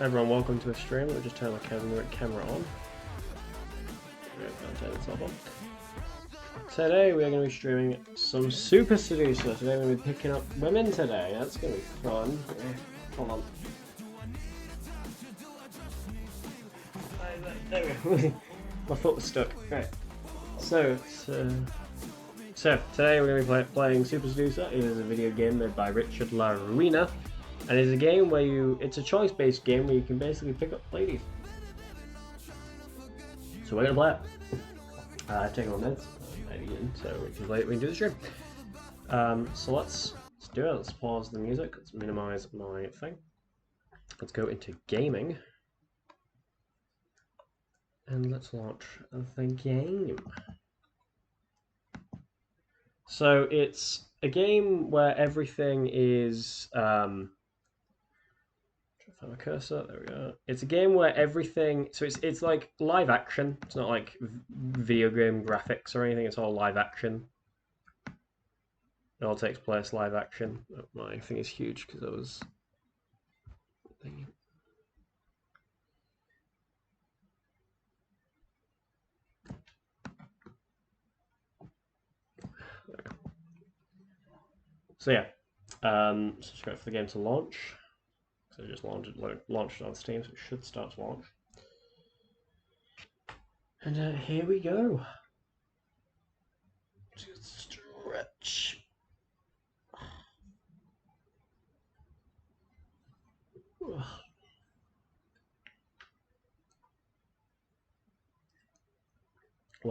Everyone, welcome to a stream. We'll just turn the camera on. Turn this off on. Today we are going to be streaming some Super Seducer. Today we're going to be picking up women today. That's going to be fun. Hold on. There we go. My foot was stuck. Right. So today we're going to be playing Super Seducer. It is a video game made by Richard La Ruina. And it's a game where it's a choice-based game where you can basically pick up ladies. So we're gonna play it. I've taken on meds, so we can do the stream. So let's do it. Let's pause the music. Let's minimize my thing. Let's go into gaming, and let's launch the game. So it's a game where everything is. Find my cursor. There we go. It's a game where everything. So it's like live action. It's not like video game graphics or anything. It's all live action. It all takes place live action. Oh, my thing is huge because I was. So yeah, just wait for the game to launch. So just launched it on Steam, so it should start to launch. And here we go. Stretch. Well,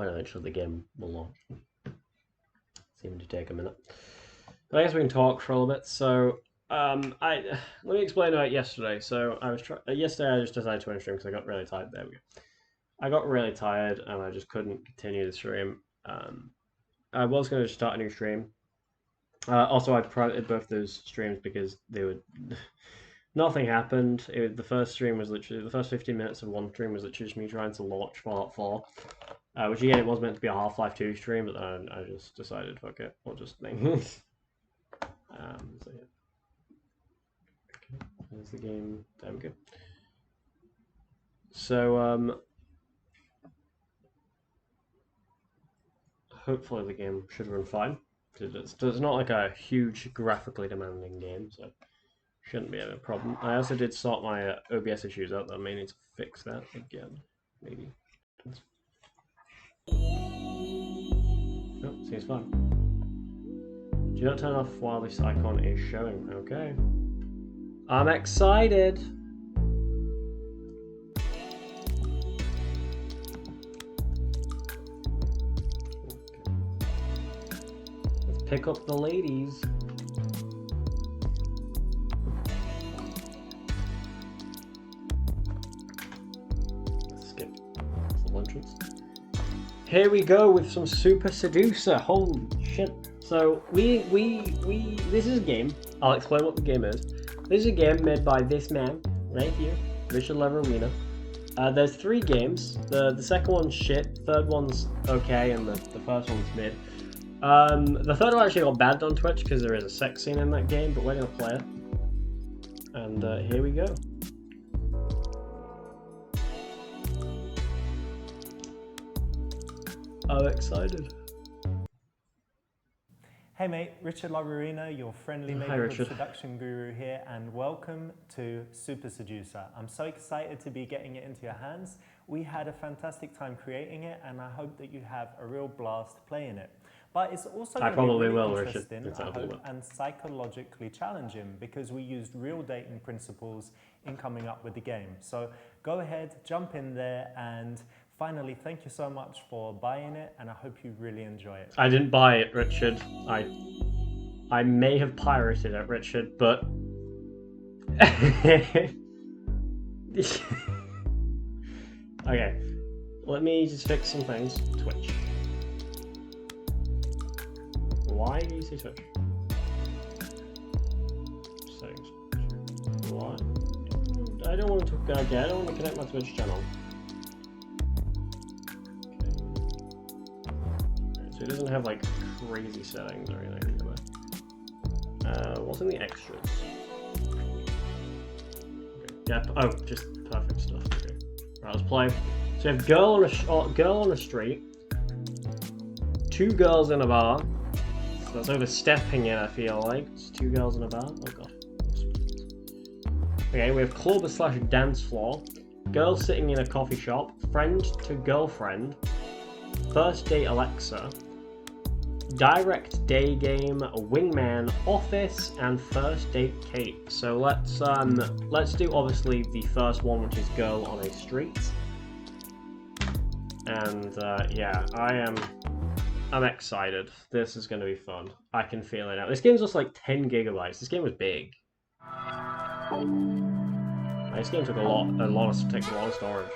eventually the game will launch. Seeming to take a minute. But I guess we can talk for a little bit. So. Let me explain about yesterday. So I was yesterday. I just decided to end stream because I got really tired. There we go. I got really tired and I just couldn't continue the stream. I was going to start a new stream. Also, I privated both those streams because they would. Nothing happened. The first stream was literally the first 15 minutes of one stream was literally just me trying to launch Fallout 4. Which again, it was meant to be a Half-Life 2 stream, but then I just decided, fuck it, I'll just make. So yeah. There's the game. There we go. So hopefully the game should run fine. It's not like a huge graphically demanding game, so shouldn't be a problem. I also did sort my OBS issues out. I may need to fix that again, maybe. Oh, seems fine. Do not turn off while this icon is showing. Okay. I'm excited. Let's pick up the ladies. Skip the entrance. Here we go with some Super Seducer. Holy shit! So this is a game. I'll explain what the game is. This is a game made by this man, right here, Richard La Ruina. There's 3 games. The second one's shit, the third one's okay, and the first one's mid. The third one actually got banned on Twitch because there is a sex scene in that game, but we're going to play it. And here we go. I'm excited. Hey mate, Richard La Ruina, your friendly neighborhood seduction guru here, and welcome to Super Seducer. I'm so excited to be getting it into your hands. We had a fantastic time creating it, and I hope that you have a real blast playing it. But it's also going to be really interesting, I hope, and psychologically challenging because we used real dating principles in coming up with the game. So go ahead, jump in there, and finally, thank you so much for buying it, and I hope you really enjoy it. I didn't buy it, Richard. I may have pirated it, Richard, but okay. Let me just fix some things. Twitch. Why do you say Twitch? Settings. Why? I don't want to. Okay, I don't want to connect my Twitch channel. So it doesn't have like crazy settings or anything. What's in the extras? Okay. Yeah. Oh, just perfect stuff. Okay. Right, let's play. So we have girl on a street, 2 girls in a bar. So that's overstepping it. I feel like it's 2 girls in a bar. Oh god. Okay, we have club/dance floor, girl sitting in a coffee shop, friend to girlfriend, first date Alexa, direct day game, wingman office, and first date Kate. So let's do obviously the first one, which is girl on a street. And yeah, I'm excited. This is going to be fun. I can feel it now. This game's just like 10 gigabytes. This game was big. This game took a lot of storage.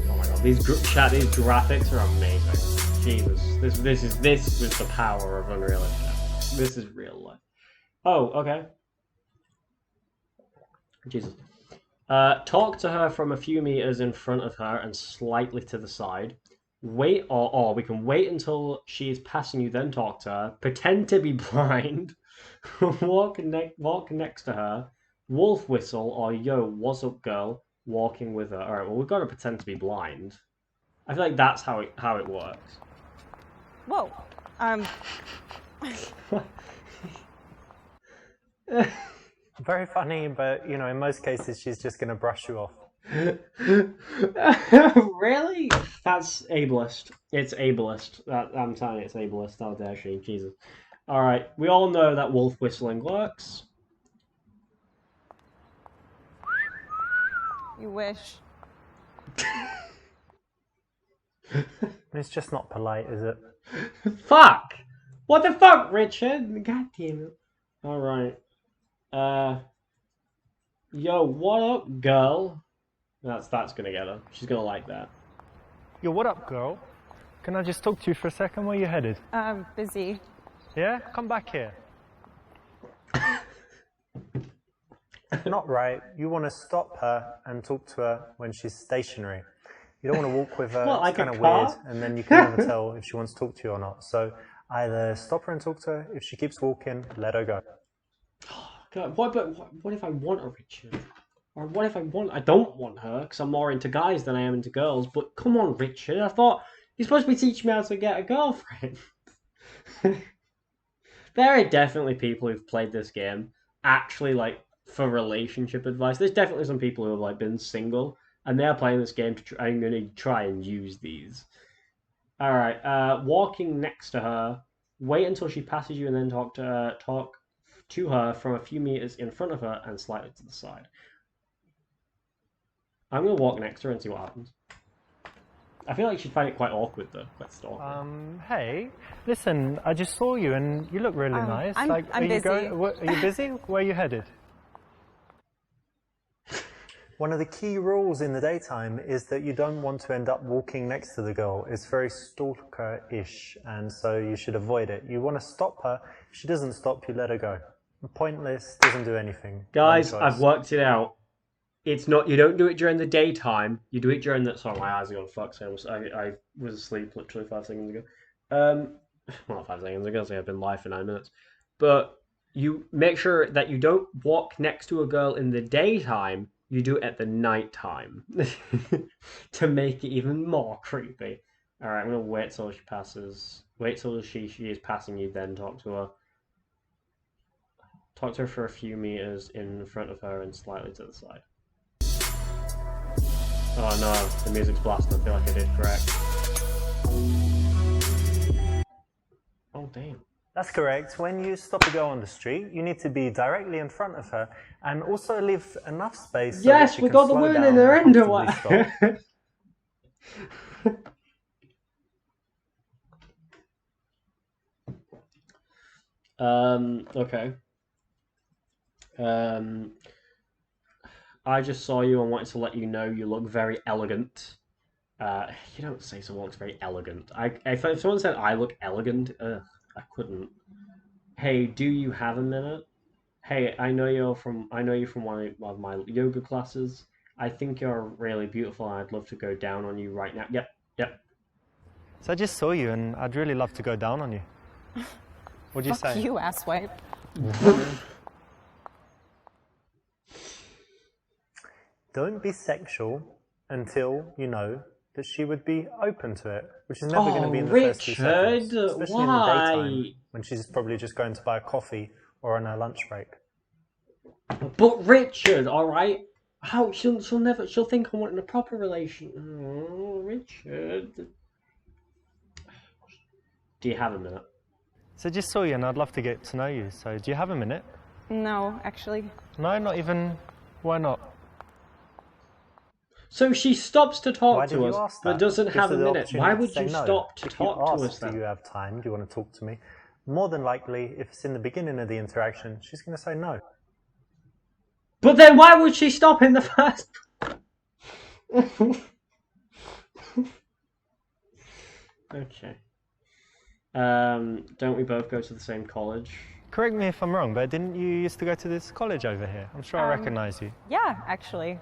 Oh my god, these graphics are amazing. Jesus, this was the power of Unreal Engine. This is real life. Oh, okay. Jesus. Talk to her from a few meters in front of her and slightly to the side. Wait, or we can wait until she is passing you, then talk to her. Pretend to be blind. walk next to her. Wolf whistle, or yo, what's up, girl? Walking with her. All right, well, we've got to pretend to be blind. I feel like that's how it works. Whoa. Very funny, but you know, in most cases, she's just going to brush you off. Really? That's ableist. It's ableist. I'm telling you, it's ableist. How dare she? Jesus. All right, we all know that wolf whistling works. You wish. It's just not polite, is it? Fuck! What the fuck, Richard? God damn it. All right. Yo, what up, girl? That's gonna get her. She's gonna like that. Yo, what up, girl? Can I just talk to you for a second? Where you headed? Busy. Yeah? Come back here. Not right. You want to stop her and talk to her when she's stationary. You don't want to walk with her. What, it's like kind of a car? weird, and then you can never tell if she wants to talk to you or not. So either stop her and talk to her. If she keeps walking, let her go. God, what if I want a Richard? Or what if I don't want her, because I'm more into guys than I am into girls, but come on, Richard, I thought you're supposed to be teaching me how to get a girlfriend. There are definitely people who've played this game actually, like, for relationship advice. There's definitely some people who have, like, been single, and they're playing this game I'm going to try and use these. Alright, walking next to her, wait until she passes you and then talk to her from a few meters in front of her and slightly to the side. I'm going to walk next to her and see what happens. I feel like she'd find it quite awkward, though. Quite stalking. Hey, listen, I just saw you and you look really nice. I'm busy. Are you busy? Where are you headed? One of the key rules in the daytime is that you don't want to end up walking next to the girl. It's very stalker-ish, and so you should avoid it. You want to stop her. If she doesn't stop, you let her go. Pointless, doesn't do anything. Guys, I've worked it out. It's not. You don't do it during the daytime. You do it during the. Sorry, my eyes are going fuck. So I was asleep literally 5 seconds ago. Well, not 5 seconds ago. So I've been live for 9 minutes. But you make sure that you don't walk next to a girl in the daytime. You do it at the night time to make it even more creepy. All right, I'm gonna wait till she passes. Wait till she is passing you, then talk to her. Talk to her for a few meters in front of her and slightly to the side. Oh no, the music's blasting. I feel like I did correct. Oh damn. That's correct. When you stop a girl on the street, you need to be directly in front of her and also leave enough space. So Yes, that she we can got the slow woman down in her and comfortably underwear. Okay. I just saw you and wanted to let you know you look very elegant. You don't say someone looks very elegant. If someone said I look elegant, I couldn't. Hey, do you have a minute? Hey, I know you from one of my yoga classes. I think you're really beautiful and I'd love to go down on you right now. Yep. So I just saw you and I'd really love to go down on you. What do you Fuck say? you, asswipe. Don't be sexual until you know that she would be open to it, which is never going to be in the first 2 seconds. Richard, Especially in the daytime, why? when she's probably just going to buy a coffee or on her lunch break. But Richard, all right. How she'll think I'm wanting a proper relation. Oh, Richard. Do you have a minute? So just saw you and I'd love to get to know you. So do you have a minute? No, actually. No, not even. Why not? So she stops to talk Why did to you us, ask but that? doesn't Gives have her a the minute. Why opportunity would to say you no. stop to If you talk to ask, us then? do you have time? Do you want to talk to me? More than likely, if it's in the beginning of the interaction, she's going to say no. But then why would she stop in the first? Okay. Don't we both go to the same college? Correct me if I'm wrong, but didn't you used to go to this college over here? I'm sure I recognise you. Yeah, actually.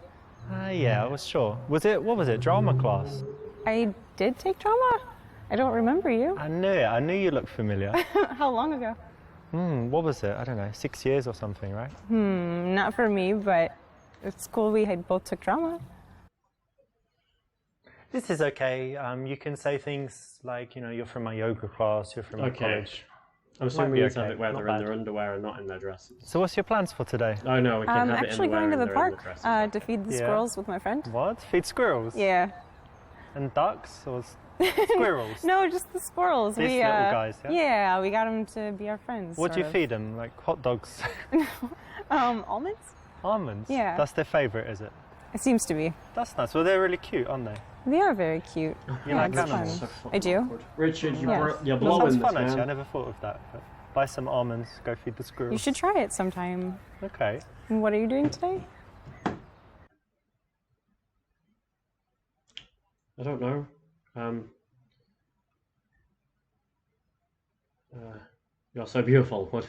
Yeah, I was sure. What was it, drama class? I did take drama. I don't remember you. I knew it. I knew you looked familiar. How long ago? What was it? I don't know, 6 years or something, right? Not for me, but at school we had both took drama. This is okay. You can say things like, you're from my yoga class, you're from my college. I'm assuming we be need to have okay, it where not they're in bad. their underwear and not in their dresses. So what's your plans for today? Oh no, we can I'm have it actually in the going to the wear and park they're in the dresses. to feed the Yeah. squirrels with my friend. What? Feed squirrels? Yeah. And ducks or squirrels? No, just the squirrels. These little guys, yeah? Yeah, we got them to be our friends. What do you sort feed them? Like hot dogs? of. Almonds? Almonds? Yeah. That's their favourite, is it? It seems to be. That's nice. Well, they're really cute, aren't they? They are very cute. You like it's animals? fun. I do. Richard, Yes. you're That blowing sounds this, fun, man. actually. I never thought of that. But buy some almonds, go feed the squirrels. You should try it sometime. Okay. And what are you doing today? I don't know. You're so beautiful.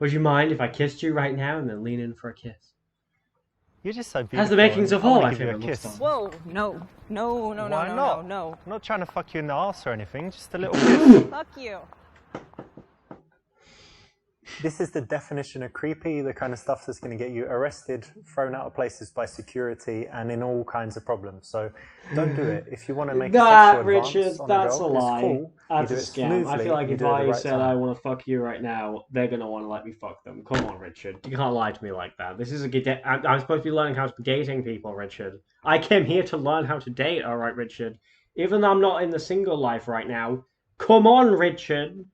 Would you mind if I kissed you right now and then lean in for a kiss? You're just so beautiful. Has the makings of I wanna all, I give you a feel, kiss. looks like. Whoa, no. No, Why not? no. I'm not trying to fuck you in the arse or anything, just a little kiss. Fuck you. This is the definition of creepy, the kind of stuff that's going to get you arrested, thrown out of places by security, and in all kinds of problems. So don't do it. If you want to make a sexual Richard, advance on that's a girl, a lie. it's cool. That's you a do it scam. smoothly, I feel like you if do it at the I right said time. I want to fuck you right now, they're gonna want to let me fuck them. Come on, Richard. You can't lie to me like that. This is I'm supposed to be learning how to be dating people, Richard. I came here to learn how to date. All right, Richard. Even though I'm not in the single life right now. Come on, Richard.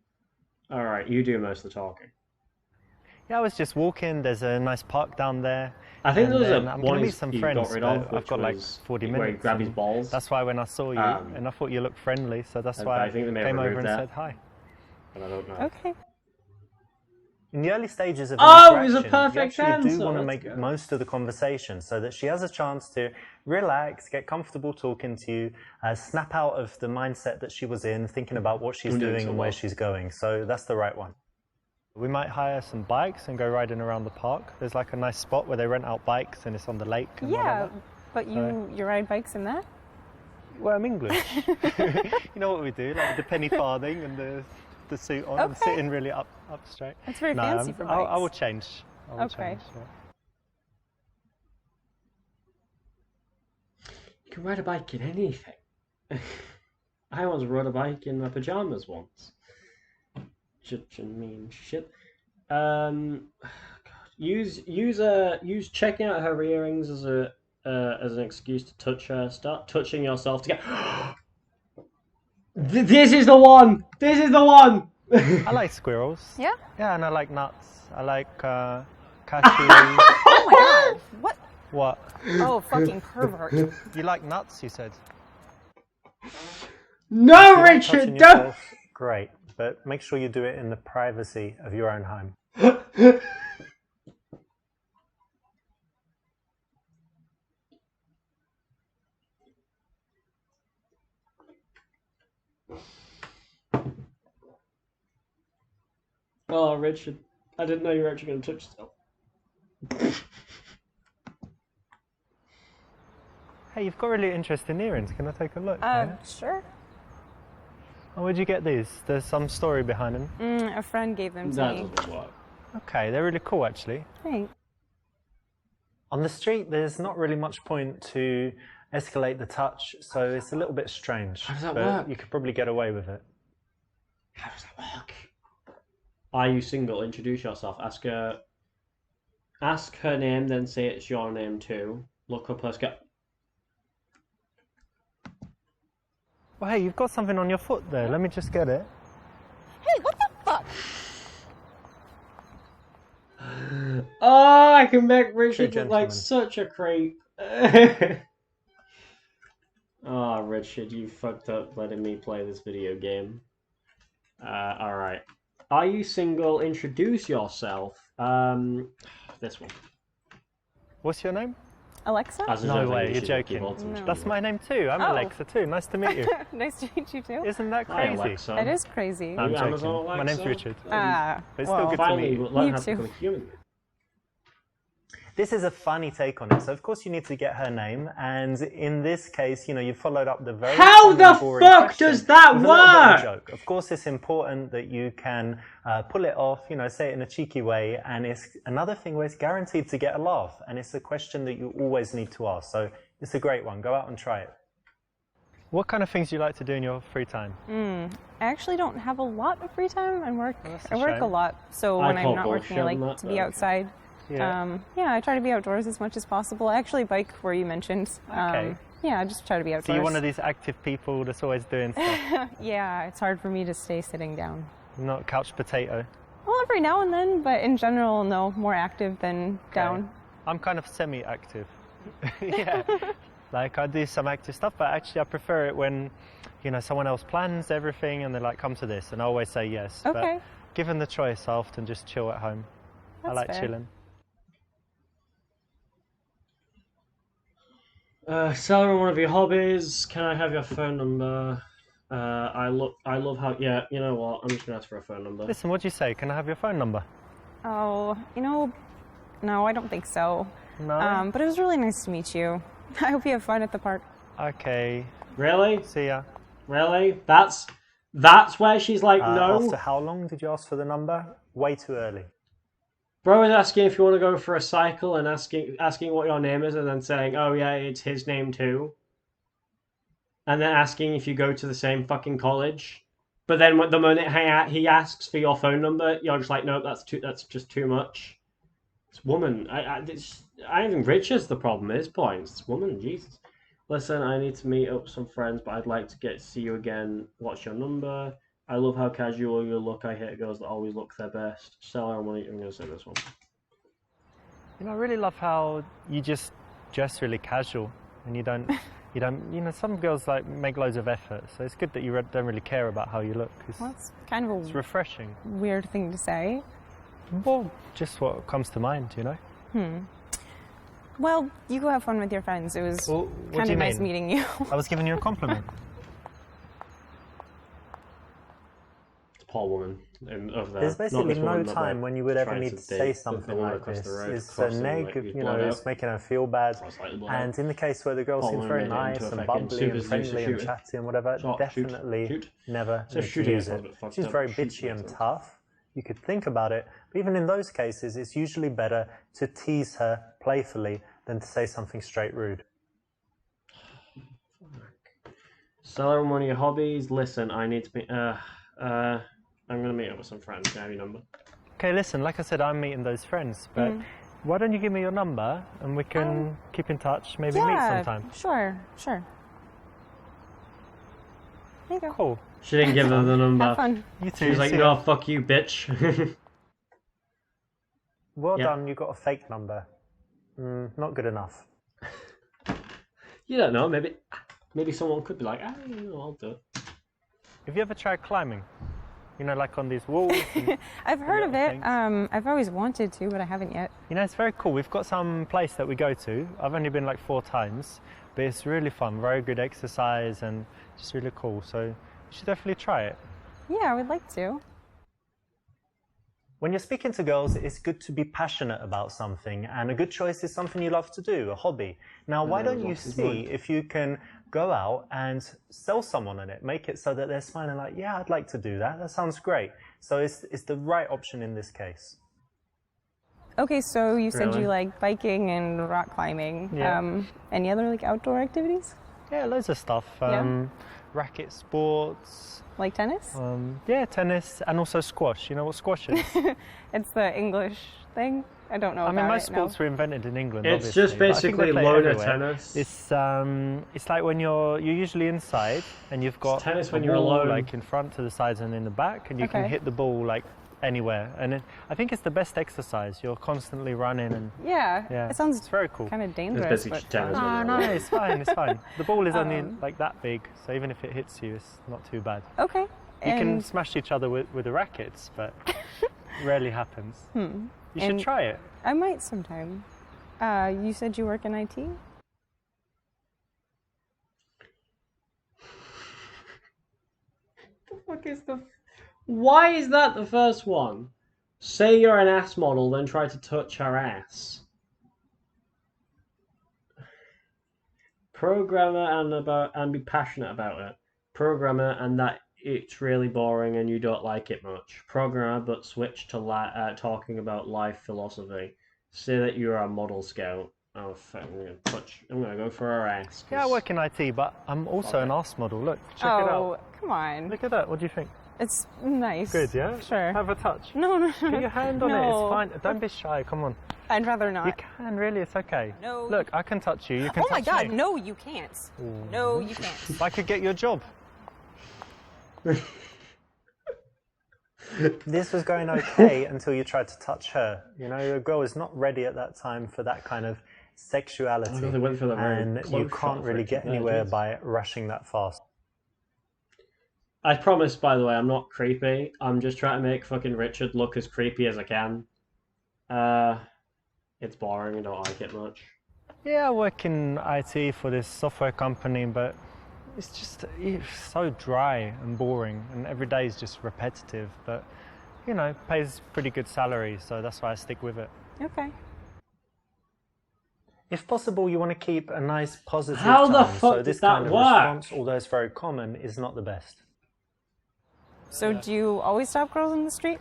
All right, you do most of the talking. Yeah, I was just walking. There's a nice park down there. I think there was I'm one going to meet some you friends, got rid but of, I've which got like was 40 where he minutes. grabbed his and balls. That's why when I saw you, and I thought you looked friendly, so that's why I think they may I have came over removed and that. said hi. But I don't know. Okay. In the early stages of Oh, it interaction, was a perfect you actually answer. do want to Let's make go. most of the conversation so that she has a chance to relax, get comfortable talking to you, snap out of the mindset that she was in, thinking about what she's I'm doing doing so and where well. she's going. So that's the right one. We might hire some bikes and go riding around the park. There's like a nice spot where they rent out bikes and it's on the lake. And Yeah, whatever. but you ride bikes in that? Well, I'm English. You know what we do, like the penny farthing and the suit on and Okay. sitting really up straight. That's very fancy for I bikes. will change. I will Okay. change, yeah. You can ride a bike in anything. I once rode a bike in my pajamas once. Such a mean shit. God. Use checking out her earrings as an excuse to touch her. Start touching yourself to get. This is the one. This is the one. I like squirrels. Yeah? Yeah, and I like nuts. I like cashews. Oh my god. What? What? Oh, fucking pervert. You like nuts, you said? No, You like Richard, touching don't. yourself? Great, but make sure you do it in the privacy of your own home. Oh, Richard, I didn't know you were actually going to touch yourself. Hey, you've got really interesting earrings. Can I take a look? Sure. Oh, where'd you get these? There's some story behind them. A friend gave them to That me. doesn't work. Okay, they're really cool actually. Thanks. On the street, there's not really much point to escalate the touch, so it's a little bit strange. How does that but work? You could probably get away with it. How does that work? Are you single? Introduce yourself. Ask her name, then say it's your name too. Look up her Well, hey, you've got something on your foot there. Let me just get it. Hey, what the fuck? Oh, I can make Richard True look like gentleman. such a creep. Oh, Richard, you fucked up letting me play this video game. Alright. Are you single? Introduce yourself. This one. What's your name? Alexa? As No if way, you you're should joking. keyboard and That's keyboard. my name too. I'm Oh. Alexa too. Nice to meet you. Nice to meet you too. Isn't that Hi, crazy? Alexa. That is crazy. I'm Amazon joking. My name's Alexa? Richard. Ah, But it's still well, good to Finally, meet we'll you. learn You how to too. become a human. This is a funny take on it. So of course you need to get her name, and in this case, you followed up the very How common the boring fuck question does that with a little bit of a work? joke. Of course, it's important that you can pull it off. Say it in a cheeky way, and it's another thing where it's guaranteed to get a laugh, and it's a question that you always need to ask. So it's a great one. Go out and try it. What kind of things do you like to do in your free time? I actually don't have a lot of free time. I work that's a a shame. lot, so I when call I'm not working, I bullshit on like that, to be but- outside. Yeah. I try to be outdoors as much as possible. I actually bike where you mentioned. Okay. Yeah, I just try to be So outdoors. you're one of these active people that's always doing stuff, Yeah, it's hard for me to stay sitting down. not couch potato. Well, every now and then, but in general, no, more active than down. I'm kind of semi-active. Yeah. Like I do some active stuff, but actually I prefer it when, someone else plans everything and they're like, come to this, and I always say yes. Okay. But given the choice, I often just chill at home. I That's like fair. chilling. Sarah, one of your hobbies. Can I have your phone number? I love how. Yeah, you know what? I'm just gonna ask for a phone number. Listen, what do you say? Can I have your phone number? Oh, no, I don't think so. No? But it was really nice to meet you. I hope you have fun at the park. Okay. Really? See ya. Really? That's where she's like, no. After how long did you ask for the number? Way too early. Bro is asking if you want to go for a cycle and asking what your name is, and then saying, oh yeah, it's his name too. And then asking if you go to the same fucking college. But then the moment he asks for your phone number, you're just like, nope, that's just too much. This woman, I think Richard's the problem. His points. This woman, Jesus. Listen, I need to meet up with some friends, but I'd like to see you again. What's your number? I love how casual you look. I hate girls that always look their best. Seller, I'm going to say this one. I really love how you just dress really casual and you don't, some girls like make loads of effort. So it's good that you don't really care about how you look. Well, it's kind of It's a refreshing. weird thing to say. Well, just what comes to mind, Well, you go have fun with your friends. It was Well, what kind do of you nice mean? meeting you. I was giving you a compliment. Poor woman over there. There's Not basically this no woman, but time when you would ever trying need to to say date the something woman like across this. the road, It's a crossing, neg, like, his blood it's out. making her feel bad. So it's like the blood And out. in the case where the girl Poor seems woman very made it into nice a and fucking bubbly super and friendly and shooter. chatty and whatever, Shot, definitely shoot. never So need to shooting use yourself it. a bit fucked She's up. very Shooting bitchy and yourself. tough. You could think about it. But even in those cases, it's usually better to tease her playfully than to say something straight rude. Seller, one of your hobbies. Listen, I need to be. I'm gonna meet up with some friends. Can I have your number? Okay, listen, like I said, I'm meeting those friends, but why don't you give me your number and we can keep in touch, maybe meet sometime. Sure. There you go. Cool. She didn't give her the number. Have fun. You too. She was like, see ya. no, fuck you, bitch. Well Yeah. done, you got a fake number. Not good enough. You don't know. Maybe someone could be like, I'll do it. Have you ever tried climbing? Like on these walls? and- I've heard of it. things. I've always wanted to, but I haven't yet. it's very cool. We've got some place that we go to. I've only been like 4 times, but it's really fun. Very good exercise and just really cool. So you should definitely try it. Yeah, I would like to. When you're speaking to girls, it's good to be passionate about something, and a good choice is something you love to do, a hobby. Now, why don't you see if you can go out and sell someone on it. Make it so that they're smiling like, yeah, I'd like to do that. That sounds great. So it's the right option in this case. Okay, so you said Really? you like biking and rock climbing. Yeah. Any other like outdoor activities? Yeah, loads of stuff. Yeah. Racket sports. Like tennis? Yeah, tennis and also squash. You know what squash is? It's the English thing. I don't know I mean, about most it, sports no. were invented in England. It's obviously, just but I think they basically play loaner everywhere. tennis. It's like when you're usually inside and you've got tennis a when you're wall, alone. like in front, to the sides, and in the back, and you can Okay. hit the ball like anywhere. And I think it's the best exercise. You're constantly running, and Yeah, yeah, it sounds it's very cool. kind of It's dangerous. basically But just tennis. No, no, it's fine. It's fine. The ball is only Um, like that big, so even if it hits you, it's not too bad. okay. You can And smash each other with the rackets, but rarely happens. You should And- try it. I might sometime. You said you work in IT? Why is that the first one? Say you're an ass model, then try to touch her ass. Programmer and be passionate about it. Programmer and that it's really boring and you don't like it much. Programmer but switch to talking about life philosophy. Say that you're a model scout. Oh fuck! I'm gonna go for her ass. Yeah, I work in IT, but I'm also an arse model. Look, check it out. Oh, come on. Look at that. What do you think? It's nice. Good, yeah? Sure. Have a touch. No, no, no. Get your hand on it. No. It's fine. Don't be shy. Come on. I'd rather not. You can, really. It's okay. No. Look, I can touch you. You can Oh my touch god, me. no, you can't. No, you can't. If I could get your job. This was going okay until you tried to touch her. You know, your girl is not ready at that time for that kind of sexuality. Oh, no, they went for the very and close you shot can't of really Richard get there, anywhere jeez. by rushing that fast. I promise, by the way, I'm not creepy. I'm just trying to make fucking Richard look as creepy as I can. It's boring. I don't like it much. Yeah, I work in IT for this software company, but it's so dry and boring, and every day is just repetitive. But, you know, pays pretty good salary, so that's why I stick with it. Okay. If possible, you want to keep a nice positive How the tone, fuck so this did that kind of work? response, although it's very common, is not the best. So do you always stop girls in the street?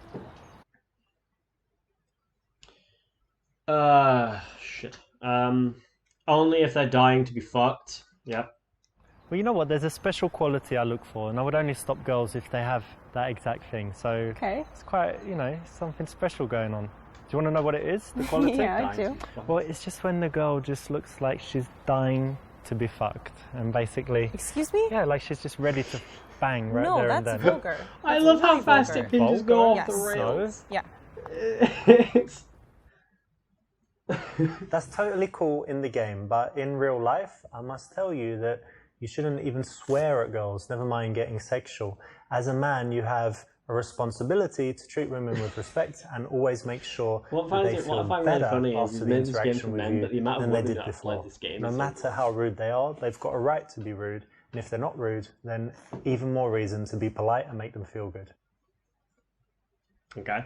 Shit. Only if they're dying to be fucked. Yep. Well, you know what? There's a special quality I look for, and I would only stop girls if they have that exact thing. So Okay. it's quite, you know, something special going on. Do you want to know what it is? The quality? Yeah, I Dying to do. be fucked. Well, it's just when the girl just looks like she's dying to be fucked, and basically, Excuse me? yeah, like she's just ready to bang right No, there and that's then. vulgar. I That's love how really fast vulgar. it can just go off Vulgar? the Yes. rails. Yeah. That's totally cool in the game, but in real life, I must tell you that you shouldn't even swear at girls, never mind getting sexual. As a man, you have a responsibility to treat women with respect and always make sure What that they I feel find really better funny is after he's the made this game interaction for with men, but the you amount of than they women did that have played before. this game No is matter how rude they are, they've got a right to be rude, and if they're not rude, then even more reason to be polite and make them feel good. Okay.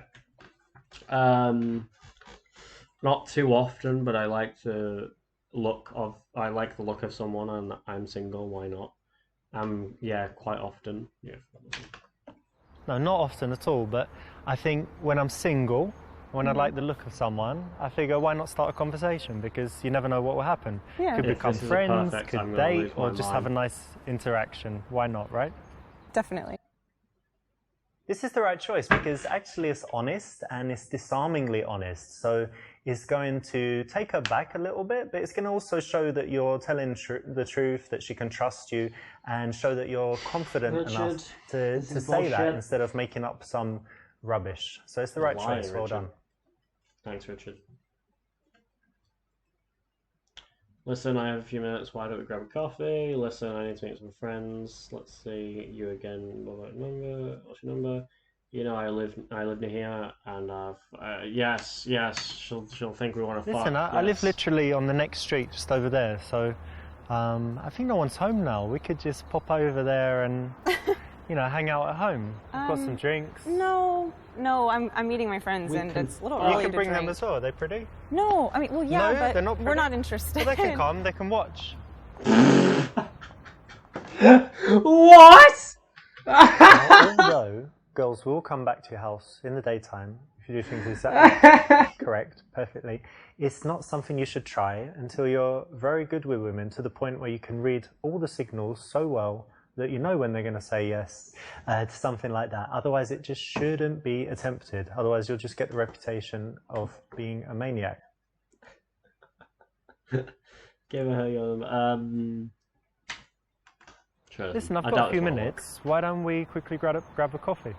Not too often, but I like the look of someone, and I'm single. Why not? Yeah, quite often. Yeah. No, not often at all, but I think when I'm single, when I like the look of someone, I figure why not start a conversation, because you never know what will happen. Yeah. Could If become this is a friends, perfect, could I'm gonna lose date, or my just have a mind. nice interaction. Why not, right? Definitely. This is the right choice because actually it's honest and it's disarmingly honest. So it's going to take her back a little bit, but it's going to also show that you're telling the truth, that she can trust you, and show that you're confident Richard, enough to this is say that bullshit. instead of making up some rubbish. So it's the right Lying, choice. Well Richard. done. Thanks, Richard. Listen, I have a few minutes. Why don't we grab a coffee? Listen, I need to meet some friends. Let's see you again. What's your number? You know, I live near here, and yes, she'll think we want to fuck. Listen, I live yes. literally on the next street, just over there. So I think no one's home now. We could just pop over there and, you know, hang out at home. We've got some drinks. No, I'm meeting my friends, We and can- it's a little You early can to bring drink. them as well. Are they pretty? No, I mean, well, yeah, No, but they're not we're pretty. not interested. Well, they can come. They can watch. What? Now, although girls will come back to your house in the daytime if you do things exactly correct, perfectly, it's not something you should try until you're very good with women to the point where you can read all the signals so well that you know when they're going to say yes to something like that. Otherwise, it just shouldn't be attempted. Otherwise, you'll just get the reputation of being a maniac. Give her your Listen, I've got a few minutes. Why don't we quickly grab a coffee?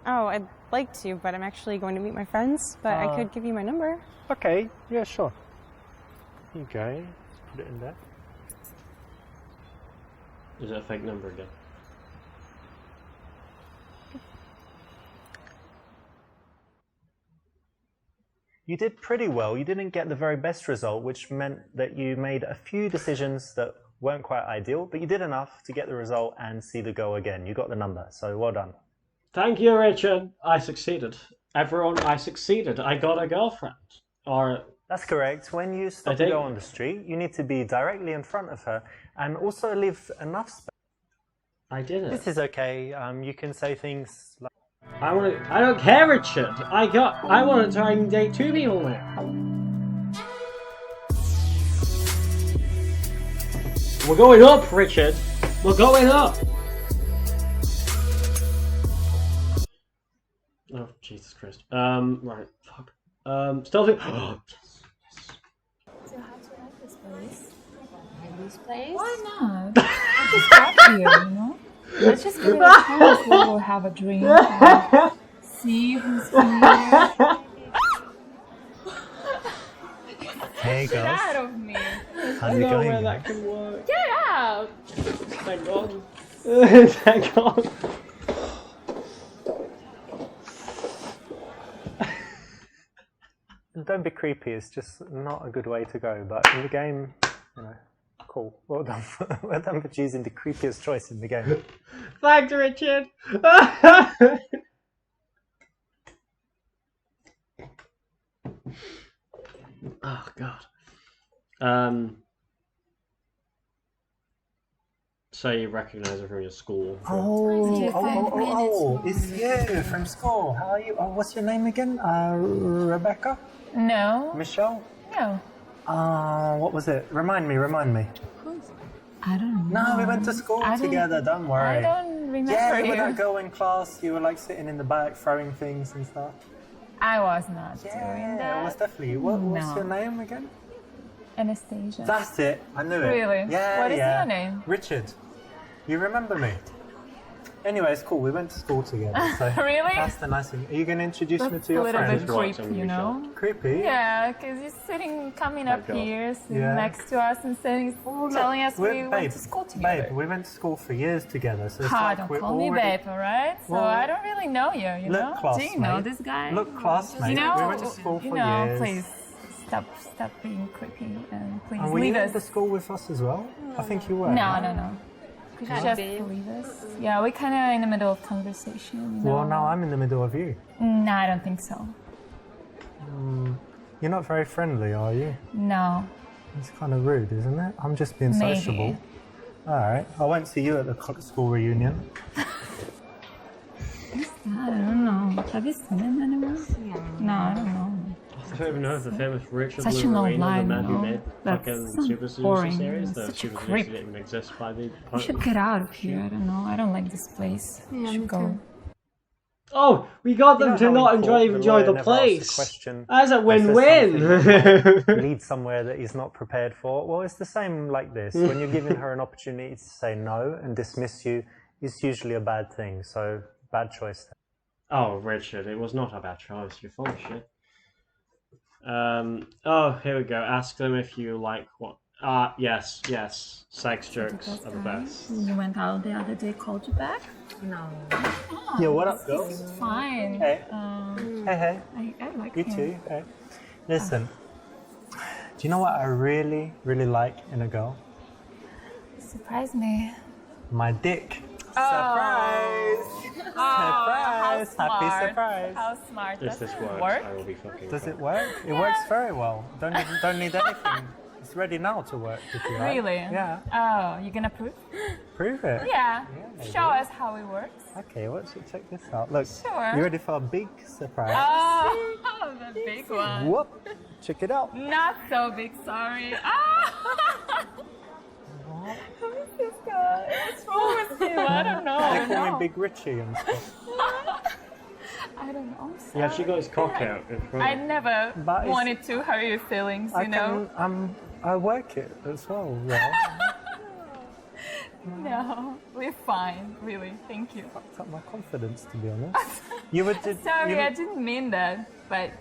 Oh, I'd like to, but I'm actually going to meet my friends, but I could give you my number. Okay, yeah, sure. Here you go. Let's put it in there. Is it a fake number again? You did pretty well. You didn't get the very best result, which meant that you made a few decisions that weren't quite ideal, but you did enough to get the result and see the goal again. You got the number, so well done. Thank you, Richard. I succeeded. Everyone, I succeeded. I got a girlfriend. Or That's correct. When you stop to go on the street, you need to be directly in front of her and also leave enough space. I did it. This is okay. You can say things like, I don't care, Richard. I want to try and date 2 people now. We're going up, Richard. We're going up. Oh, Jesus Christ. Right. Fuck. Stealthy. Oh, yes. So how do you like this place? This place? Why not? I just got here, you know? Let's just give it a chance. We'll have a drink and see who's here. hey Get girls, out of me. how's I it know going? where that can work. Get out. Thank God. Thank God. Don't be creepy, it's just not a good way to go, but in the game, you know, cool. Well done well done for choosing the creepiest choice in the game. Thanks, Richard. Oh God. So you recognise her from your school? It's you from school. How are you? Oh, what's your name again? Rebecca? No. Michelle? No. What was it? Remind me. I don't know. No, we went to school together, don't worry. I don't remember Yeah, you you. were that girl in class, you were like sitting in the back throwing things and stuff. I was not doing Yeah, that. it was definitely you. What's No. your name again? Anastasia. That's it, I knew it. Really? Yeah, What is yeah. your name? Richard. You remember me? Anyway, it's cool, we went to school together. So Really? That's the nice thing. Are you going to introduce me That's to a your little friends? bit Right, creepy, you know? Creepy? Yeah, because you're sitting, coming up God. here, sitting Yeah. next to us and saying, telling us we went to school together. Babe, we went to school for years together, so it's Ah, like don't we're call me already... babe, alright? So Well, I don't really know you, you look, know? Do classmate. you know this guy? Look, classmate, You know, we went to school for years. please stop being creepy and please And were leave you us. at the school with us as well? I think you were. No. Could you just leave us? Yeah, we're kind of in the middle of conversation. You know? Well, now I'm in the middle of you. No, I don't think so. You're not very friendly, are you? No, It's kind of rude, isn't it? I'm just being Maybe. sociable. Alright, I won't see you at the school reunion. I don't know. Have you seen him anywhere? No, I don't know. I don't even know if the famous Richard Such a long Lou, the line, man who you know? made That's fucking so Super Series boring, series, the such a Super creep. Series didn't exist by the We should get out of here. I don't know. I don't like this place. We should go. Oh, we got them to not enjoy the place. That's a win-win. Lead somewhere that he's not prepared for. Well, it's the same like this. When you're giving her an opportunity to say no and dismiss you, it's usually a bad thing. So, bad choice. Oh, Richard, it was not a bad choice. You're full of shit. Oh, here we go. Ask them if you like what. Yes. Sex jokes are the best. You went out the other day, called you back? No. Yeah, what up, girls? Fine. Hey. Hey. I like You him. too. Hey. Listen, do you know what I really, really like in a girl? Surprise me. My dick. Surprise! Surprise! Happy surprise! How smart. If this works, work? I will be fucking. Does fine. it work? It works very well. Don't need anything. it's ready now to work if you like. Really? Yeah. Oh, you're gonna prove? Prove it. Yeah. maybe. Show us how it works. Okay, check this out. Look, Sure. you ready for a big surprise? Oh, the big one. Whoop! Check it out. Not so big, sorry. Ah! Who is this guy? What's wrong with him? I don't know. They call him Big Richie and stuff. I don't know. I'm sorry. He actually got his cock out in front I of him. never But it's- wanted to hurt your feelings, you know? I work it as well. Yeah. No, we're fine, really. Thank you. Fucked up my confidence, to be honest. You would. Sorry, I didn't mean that, but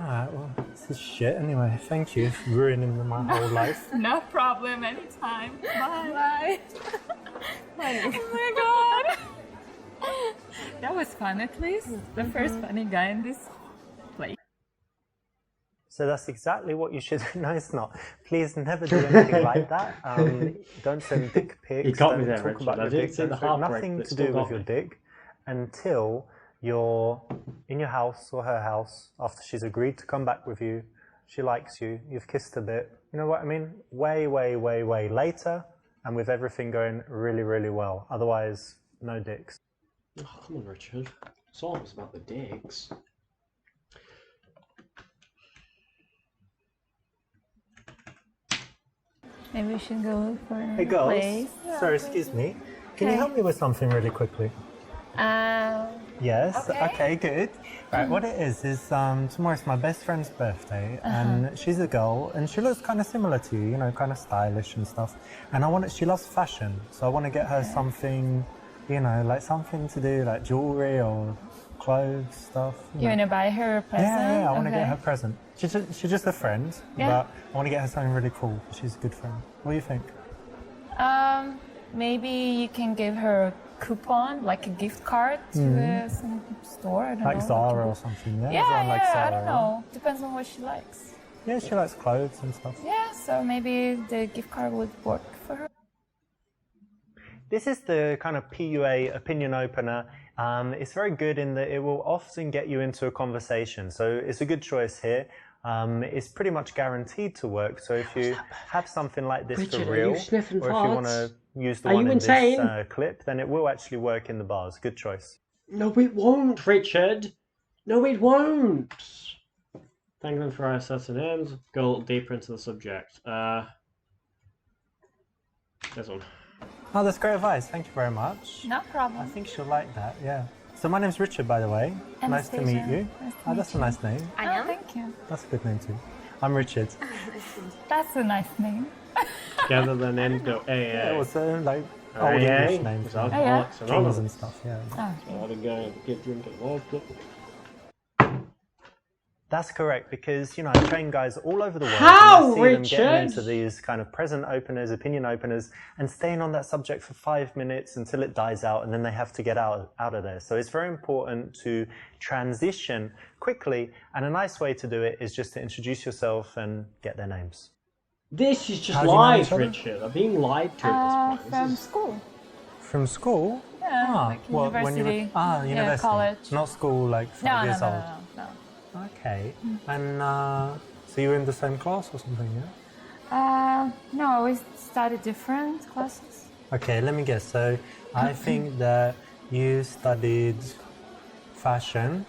Alright, well, this is shit anyway. Thank you for ruining my whole life. no problem anytime. Bye. Bye. Oh my god. That was fun, at least. The first funny guy in this place. So that's exactly what you should. No, it's not. Please never do anything like that. Don't send dick pics. You got me don't there, talk Richard. about I your didn't dick. see the Don't- heartbreak, Nothing but to still do got with your me. dick until you're in your house or her house after she's agreed to come back with you. She likes you. You've kissed a bit. You know what I mean? Way later, and with everything going really, really well. Otherwise, no dicks. Oh, come on, Richard. It's always about the dicks. Maybe we should go for another Hey girls, place. sorry, excuse me. Can you Okay. help me with something really quickly? Yes. Okay. Good. Right. What it is tomorrow's my best friend's birthday, and she's a girl, and she looks kind of similar to you. You know, kind of stylish and stuff. And she loves fashion, so I want to get her something, you know, like something to do, like jewelry or clothes stuff. You know. want to buy her a present? Yeah, I want to Okay. get her a present. She's just a friend, Yeah. but I want to get her something really cool. She's a good friend. What do you think? Maybe you can give her a coupon, like a gift card to some store. I don't Like know. Zara or something? Yeah. Yeah, Someone like I Zara, don't right? know. Depends on what she likes. Yeah, she likes clothes and stuff. Yeah, so maybe the gift card would work for her. This is the kind of PUA opinion opener. It's very good in that it will often get you into a conversation. So it's a good choice here. It's pretty much guaranteed to work. So if you have something like this Richard, for are you real, or if you sniffing want farts? to use the Are one you in insane? this clip, then it will actually work in the bars. Good choice. No, it won't, Richard. No, it won't. Thank them for our sets of names. Go a little deeper into the subject. This one. Oh, that's great advice. Thank you very much. No I problem. think she'll like that, yeah. So my name's Richard, by the way. Nice to meet Anastasia. you. Nice to Oh, meet that's a nice name. Oh, thank you. That's a good name too. I'm Richard. That's a nice name. Together then end Yeah, AA. also like old AA. English names, It's like Alcoholics kings Anonymous. and stuff. Yeah. Oh, I've been going to get drinking vodka. That's correct, because, you know, I train guys all over the world. How, and I see them getting Richard? into these kind of present openers, opinion openers, and staying on that subject for 5 minutes until it dies out, and then they have to get out of there. So it's very important to transition quickly, and a nice way to do it is just to introduce yourself and get their names. This is just How do you know lies, each other? Richard. I'm being lied to at this point. from This is... school. From school? Yeah, like what, when you were, university. ah, Yeah, university. college. Not school, like 5 years old. No. Okay. And so you were in the same class or something, yeah? No, we studied different classes. Okay, let me guess. So I think that you studied fashion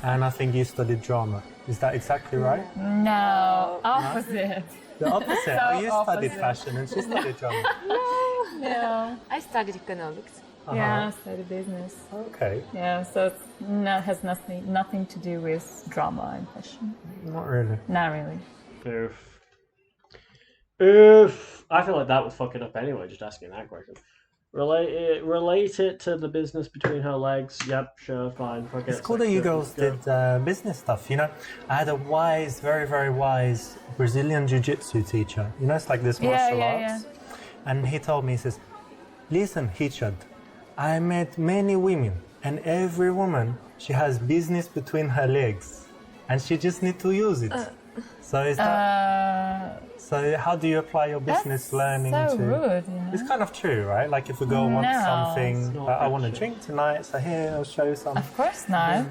and I think you studied drama. Is that exactly right? No, opposite. The opposite. So Oh, you studied opposite. fashion and she studied drama. No. I studied economics. Yeah, I studied business. Okay, Yeah, so it's has nothing to do with drama and fashion. not really. Not really. Oof. Oof. I feel like that would fuck it up anyway, just asking that question. Relate it to the business between her legs. Yep, sure, fine. Fuck It's it, cool sex that you good, girls let's go. did business stuff. You know, I had a wise, very, very wise Brazilian jiu-jitsu teacher. You know, it's like this martial arts. And he told me, he says, listen, Richard, I met many women, and every woman, she has business between her legs, and she just need to use it. So is that? So how do you apply your business That's learning so to? rude, you know? It's kind of true, right? Like if a girl wants No. something, It's not I want to true. drink tonight, so here I'll show you some. Of course not.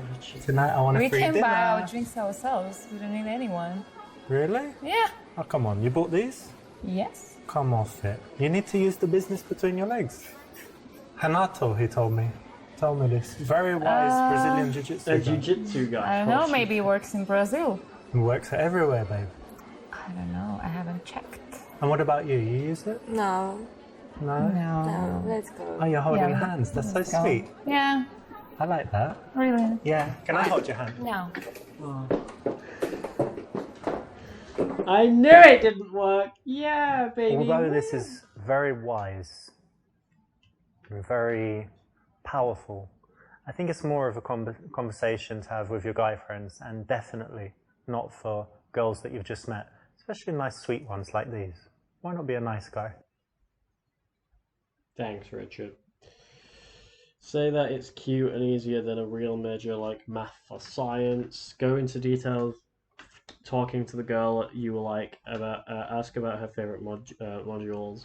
Tonight I want a We free can dinner. buy our drinks ourselves. We don't need anyone. Really? Yeah. Oh, come on. You bought these? Yes. Come off it. You need to use the business between your legs. Hanato, he told me. Told me this. Very wise Brazilian jiu-jitsu A guy. jiu-jitsu guy. I don't know. Maybe he works in Brazil. He works everywhere, babe. I don't know. I haven't checked. And what about you? You use it? No, No? no, let's go. Oh, you're holding Yeah, hands. That's so let's go. sweet. Yeah. I like that. Really? Yeah. Can I hold your hand? No. I knew it didn't work. Yeah, baby. Although this is very wise and very powerful, I think it's more of a conversation to have with your guy friends, and definitely not for girls that you've just met, especially nice sweet ones like these. Why not be a nice guy? Thanks, Richard. Say that it's cute and easier than a real major like math or science. Go into details, talking to the girl you like about, ask about her favorite modules.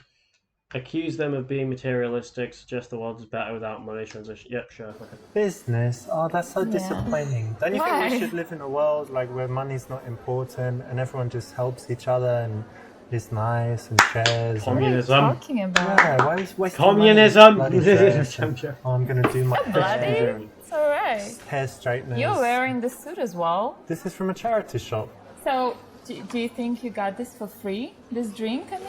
Accuse them of being materialistic. Suggest the world is better without money. Transition. Yep, sure. Okay. Business? Oh, that's so disappointing. Don't you think Why? we should live in a world like where money's not important and everyone just helps each other and is nice and shares? Communism. Talking about. Yeah, why is wasting Communism. money? Bloody dress I'm and- joking. Oh, I'm gonna do my Bloody. It's alright. hair straighteners. You're wearing the suit as well. This is from a charity shop. So, do you think you got this for free? This drink, I mean?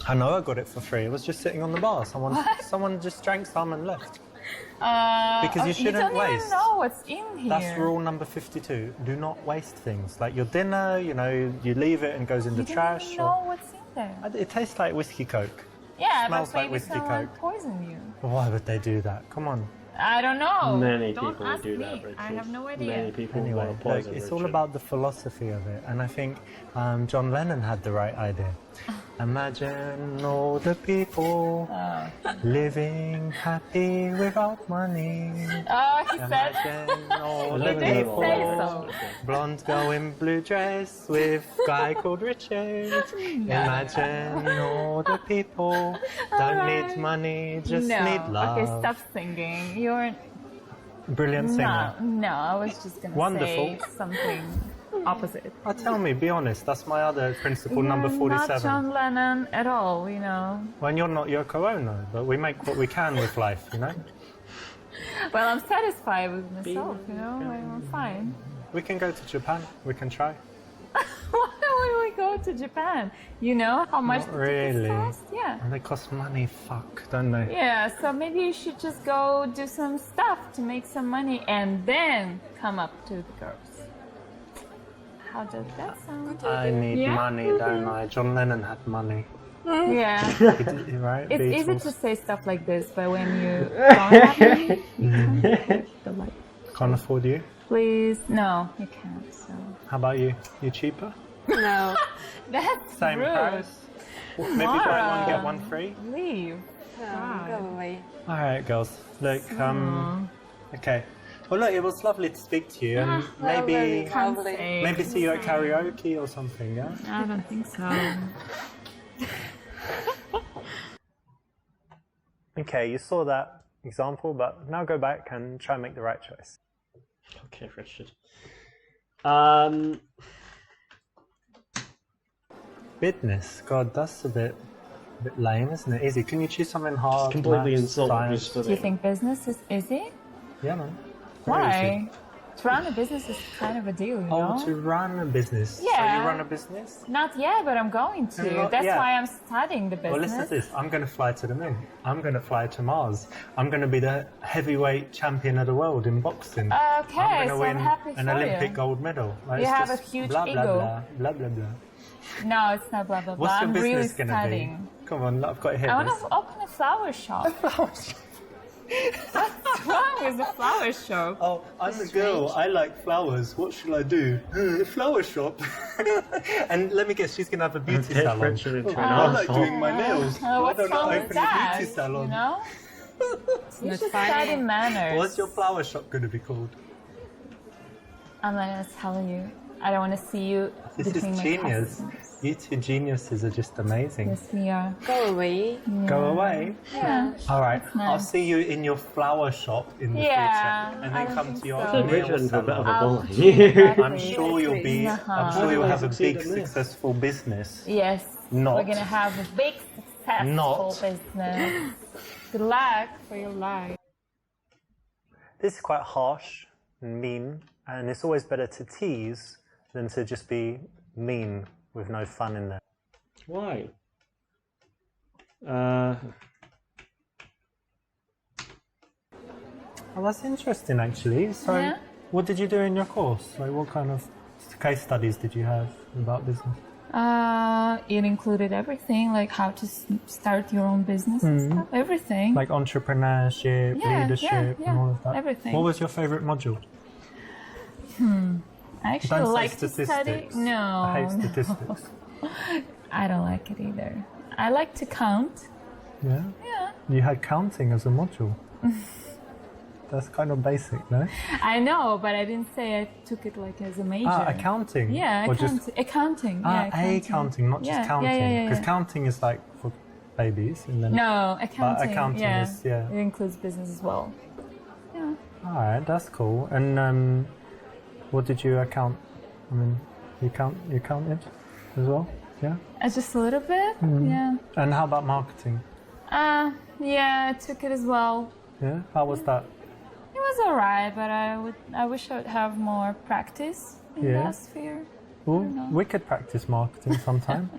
I know I got it for free. It was just sitting on the bar. Someone just drank some and left. Because you shouldn't don't even waste. know what's in here. That's rule number 52. Do not waste things. Like your dinner, you leave it and goes in You the don't trash. even know what's in there. It tastes like whiskey coke. Yeah, smells but like maybe whiskey someone coke. poisoned you. Why would they do that? Come on. I don't know. Many Don't people ask do me. that, Richard. I have no idea. Many people Anyway, want to poison it's Richard. all about the philosophy of it, and I think John Lennon had the right idea. Imagine all the people living happy without money. Oh, he said. Imagine all I the don't did know. say people, so. blonde girl in blue dress with guy called Richard. Imagine all the people don't need money, just no. need love. Okay, stop singing. You're Brilliant singer. no. I was just gonna Wonderful. say something opposite. Oh, tell me, be honest. That's my other principle, number You're 47. not John Lennon at all, you know. When you're not Yoko Ono, but we make what we can with life, you know? Well, I'm satisfied with myself, you know. I'm fine. We can go to Japan. We can try. Why would we go to Japan? You know how much Not the tickets really. cost? Yeah. And they cost money, fuck, don't they? Yeah, so maybe you should just go do some stuff to make some money and then come up to the girls. How does that sound? I need Yeah? money, don't I? John Lennon had money. Yeah. He did, right? It's easy Beatles. to say stuff like this, but when you don't have money, the light. Can't afford you. Please, no, you can't. So How about you? You cheaper? No. that's Same rude. price? Maybe buy one, get one free? Leave. No, go away. Alright, girls. Look, okay. Well, look, it was lovely to speak to you, and maybe Lovely. see you at karaoke or something, yeah? I don't think so. Okay, you saw that example, but now go back and try and make the right choice. Okay, Richard. Business. God, that's a bit lame, isn't it? Easy. Can you choose something hard? Completely maths, insulting me science? for Do you that. think business is easy? Yeah, man. Very easy. Why? To run a business is kind of a deal, you Oh, know? to run a business. So Yeah. you run a business? Not yet, but I'm going to. Not That's yet. why I'm studying the business. Well, listen to this. I'm going to fly to the moon. I'm going to fly to Mars. I'm going to be the heavyweight champion of the world in boxing. Okay, I'm so going I'm to happy win an for Olympic you. gold medal. Like, You it's have a just huge blah, blah, ego. Blah, blah, blah, blah. No, it's not blah blah blah. What's your I'm really business going to be? studying. Come on, I've got to hear I want this. to open a flower shop. What's wrong with the flower shop? Oh, I'm a girl. I like flowers. What should I do? Flower shop. And let me guess, she's going to have a beauty Okay, salon. Richard into an I like arsehole. doing my nails. Why What's don't wrong I with open that? a beauty salon? You know? You not should funny. study manners. What's your flower shop going to be called? I'm not gonna tell you. I don't want to see you This between is my genius. customers. You two geniuses are just amazing. Yes, we are. Go away. Go away. Yeah. All right. That's nice. I'll see you in your flower shop in the Yeah, future, and I then don't come think to your so. So nail Richard's a bit of a salon. bully. I'm sure you'll be. I'm sure you'll have a big, successful business. Yes. Not. We're gonna have a big successful Not. business. Good luck for your life. This is quite harsh and mean, and it's always better to tease than to just be mean with no fun in there. Why? Well, that's interesting, actually. So, Yeah. what did you do in your course? Like, what kind of case studies did you have about business? It included everything, like how to start your own business and stuff. Everything. Like entrepreneurship, Yeah, leadership, yeah, and all of that? everything. What was your favorite module? I actually Don't say like to study. statistics. No, I hate no. statistics. I don't like it either. I like to count. Yeah? Yeah. You had counting as a module. That's kind of basic, no? I know, but I didn't say I took it like as a major. Accounting? Yeah, Or accounting. just accounting. Yeah, accounting, not just Yeah, counting. yeah, yeah, Because yeah. counting is like for babies. And then No, accounting. accounting yeah. is, yeah. It includes business as well. Yeah. Alright, that's cool. And what did you account? I mean, you counted as well? Yeah? Just a little bit. Yeah. And how about marketing? Yeah, I took it as well. Yeah? How was that? It was alright, but I wish I would have more practice in Yeah. that sphere. Well, we could practice marketing sometime.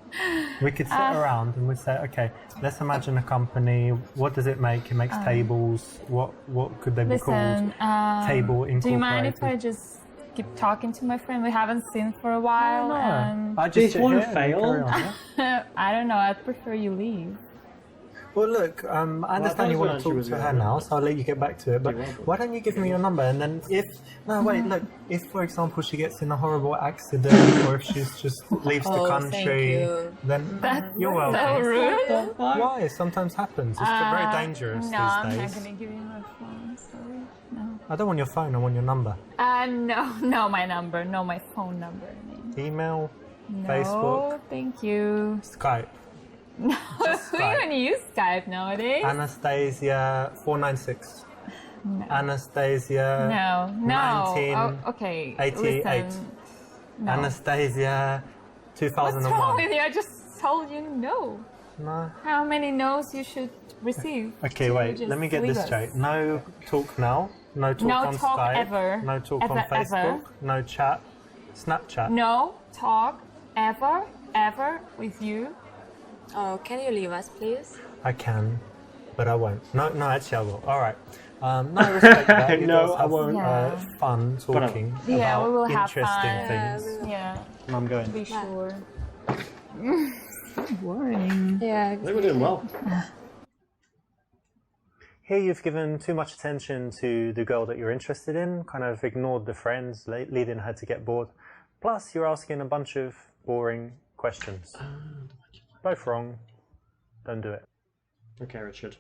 We could sit around and we'd say, okay, let's imagine a company. What does it make? It makes tables. What could they be called? Listen, Table do you mind if I incorporated. just keep talking to my friend? We haven't seen for a while. And I just This sit one here and failed? carry on, yeah? I don't know. I'd prefer you leave. Well, look, I understand you want to talk to her now, so I'll let you get back to it. But why don't you give me your number? And then if, for example, she gets in a horrible accident or if she's just leaves the country, then you're welcome. So rude. Why? It sometimes happens. It's very dangerous No, these I'm days. not gonna give you my phone. Sorry. No. I don't want your phone, I want your number. No, my number. No, my phone number. I mean. Email, No, Facebook, thank you. Skype. No, Just who Skype. even use Skype nowadays? Anastasia 496. No. Anastasia No. 19, Oh, okay. 88. Listen. No. Anastasia What's 2001. wrong with you? I just told you no. No. How many no's you should receive? Okay, to wait. just Let me get leave this us? straight. No talk now. No talk No on talk Skype. ever. No talk on Ever, Facebook. ever. No chat. Snapchat. No talk ever with you. Oh, can you leave us, please? I can, but I won't. No, actually I will. All right. No, I respect that. You No, guys I have, won't. fun talking Yeah, about we will have interesting fun. things. Yeah, I'm going. be sure. Boring. Yeah. I think we're doing well. Here you've given too much attention to the girl that you're interested in, kind of ignored the friends, leading her to get bored. Plus, you're asking a bunch of boring questions. Both wrong. Don't do it. Okay, Richard.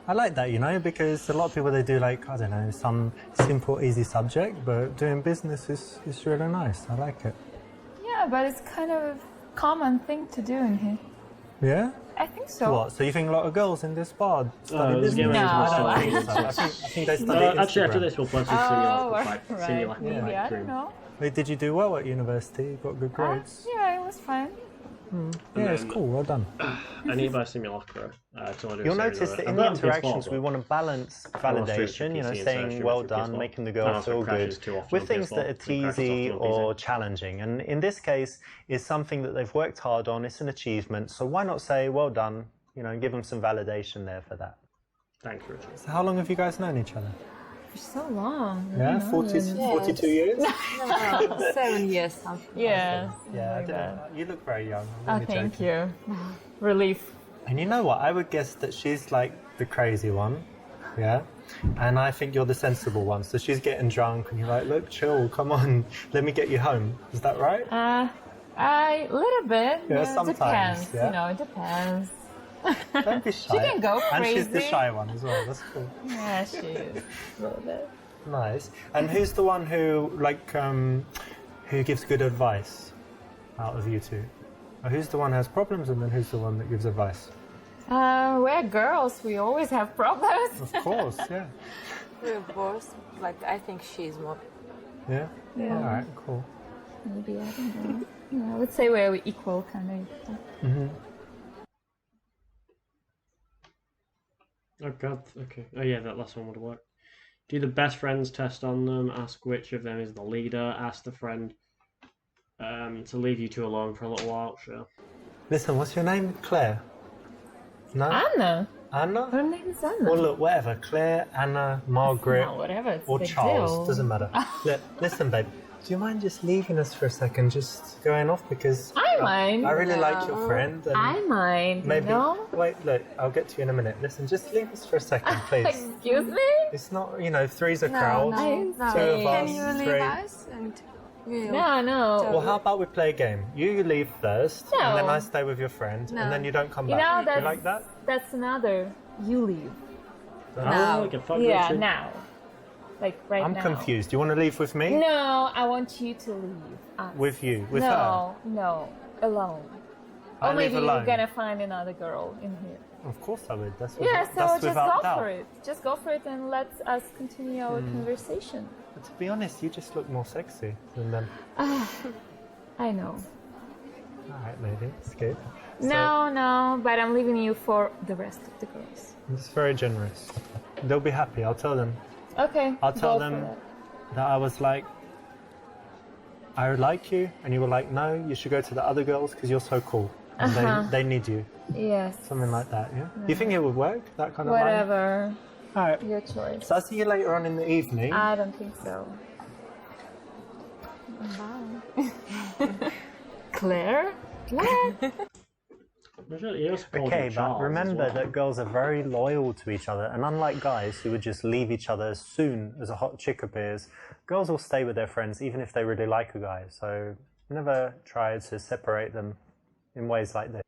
I like that, you know, because a lot of people, they do like, I don't know, some simple, easy subject, but doing business is really nice. I like it. Yeah, but it's kind of a common thing to do in here. Yeah? I think so. What? So you think a lot of girls in this bar study there's business? game No. I don't I think so. I think they study Actually, after Instagram. this, we'll play some right. Maybe, I Simulacra. don't know. Wait, did you do well at university? You got good grades? Yeah, it was fine. Yeah, it's cool. Well done. I need my Simulacra. So I'll do a You'll series notice of that it. in I've the got it on PS4, interactions, we but want to balance I'll stream it to validation, you know, PC and saying stream well it to done, PS4. making the And girl also feel crashes good, too often with on things PS4, that are and crashes easy often on PC. or challenging. And in this case, is something that they've worked hard on, it's an achievement. So why not say well done, you know, and give them some validation there for that. Thanks, Richard. So how long have you guys known each other? For so long. Yeah, 42 years? No, 7 years. Something. Yeah. Yeah, I like that. didn't, you look very young. I'm Oh, only thank joking. you. Relief. And you know what? I would guess that she's like the crazy one, yeah? And I think you're the sensible one. So she's getting drunk and you're like, look, chill, come on, let me get you home. Is that right? A little bit. Yeah, It sometimes, depends. yeah. You know, it depends. Don't be shy. She can go And she's the crazy. shy one as well. That's cool. Yeah, she is. A little bit. Nice. And who's the one who, like, who gives good advice? out of you two? Who's the one who has problems and then who's the one that gives advice? We're girls. We always have problems. Of course, yeah. We're both, like, I think she's more. Yeah? Yeah. Alright, cool. Maybe, I don't know. Yeah, I would say we're equal, kind of. Mm-hmm. Oh god, okay. Oh yeah, that last one would work. Do the best friends test on them, ask which of them is the leader, ask the friend to leave you two alone for a little while, sure. Listen, what's your name? Claire? No? Anna. Anna? Her name is Anna. Well, look, whatever. Claire, Anna, Margaret, No, whatever. It's or a big Charles. deal. Doesn't matter. Look, listen, babe. Do you mind just leaving us for a second, just going off? Because I mind. I really like your friend. And I mind. maybe. No. Wait, look. I'll get to you in a minute. Listen, just leave us for a second, please. Excuse me. It's not, three's a crowd. no. Two of us, Can you leave three. us and we'll... No. Well, how about we play a game? You leave first, No. and then I stay with your friend, and then you don't come You back. know that's You like that? That's another. You leave. Oh, like a fuck Yeah, Richard. now. Like right I'm now. confused. You want to leave with me? No, I want you to leave. Us. With you? With her? No, alone. I Or leave maybe alone. you're gonna find another girl in here. Of course I would. That's Yeah, so that's just without go doubt. for it. Just go for it and let us continue our conversation. But to be honest, you just look more sexy than them. I know. Alright, maybe. It's good. No, but I'm leaving you for the rest of the girls. It's very generous. They'll be happy. I'll tell them. Okay. I'll tell go for them that. that I was like, I would like you, and you were like, no, you should go to the other girls because you're so cool. And they need you. Yes. Something like that, yeah? Do you think it would work? That kind of line? Whatever. Alright. Your choice. So I'll see you later on in the evening. I don't think so. Claire? What? He also called Okay, him but Charles as remember well. that girls are very loyal to each other, and unlike guys who would just leave each other as soon as a hot chick appears, girls will stay with their friends even if they really like a guy. So never try to separate them in ways like this.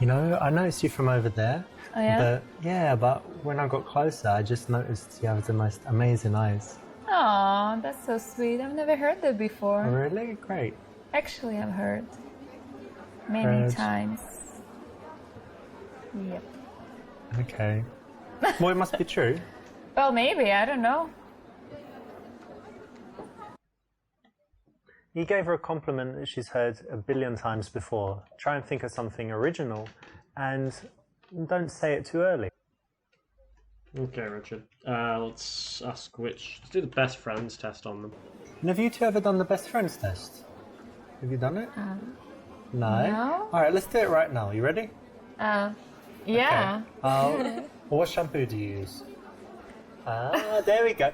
You know, I noticed you from over there. Oh, yeah? But when I got closer, I just noticed you have the most amazing eyes. Aw, that's so sweet. I've never heard that before. Oh, really? Great. Actually, I've heard many Heard. times. Yep. Okay. Well, it must be true. Well, maybe. I don't know. You gave her a compliment that she's heard a billion times before. Try and think of something original and don't say it too early. Okay, Richard. Let's ask which. Let's do the best friends test on them. And have you two ever done the best friends test? Have you done it? No? no. Alright, let's do it right now. You ready? Yeah. Okay. What shampoo do you use? There we go.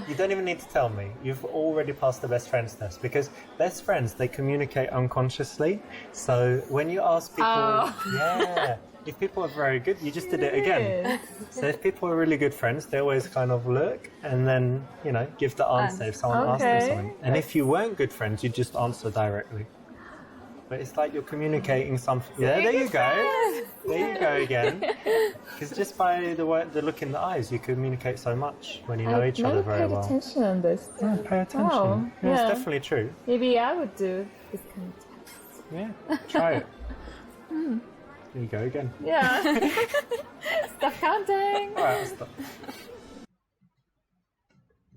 You don't even need to tell me. You've already passed the best friends test because best friends, they communicate unconsciously. So when you ask people, yeah, if people are very good, you just did it again. So if people are really good friends, they always kind of look and then, give the answer if someone asks them something. And if you weren't good friends, you just answer directly. But it's like you're communicating something. Yeah, there you go. There you go again. Because just by the look in the eyes, you communicate so much when you know each other very I've never well. paid attention on this. Yeah, pay attention. Oh, Yeah, yeah. it's definitely true. Maybe I would do this kind of test. Yeah, try it. There you go again. Yeah. Stop counting. All right, I'll stop.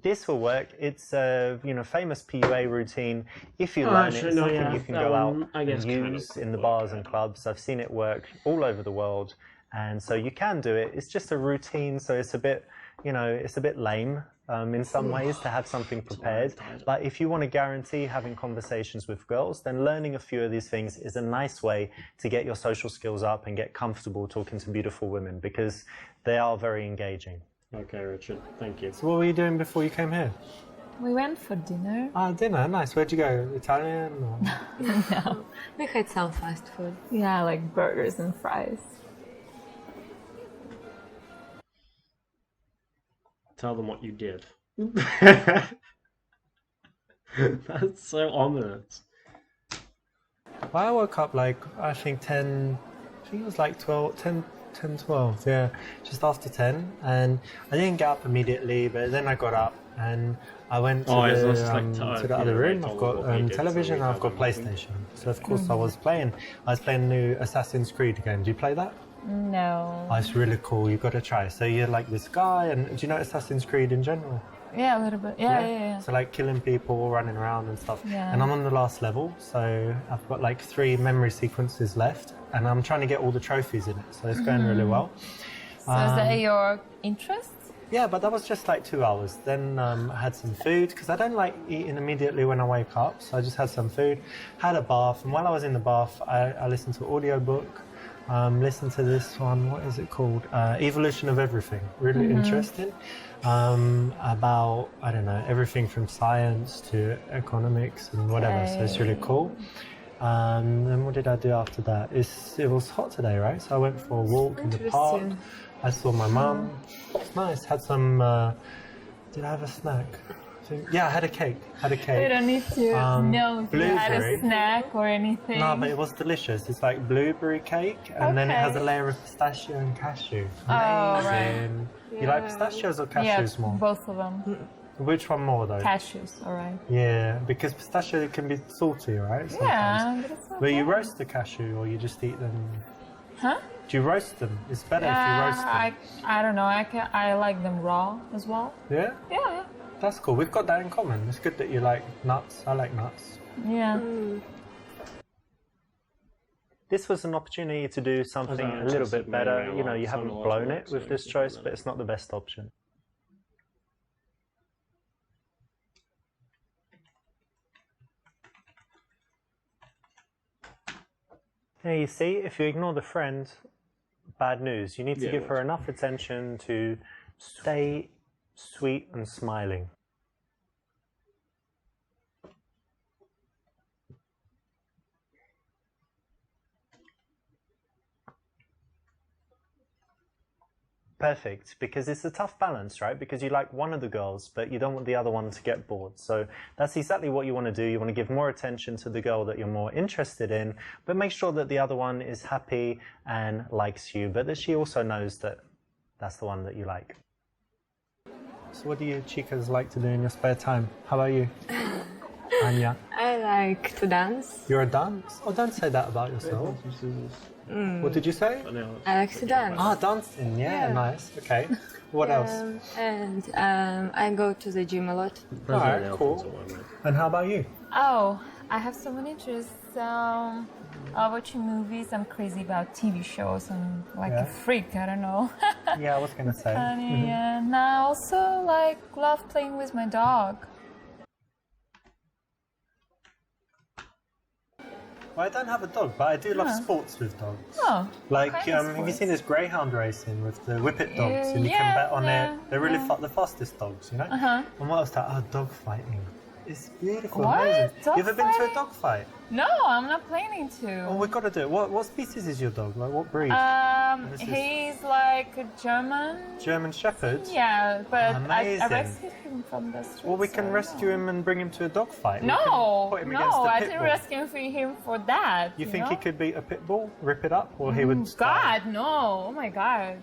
This will work. It's a famous PUA routine. If you learn actually, it, it's no, something yeah, you can that go one, out I guess, and kind use of in the work, bars yeah. and clubs. I've seen it work all over the world, and so you can do it. It's just a routine, so it's a bit, it's a bit lame in some ways to have something prepared. But if you want to guarantee having conversations with girls, then learning a few of these things is a nice way to get your social skills up and get comfortable talking to beautiful women because they are very engaging. Okay, Richard. Thank you. So what were you doing before you came here? We went for dinner. Dinner, nice. Where'd you go? Italian? Or... No. We had some fast food. Yeah, like burgers and fries. Tell them what you did. That's so ominous. Well, I woke up I think it was like 12, 10, 10, 12, yeah, just after 10, and I didn't get up immediately, but then I got up and I went to the other room. I've got television and I've got PlayStation, so of course I was playing the new Assassin's Creed game. Do you play that? No. Oh, it's really cool, you've got to try. So you're like this guy, and do you know Assassin's Creed in general? Yeah, a little bit. Yeah. So like killing people, running around and stuff. Yeah. And I'm on the last level, so I've got like 3 memory sequences left, and I'm trying to get all the trophies in it, so it's going really well. So is that your interest? Yeah, but that was just like 2 hours. Then I had some food, because I don't like eating immediately when I wake up, so I just had some food, had a bath, and while I was in the bath, I listened to an audiobook. Listen to this one, what is it called? Evolution of Everything, really interesting. About, I don't know, everything from science to economics and whatever, so it's really cool. Then what did I do after that? It was hot today, right? So I went for a walk in the park. I saw my mum. It's nice. Had some, did I have a snack? Yeah, I had a cake. You don't need to know if you had a blueberry. snack or anything. No, but it was delicious. It's like blueberry cake, and then it has a layer of pistachio and cashew. Amazing. You like pistachios or cashews more? Both of them. Which one more though? Cashews, alright. Yeah, because pistachio can be salty, right? Sometimes. Yeah, but it's not But you bad. roast the cashew, or you just eat them? Huh? Do you roast them? It's better if you roast them. I don't know. I like them raw as well. Yeah? Yeah. That's cool. We've got that in common. It's good that you like nuts. I like nuts. Yeah. This was an opportunity to do something a little bit better. You know, you haven't blown it with this choice, but it's not the best option. Yeah, you see, if you ignore the friend, bad news. You need to give her enough attention to stay sweet and smiling. Perfect, because it's a tough balance, right? Because you like one of the girls, but you don't want the other one to get bored. So that's exactly what you want to do. You want to give more attention to the girl that you're more interested in, but make sure that the other one is happy and likes you, but that she also knows that that's the one that you like. So what do you chicas like to do in your spare time? How about you, Anya? I like to dance. You're a dance? Oh, don't say that about yourself. What did you say? I like to dance. Ah, dancing. Yeah, nice. Okay. What else? And I go to the gym a lot. Alright, cool. And how about you? Oh, I have so many interests. Watching movies. I'm crazy about TV shows. I'm like a freak. I don't know. Yeah, I was gonna say. Funny, yeah. And I also love playing with my dog. Well, I don't have a dog, but I do love sports with dogs. Oh, Like, kind of have you sports? seen this greyhound racing with the whippet dogs? And you can bet on it. They're really the fastest dogs, you know? And what else? Dog fighting. It's beautiful, What? amazing. Dog You ever been to a fighting? dog fight? No, I'm not planning to. Oh, we've got to do it. What species is your dog? Like, what breed? This is- He's like a German. German Shepherd? Yeah, but I Amazing. rescued him from the street. Well, we can rescue him and bring him to a dog fight. We No, can put him against no, a I pit didn't bull. rescue him for that. You think know? he could beat a pit bull, rip it up, or he would? God, no! Oh my God,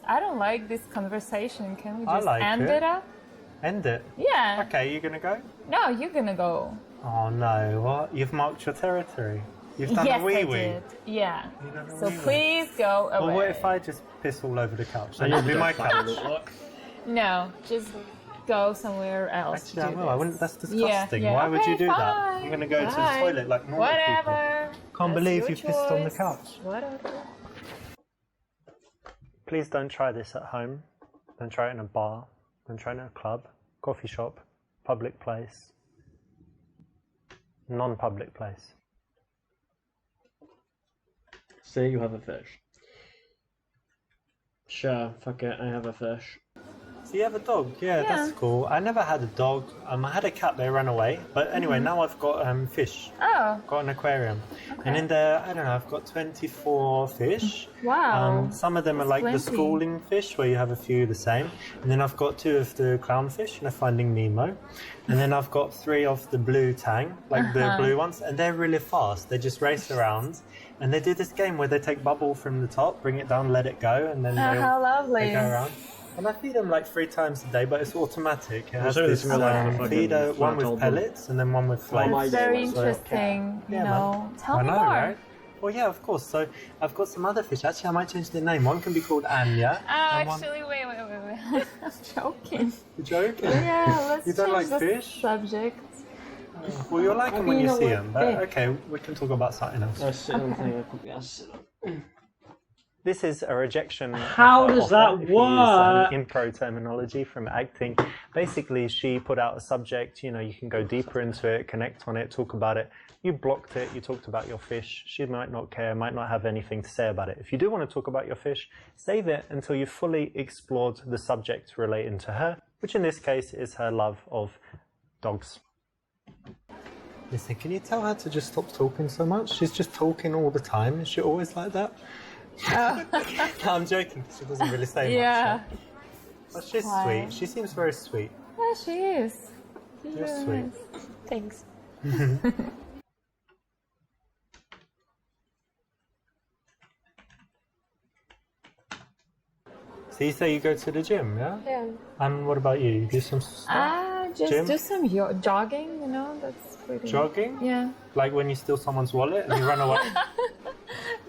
I don't like this conversation. Can we I just like end it. it up? End it. Yeah. Okay, you gonna go? No, you're gonna go. Oh no! What? You've marked your territory. You've done Yes, a wee I wee. did. Yeah. You've done a So wee wee. please go away. Well, what if I just piss all over the couch? That'll be my couch. No, just go somewhere else. Actually, I to do will. I this. wouldn't. That's disgusting. Yeah, Why would okay, you do that? fine, I'm gonna go to the fine. toilet like normal Whatever. people. Can't That's believe your you pissed on the choice. couch. Whatever. Please don't try this at home. Don't try it in a bar. Don't try it in a club, coffee shop, public place, non-public place. Say you have a fish. Sure, fuck it, I have a fish. So you have a dog? Yeah, that's cool. I never had a dog. I had a cat, they ran away. But anyway, now I've got fish. Oh. Got an aquarium. Okay. And in there, I don't know, I've got 24 fish. Wow. Some of them are like the schooling fish, where you have a few the same. And then I've got 2 of the clownfish, Finding Nemo. And then I've got 3 of the blue tang, like the blue ones. And they're really fast. They just race around. And they do this game where they take bubble from the top, bring it down, let it go, and then how lovely. they go around. And I feed them like 3 times a day, but it's automatic. It has So this feeder, one with flat pellets and then one with flakes. my It's very God. interesting, you know. Tell I me know, more. right? Well, yeah, of course. So I've got some other fish. Actually, I might change the name. One can be called Anya. and one- Actually, wait. I'm joking. You're joking? Yeah, let's You don't change like the fish? subject. Well, you'll like them when You you know see what? them. But okay, we can talk about something else. I sit on the thing. I probably have to sit on. This is a rejection. How does that if you work? use, impro terminology from acting. Basically, she put out a subject. You know, you can go deeper into it, connect on it, talk about it. You blocked it. You talked about your fish. She might not care, might not have anything to say about it. If you do want to talk about your fish, save it until you've fully explored the subject relating to her, which in this case is her love of dogs. Listen, can you tell her to just stop talking so much? She's just talking all the time. Is she always like that? No, I'm joking. She doesn't really say much. Yeah. Right? But she's sweet. She seems very sweet. Yeah, she is. She's You're really sweet. nice. Thanks. So you say you go to the gym, yeah? Yeah. And what about you? You do some stuff? Just Gym? do some jogging, you know, that's pretty... Jogging? Yeah. Like when you steal someone's wallet and you run away?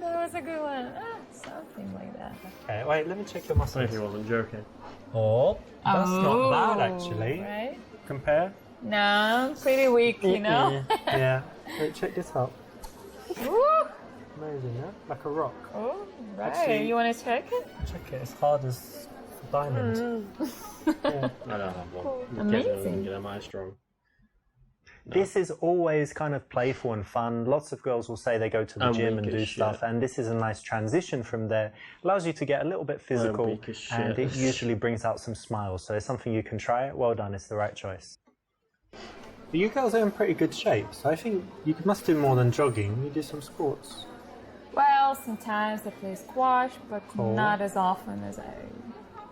That was a good one. Something like that. Okay, wait, let me check your I muscles. think he wasn't joking. Oh, that's not bad actually. Right? Compare? No, I'm pretty weak, you know? Yeah. Wait, check this out. Woo! Amazing, yeah? Like a rock. Oh, right. Actually- You want to check it? Check it, it's hard as diamond. Yeah. I don't have one. Amazing. Get am I strong? This is always kind of playful and fun. Lots of girls will say they go to the I'm gym weak and as do shit. stuff, and this is a nice transition from there. Allows you to get a little bit physical, weak as shit. and it usually brings out some smiles. So it's something you can try. Well done, it's the right choice. But you girls are in pretty good shape, so I think you must do more than jogging. You do some sports. Well, sometimes I play squash, but Cool. not as often as I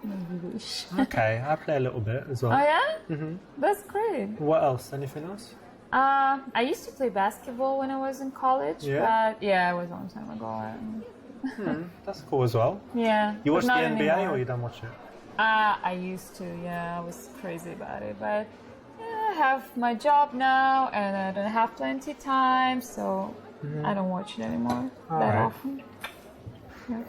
maybe wish. Okay, I play a little bit as well. Oh, yeah? Mm-hmm. That's great. What else? Anything else? I used to play basketball when I was in college, Yeah? but yeah, it was a long time ago. That's cool as well. Yeah. You but watch the not NBA anymore. or you don't watch it? I used to, yeah, I was crazy about it, but yeah, I have my job now and I don't have plenty time, so I don't watch it anymore that Alright. often. Yeah.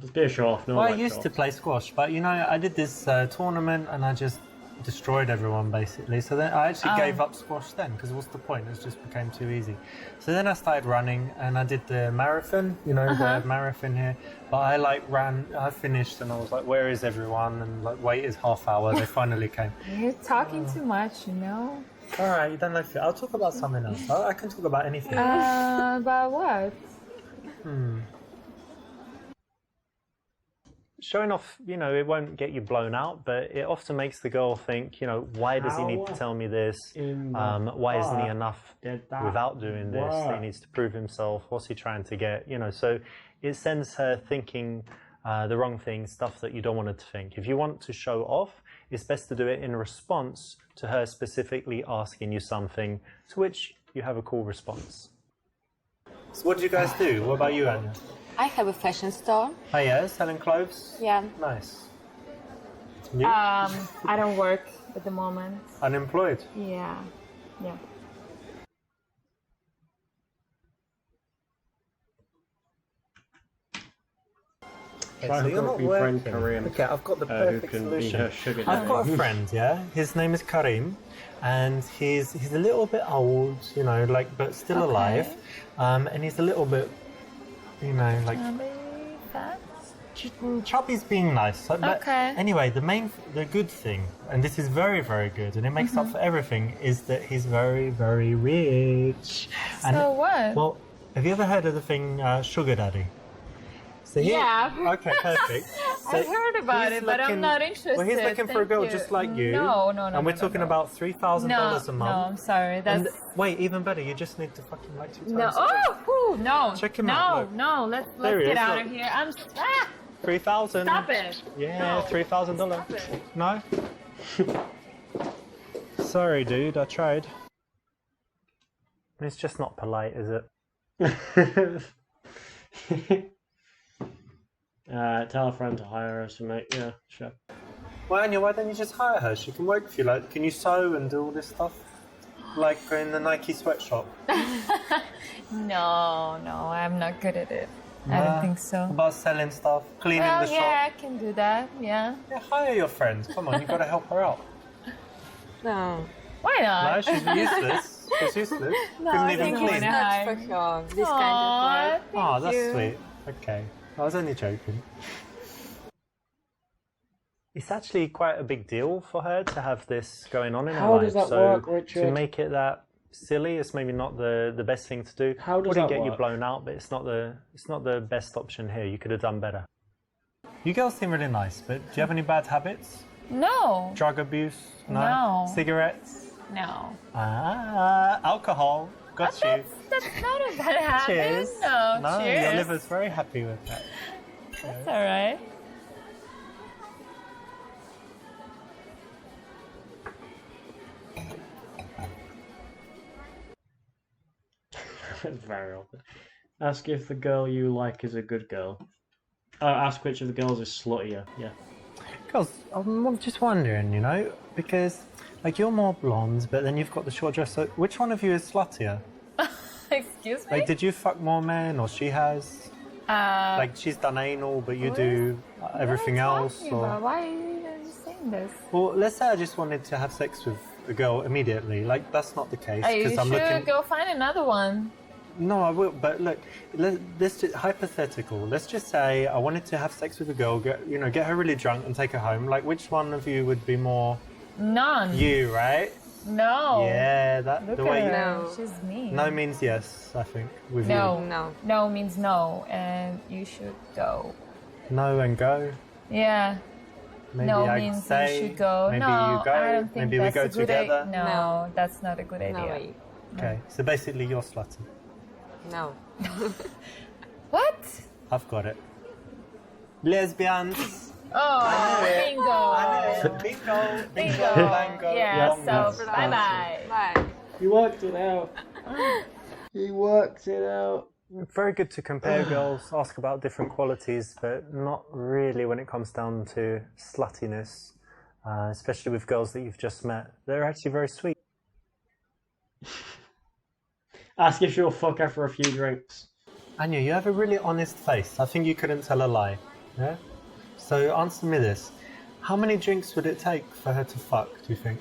Just be a show off. No, Well, I like used show to off. play squash, but you know, I did this tournament and I just destroyed everyone basically. So then I actually gave up squash then because what's the point? It just became too easy. So then I started running and I did the marathon, you know, the marathon here. But I finished and I was like, where is everyone? And like, waited half hour. They finally came. You're talking too much, you know? All right, you don't like it. I'll talk about something else. I can talk about anything. About what? Showing off, you know, it won't get you blown out, but it often makes the girl think, you know, why does he need to tell me this? Why isn't he enough without doing this? He needs to prove himself. What's he trying to get? You know, so it sends her thinking the wrong things, stuff that you don't want her to think. If you want to show off, it's best to do it in response to her specifically asking you something, to which you have a cool response. So what do you guys do? What about you, Anya? I have a fashion store. Oh yeah, selling clothes? Yeah. Nice. You? I don't work at the moment. Unemployed? Yeah. Yeah. Try so to you're go not with your friend working. Karim, Okay, I've got the who perfect can be solution. her sugar I've daddy. got a friend, yeah. His name is Karim, and he's a little bit old, you know, like but still alive, and he's a little bit, you know, like chubby's being nice. So, but Okay. Anyway, the good thing, and this is very, very good, and it makes up for everything, is that he's very, very rich. And So what? well, have you ever heard of the thing sugar daddy? So he, Yeah. Okay, perfect. So I heard about he's it, but I'm not interested. Well, he's looking for a Thank girl you. just like you. No. And we're talking about $3,000 a month. No, I'm sorry. That's... And wait, even better, you just need to fucking like 2 times. No. Oh, whew, no. Check him out, look. No. Let's There he get is, out look. of here. 3,000. Stop it. Yeah, No. $3,000. Stop it. No? Sorry, dude, I tried. It's just not polite, is it? Tell a friend to hire us, mate. Yeah, sure. Well, Anya, why don't you just hire her? She can work for you. Like, can you sew and do all this stuff? Like in the Nike sweatshop? No, I'm not good at it. I don't think so. About selling stuff, cleaning Well, the shop? yeah, I can do that. Yeah. Yeah, hire your friend. Come on, you got to help her out. No. Why No, not? she's useless. She's useless. Couldn't even thank you. clean. No. Not for sure. This kind of work. Oh, that's you. sweet. Okay. I was only joking. It's actually quite a big deal for her to have this going on in her How life. does that so work, to Richard? make it that silly, it's maybe not the best thing to do. How does Wouldn't that get you work? blown out, but it's not the best option here. You could have done better. You girls seem really nice, but do you have any bad habits? No. Drug abuse? No. Cigarettes? No. Alcohol. Got you. That's not a bad habit. Cheers. No, No, cheers. your liver's very happy with that. That's all right. Very often. Ask if the girl you like is a good girl. Ask which of the girls is sluttier. Yeah. Girls, I'm just wondering, you know, because like you're more blonde, but then you've got the short dress. So which one of you is sluttier? Excuse me? Like, did you fuck more men, or she has? Like, she's done anal, but you do everything else, or? Why are you saying this? Well, let's say I just wanted to have sex with a girl immediately. Like, that's not the case Are you I'm sure? looking. Go find another one. No, I will. But look, let's just hypothetical. Let's just say I wanted to have sex with a girl, get her really drunk and take her home. Like, which one of you would be more None. you, right? No. Yeah, Look the at way. her. No. She's mean. No means yes, I think. With No. No. No means no, and you should go. you. No and go. Yeah. Maybe no I means say, you should go. Maybe no, you go. I don't think maybe we that's go a good together. idea. No, that's not a good idea. No way. Okay, so basically you're slutty. No. What? I've got it. Lesbians. Oh, bingo. Bingo. Bingo. Bango. Yeah, bongo. so bye-bye. Bye. He worked it out. He worked it out. Very good to compare girls, ask about different qualities, but not really when it comes down to sluttiness, especially with girls that you've just met. They're actually very sweet. Ask if she'll fuck after a few drinks. Anya, you have a really honest face. I think you couldn't tell a lie. Yeah? So answer me this. How many drinks would it take for her to fuck, do you think?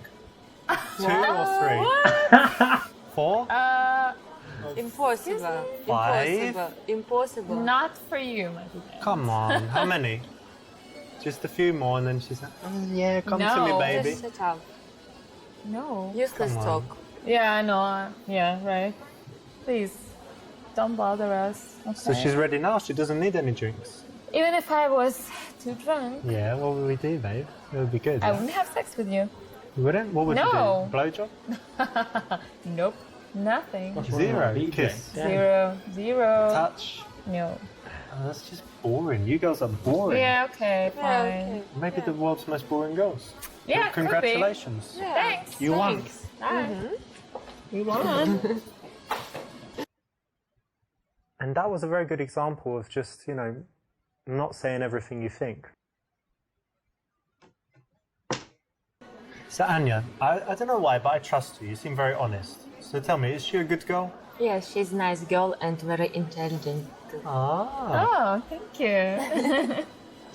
2 or 3? 4? Impossible. 5? Impossible. Not for you, my dear. Come on, how many? Just a few more and then she's like, oh, yeah, come to me, No. baby. Just shut up. No. Useless Come on. talk. Yeah, I know. Yeah, right. Please, don't bother us. Okay? So she's ready now, she doesn't need any drinks. Even if I was too drunk, Yeah, what would we do, babe? It would be good. I wouldn't have sex with you. You wouldn't? What would No. you do? Blowjob? Nope. Nothing. Zero. BJ. Kiss. Damn. Zero. Touch. No. Oh, that's just boring. You girls are boring. Yeah, okay, fine. Yeah, okay. Maybe the world's most boring girls. Yeah, could be. Congratulations. Yeah. Thanks. You won. Bye. We won. And that was a very good example of just, not saying everything you think. So Anya, I don't know why, but I trust you. You seem very honest. So tell me, is she a good girl? Yeah, she's a nice girl and very intelligent. Ah, Oh, thank you.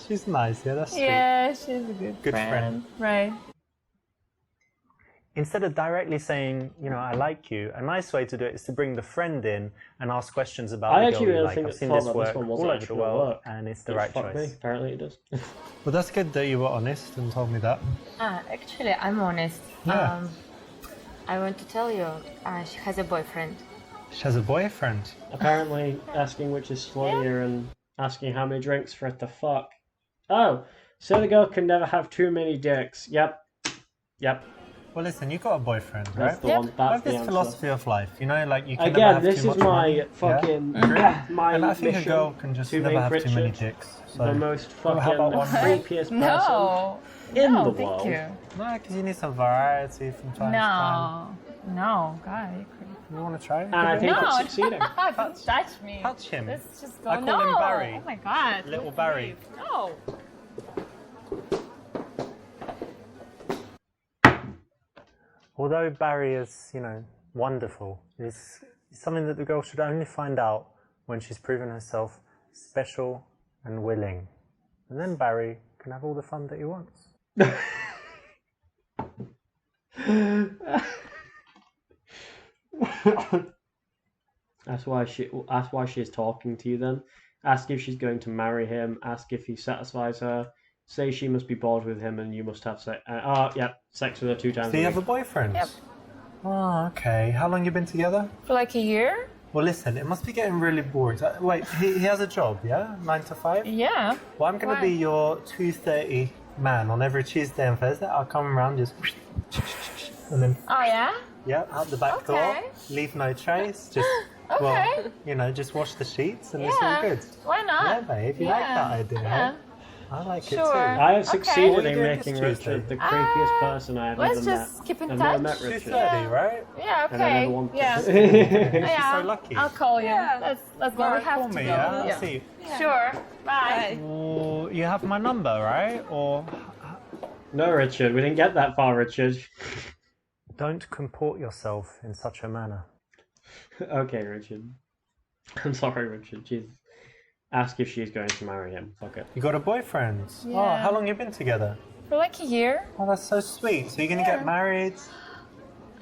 she's nice. Yeah, that's sweet. Yeah, she's a good friend. Right. Instead of directly saying, I like you, a nice way to do it is to bring the friend in and ask questions about I the actually girl you really like. think I've that seen thought this that work this one all wasn't over actually the gonna world, work. and it's the It right fucked choice. me. Apparently it does. Well, that's good that you were honest and told me that. Actually, I'm honest. Yeah. I want to tell you, she has a boyfriend. She has a boyfriend. Apparently asking which is sluttier and Asking how many drinks for it to fuck. Oh, so the girl can never have too many dicks. Yep. Yep. Well, listen, you've got a boyfriend, That's right? the one. I That's have the this answer. philosophy of life, you know, like you can never Again, have this too is much my money. fucking Yeah? my And I think mission a girl can just to never make have Richard too many dicks. So. the most Well, fucking how about one more? creepiest person No. in no, the thank world. you. No, because you need some variety from time to time. No, God, you You want to try? And I think No. it's succeeding. don't touch me. Touch him. Let's just go. I call no. him Barry. Oh my God. Little let's Barry. leave. No. Although Barry is, you know, wonderful, it's something that the girl should only find out when she's proven herself special and willing. And then Barry can have all the fun that he wants. That's why she's talking to you then. Ask if she's going to marry him, ask if he satisfies her, say she must be bored with him and you must have sex. Sex with her 2 times Do you a have week. a boyfriend? Yep. Oh, okay. How long you been together? For like a year? Well, listen, it must be getting really boring. Wait, he has a job, yeah? 9 to 5? Yeah. Well, I'm going to Why? be your 2:30 man on every Tuesday and Thursday. I'll come around just... And then, Oh yeah? yeah, out the back door. Okay. Leave no trace. Just, Okay. well, you know, just wash the sheets and it's all Yeah. good. Why not? Yeah, babe, you like that idea, Yeah. huh? I like it Sure. too. I have Okay. succeeded What are in you doing making this Tuesday? Richard the creepiest person I have Let's ever just met. keep in I've never touch. met Richard. 2:30, right? Yeah, And I okay. never wanted Yeah. to. Yeah. so lucky. I'll call you. Yeah. Let's go. We have Call to me, go. yeah? I'll see you. Sure. Bye. Well, you have my number, right? Or No, Richard, we didn't get that far, Richard. don't comport yourself in such a manner. Okay, Richard. I'm sorry, Richard. Ask if she's going to marry him. Fuck it. You got a boyfriend? Oh, Yeah. how long you been together? For like a year? Oh, that's so sweet. So you're gonna get married?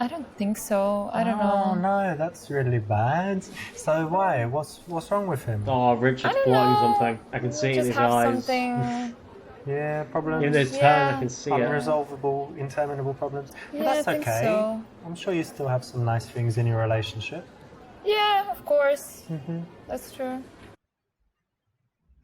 I don't think so. I don't Oh know. no, that's really bad. So why? What's wrong with him? Oh, Richard's I don't plotting know. something. I can see it in Just his have eyes. something. Yeah, problems. In his tone, Yeah. I can see it. Unresolvable, interminable problems. But Yeah, that's I think okay. so. I'm sure you still have some nice things in your relationship. Yeah, of course. Mm-hmm. That's true.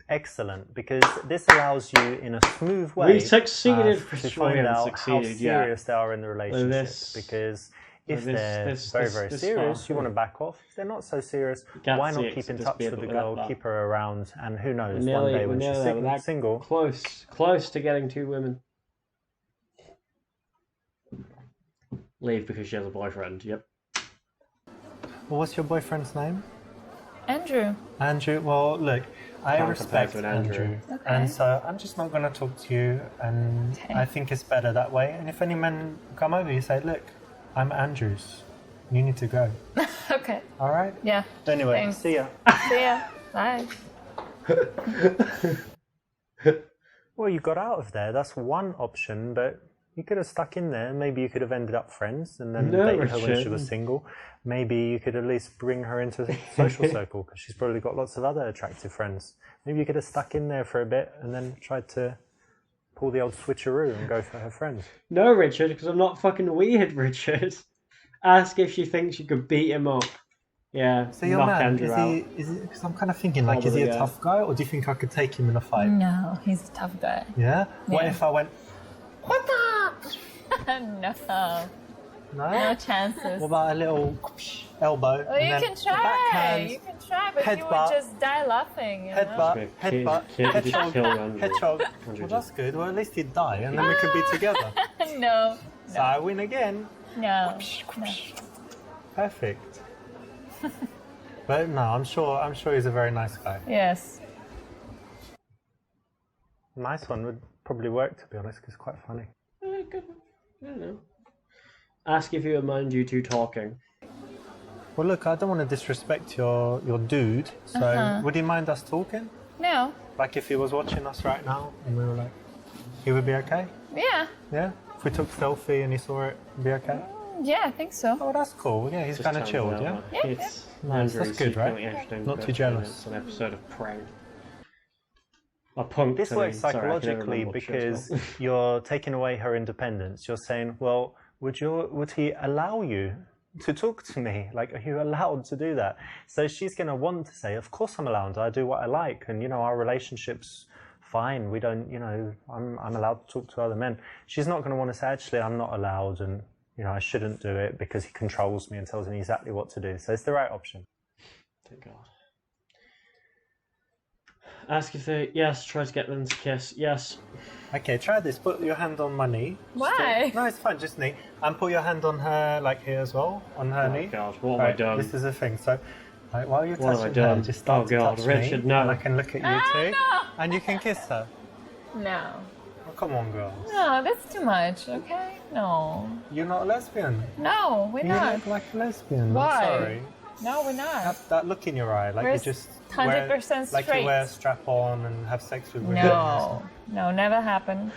Excellent, because this allows you in a smooth way We succeeded, to Richard. find We out succeeded, how yeah. serious they are in the relationship. this- because if this- they're this- very, this- very this serious, far. you want to back off. If they're not so serious, can't why see not it, keep so in just touch be a with the bit like girl, that. keep her around, and who knows, We're one day nearly when she's there. We're that single. close to getting 2 women. Leave because she has a boyfriend. Yep. Well, what's your boyfriend's name? Andrew. Andrew. Well, look, I Can't respect compare to an Andrew, Andrew. and so I'm just not going to talk to you, and Okay. I think it's better that way. And if any men come over, you say, look, I'm Andrews. You need to go. Okay. All right? Yeah. Anyway, Thanks. see ya. See ya. Bye. Well, you got out of there. That's one option, but you could have stuck in there. Maybe you could have ended up friends and then No, dated her when she Richard. was single. Maybe you could at least bring her into the social circle because she's probably got lots of other attractive friends. Maybe you could have stuck in there for a bit and then tried to pull the old switcheroo and go for her friends. No, Richard, because I'm not fucking weird, Richard. Ask if she thinks you could beat him up. Yeah, So your knock man, Andrew out. is he, because I'm kind of thinking, like, is he Probably, a yeah. tough guy or do you think I could take him in a fight? No, he's a tough guy. Yeah? What Yeah. if I went, what the? No. No? No chances. What about a little elbow? Well, and you then can the try. backhand, You can try, but you would headbutt, just die laughing. You know? headbutt, headbutt, Just hedgehog, kill Andrew. hedgehog. Andrew Well, that's good. Well, at least he'd die, and then we could be together. No. So I win again. No. Perfect. But no, I'm sure he's a very nice guy. Yes. Nice one would probably work, to be honest, because it's quite funny. I don't know. Ask if you would mind you two talking. Well, look, I don't want to disrespect your dude, so would he mind us talking? No. Like if he was watching us right now and we were like, he would be okay? Yeah. Yeah? If we took a selfie and he saw it, it'd be okay? Yeah, I think so. Oh, that's cool. Yeah, he's Just kind of turns chilled, out yeah? that Yeah, It's Nice, Andrew that's good, right? secretly Ashton's Not too birthday, jealous. It's an episode of Prank. A punk This thing. works Sorry, I can never psychologically remember what the show's because called. you're taking away her independence. You're saying, well, would he allow you to talk to me? Like, are you allowed to do that? So she's going to want to say, of course I'm allowed. I do what I like. And, our relationship's fine. We don't, I'm allowed to talk to other men. She's not going to want to say, actually, I'm not allowed. And, I shouldn't do it because he controls me and tells me exactly what to do. So it's the right option. Thank God. Ask if they... Yes, try to get them to kiss. Yes. Okay, try this. Put your hand on my knee. Why? No, it's fine, just knee. And put your hand on her, like here as well, on her knee. Oh God, what have I done? This is the thing. So, like, while you're What have I touching her, done? just start to God, touch Richard, me, no. and I can look at you too, no. and you can kiss her. No. Oh, come on, girls. No, that's too much, okay? No. You're not a lesbian. No, we're You not. look like a lesbian. Why? I'm sorry. No, we're not. Have that look in your eye, like We're you just 100% like you straight. wear a strap on and have sex with women. No. No, never happened.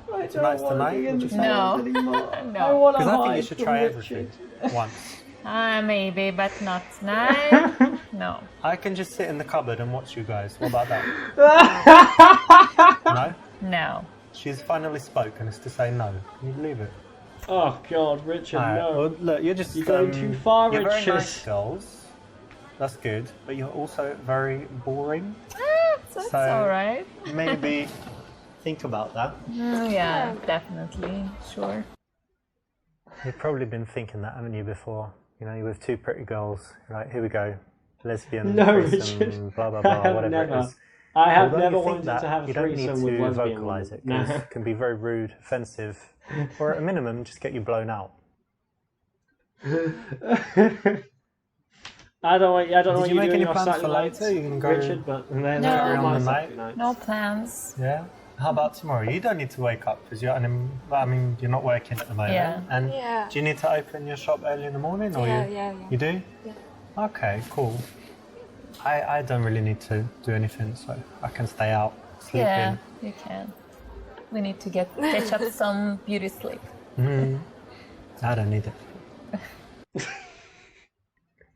Tonight's the night. Would you say? No. I No. want to Because I think you hide should from try Richard. everything once. Maybe, but not tonight. No. I can just sit in the cupboard and watch you guys. What about that? No? No. She's finally spoken as to say no. Can you believe it? Oh God, Richard, Alright, no. well, look, you're just... You're going too far, You're very Richard. nice girls. That's good. But you're also very boring. That's So- alright. Maybe think about that. Yeah, definitely. Sure. You've probably been thinking that, haven't you, before? You're with two pretty girls. You're like, here we go. Lesbian, No, threesome, Richard. blah, blah, I blah, have whatever never. it is. I have Although never you think wanted that, to have a you don't need threesome with to lesbian vocalise women. it, because it can be very rude, offensive, or at a minimum, just get you blown out. I don't know what Did you're you make doing any on plans Saturday for nights, later? You can go Richard, but they're No. not on my the Saturday night? nights. No plans. Yeah? How about tomorrow? You don't need to wake up, because you're, you're not working at the moment. Yeah. And Yeah. do you need to open your shop early in the morning? Or Yeah. You do? Yeah. Okay, cool. I don't really need to do anything, so I can stay out, sleep Yeah, you can. We need to catch up some beauty sleep. in. I don't need it.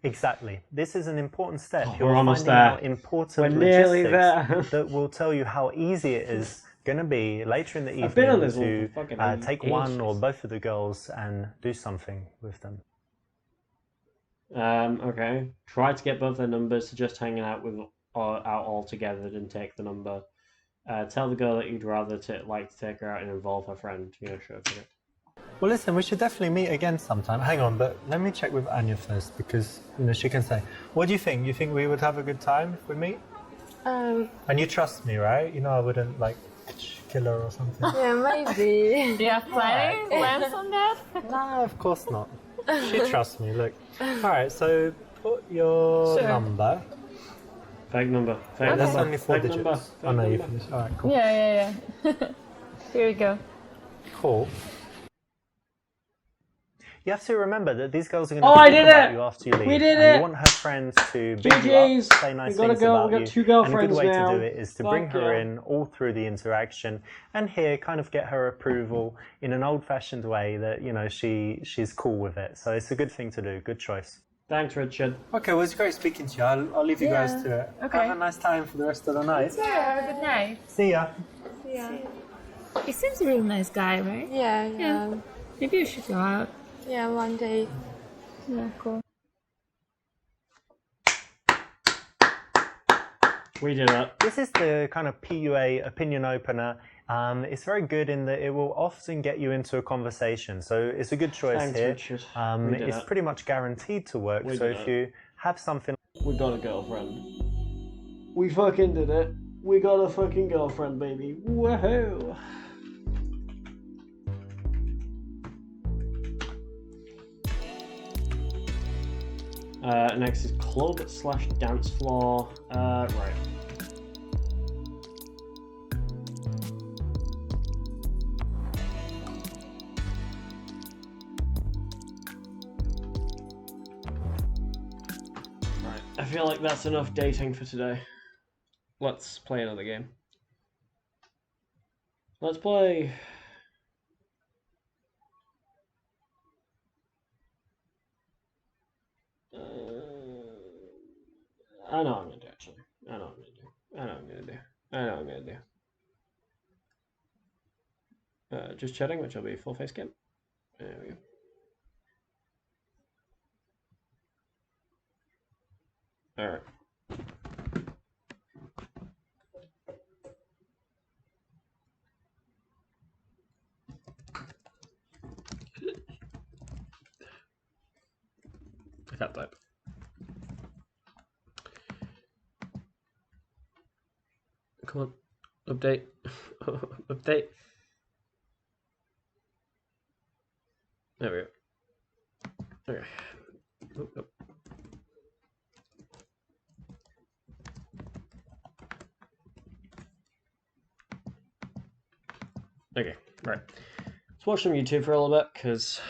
Exactly. This is an important step. Oh, You're we're almost finding there. out important We're nearly logistics there. that will tell you how easy it is going to be later in the evening I've been on this one to for fucking take ages. one or both of the girls and do something with them. Okay. Try to get both their numbers, suggest hanging out out all together, then take the number. Tell the girl that you'd rather like to take her out and involve her friend. Sure. Well, listen, we should definitely meet again sometime. Hang on, but let me check with Anya first, because she can say. What do you think? You think we would have a good time if we meet? And you trust me, right? I wouldn't kill her or something. Yeah, maybe. Do you have plans on that? No, of course not. She trusts me. Look. All right, so put your Sure. number. Fake number. Fake That's number. only 4 fake digits. Number. Oh no, you Fake number. finished. All right, cool. Yeah. Here we go. Cool. You have to remember that these girls are going Oh, to I talk did about it! you after you leave. We did and it! You want her friends to big you GG's. up, say nice We got a things girl, about we got you. two And a girlfriends good way now. to do it is to bring Fuck her yeah. in all through the interaction, and here kind of get her approval in an old-fashioned way that she's cool with it. So it's a good thing to do. Good choice. Thanks, Richard. Okay, well it's great speaking to you. I'll leave you guys to it. Okay. Have a nice time for the rest of the night. Yeah, have a good night. See ya. Yeah. He seems a real nice guy, right? Yeah. Maybe you should go out. Yeah, one day. Yeah, cool. We did that. This is the kind of PUA opinion opener. It's very good in that it will often get you into a conversation. So it's a good choice Thanks, here. Richard. We did It's it. pretty much guaranteed to work. We So did if it. you have something... We got a girlfriend. We fucking did it. We got a fucking girlfriend, baby. Woohoo! Next is club/dance floor. Right. Right. I feel like that's enough dating for today. Let's play another game. Let's play. I know what I'm gonna do actually. I know what I'm gonna do. Just chatting, which will be full face game. There we go. I can't type. Come on. Update. Update. There we go. Okay. Oop, oop. Okay, right. Let's watch some YouTube for a little bit, because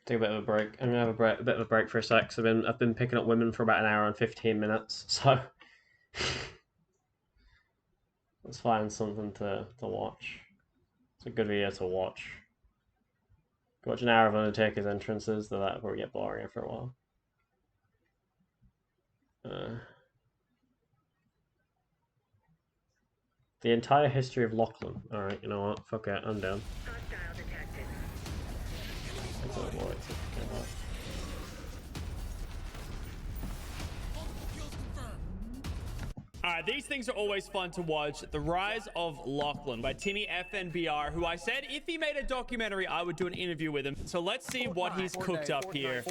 take a bit of a break. I'm gonna have a bit of a break for a sec. Cause I've been picking up women for about an hour and 15 minutes, so let's find something to watch. It's a good video to watch. Watch an hour of Undertaker's entrances, though that'll probably get boring after a while. The entire history of Lachlan. Alright, you know what? Fuck it, I'm down. Alright, these things are always fun to watch. The Rise of Lachlan by Timmy FNBR, who I said if he made a documentary, I would do an interview with him. So let's see what he's cooked up here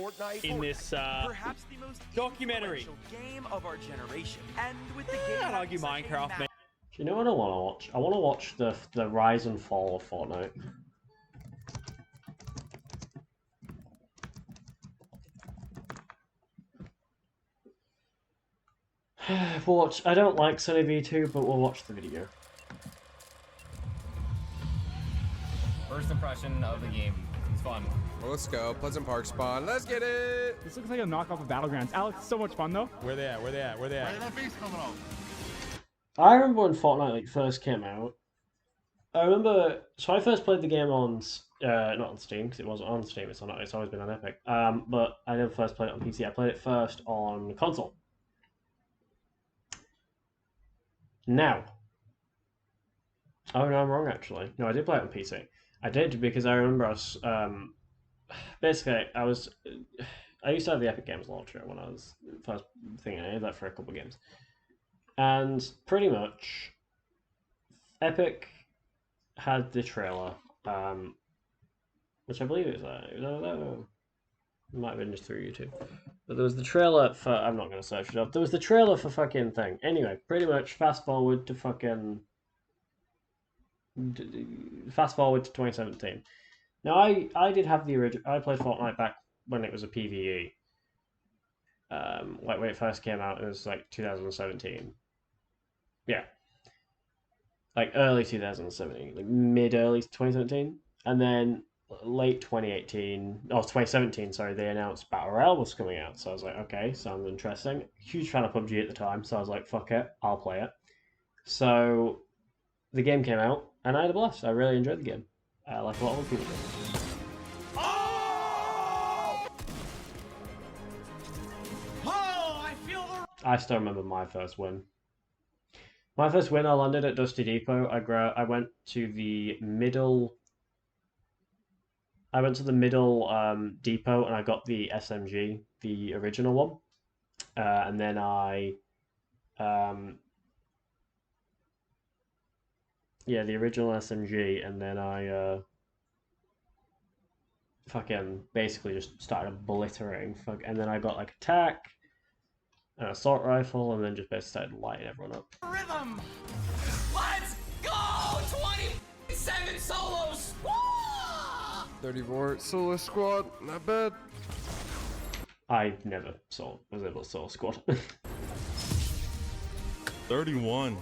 in this perhaps the most documentary. game of our generation. And with the game, I'd argue Minecraft, man. Do you know what I want to watch? I want to watch the rise and fall of Fortnite. We'll watch. I don't like Sunny V2, but we'll watch the video. First impression of the game. It's fun. Well, let's go. Pleasant Park spawn. Let's get it. This looks like a knockoff of Battlegrounds. Alex, it's so much fun though. Where they at? Where they at? Where they at? I remember when Fortnite like first came out. I remember. So I first played the game on not on Steam, because it wasn't on Steam. It's always been on Epic. But I never first played it on PC. I played it first on console. Now. Oh no, I'm wrong actually. No, I did play it on PC. I did because I remember I was basically I used to have the Epic Games launcher when I was first thinking. I had that for a couple of games, and pretty much Epic had the trailer, which I believe it might have been just through YouTube, but there was the trailer for. I'm not going to search it up. There was the trailer for fucking thing. Anyway, pretty much fast forward to 2017. Now I did have the original. I played Fortnite back when it was a PvE. Like when it first came out, it was like 2017. Yeah, like early 2017, like mid-early 2017, and then late 2017. Sorry, they announced Battle Royale was coming out. So I was like, okay, sounds interesting. Huge fan of PUBG at the time, so I was like, fuck it, I'll play it. So the game came out, and I had a blast. I really enjoyed the game, like a lot of people did. I still remember my first win. My first win, I landed at Dusty Depot. I went to the middle. Depot, and I got the SMG, the original one, and then the original SMG, and then I fucking basically just started obliterating and then I got like attack, an assault rifle, and then just basically started lighting everyone up. Rhythm! Let's go! 27 solos! Woo! 34 solo squad. Not bad. I never was able to solo squad. 31.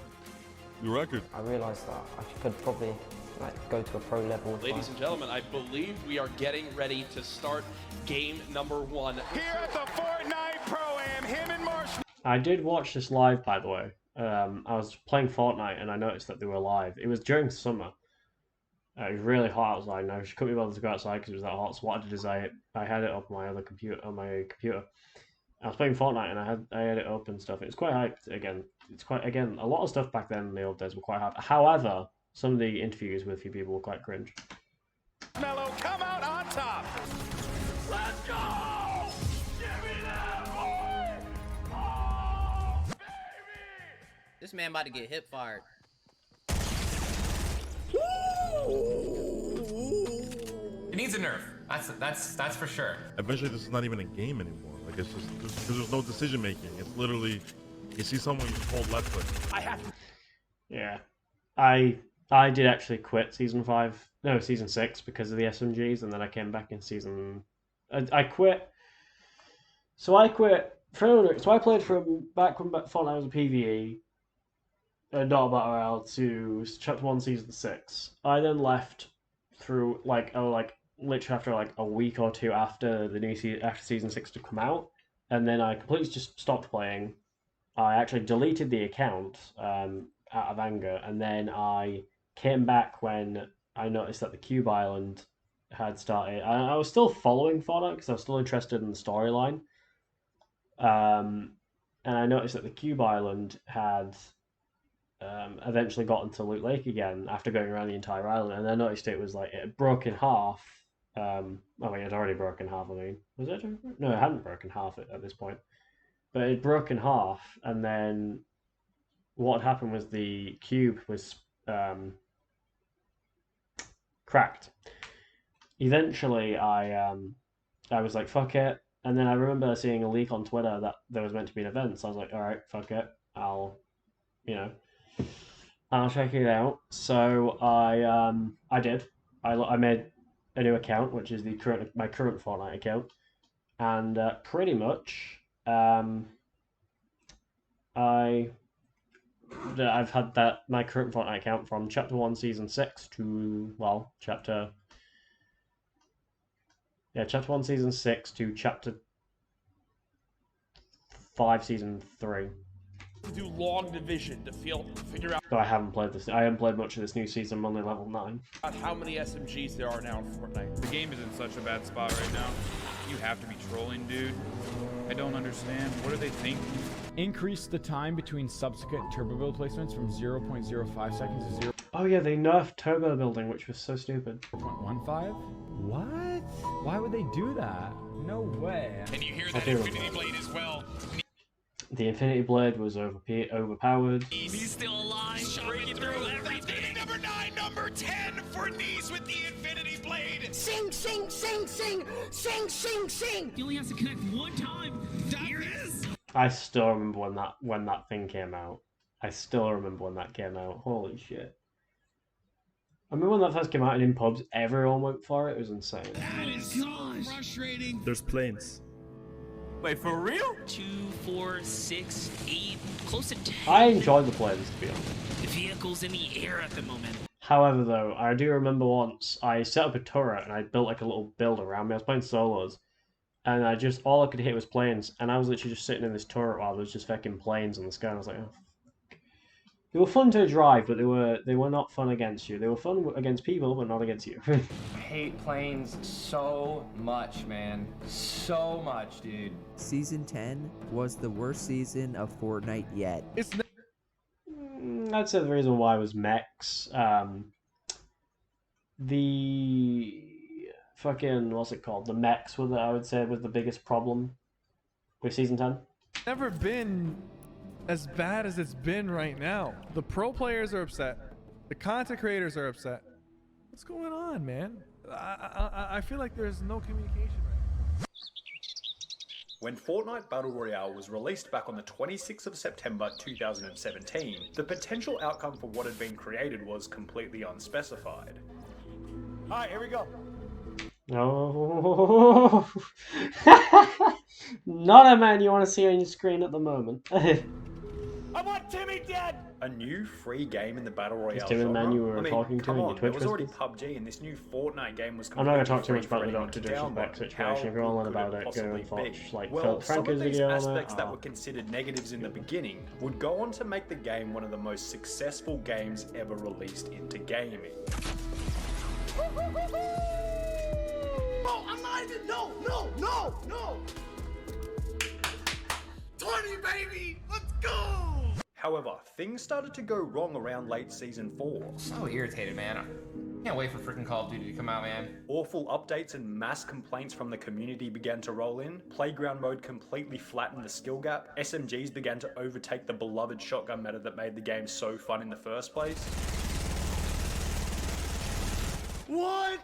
Your record. I realised that I could probably go to a pro level. Ladies and gentlemen, I believe we are getting ready to start game number 1. Here at the Fortnite Pro-Am, him and Marsh. I did watch this live, by the way. I was playing Fortnite and I noticed that they were live. It was during summer. It was really hot outside, and I just couldn't be bothered to go outside because it was that hot. So what I did is I had it up on my computer. I was playing Fortnite and I had it up and stuff. It was quite hyped. Again, a lot of stuff back then in the old days were quite hyped. However, some of the interviews with a few people were quite cringe. Mellow, come out on top. Let's go! Give me that boy! Oh, baby! This man about to get hip fired. It needs a nerf. That's for sure. Eventually, this is not even a game anymore. Like, it's just, there's no decision making. It's literally, you see someone, you just hold left click. I have to. Yeah. I did actually quit season 6 because of the SMGs, and then I came back in season. I quit. So I quit. So I played from back when Fortnite was a PvE, not a battle royale, to chapter 1, season 6. I then left through literally after like a week or two after the new after season 6 to come out, and then I completely just stopped playing. I actually deleted the account out of anger, and then I came back when I noticed that the Cube Island had started. I was still following Fortnite because I was still interested in the storyline, and I noticed that the Cube Island had eventually gotten to Loot Lake again after going around the entire island, and I noticed it was like it had broken half. It had already broken half. I mean, was it? No, it hadn't broken half at this point, but it had broken half, and then what happened was the cube was cracked. Eventually, I was like, fuck it. And then I remember seeing a leak on Twitter that there was meant to be an event, so I was like, all right, fuck it. I'll check it out. So I did. I made a new account, which is my current Fortnite account, and pretty much I've had my current Fortnite account from chapter 1, season 6 to chapter 1, season 6 to chapter 5, season 3. To do long division to figure out. Though I haven't played this. I haven't played much of this new season. I'm only level 9. How many SMGs there are now in Fortnite. The game is in such a bad spot right now. You have to be trolling, dude. I don't understand. What are they thinking? Increase the time between subsequent turbo build placements from 0.05 seconds to 0. Oh yeah, they nerfed turbo building, which was so stupid. 0.15? What? Why would they do that? No way. And you hear that Infinity Blade as well. The Infinity Blade was overpowered. He's still alive, breaking through everything. Number 9, number 10 for Knees with the Infinity Blade. Sing, sing, sing, sing, sing, sing, sing. He only has to connect one time. Here it is. I still remember when that thing came out. I still remember when that came out. Holy shit. I remember when that first came out and in pubs, everyone went for it. It was insane. That is so frustrating. There's planes. Wait, for real? 2, 4, 6, 8, close to 10. I enjoyed the planes, to be honest. Vehicles in the air at the moment. However, though, I do remember once I set up a turret and I built like a little build around me. I was playing solos, and all I could hit was planes, and I was literally just sitting in this turret while there was just fucking planes in the sky. And I was like, oh. They were fun to drive, but they were not fun against you. They were fun against people, but not against you. I hate planes so much, man. So much, dude. Season 10 was the worst season of Fortnite yet. I'd say the reason why was mechs. The fucking, what's it called? The mechs were I would say was the biggest problem with season 10. Never been as bad as it's been right now. The pro players are upset. The content creators are upset. What's going on, man? I feel like there's no communication right now. When Fortnite Battle Royale was released back on the 26th of September 2017, the potential outcome for what had been created was completely unspecified. Alright, here we go. Oh, not a man you want to see on your screen at the moment. I want Timmy dead! A new free game in the Battle Royale Timmy the genre? man you were talking to in your Twitch there was already business? PUBG, and this new Fortnite game was I'm not going to completely talk too much free about the for anyone Dr. to Disrespect download. situation. If you want to learn about it, go and watch Philip Franco's these video on aspects it. that were considered negatives in the beginning would go on to make the game one of the most successful games ever released into gaming. Oh, I'm not even, no! 20, baby! Let's go! However, things started to go wrong around late Season 4. So irritated, man. I can't wait for freaking Call of Duty to come out, man. Awful updates and mass complaints from the community began to roll in. Playground mode completely flattened the skill gap. SMGs began to overtake the beloved shotgun meta that made the game so fun in the first place. What?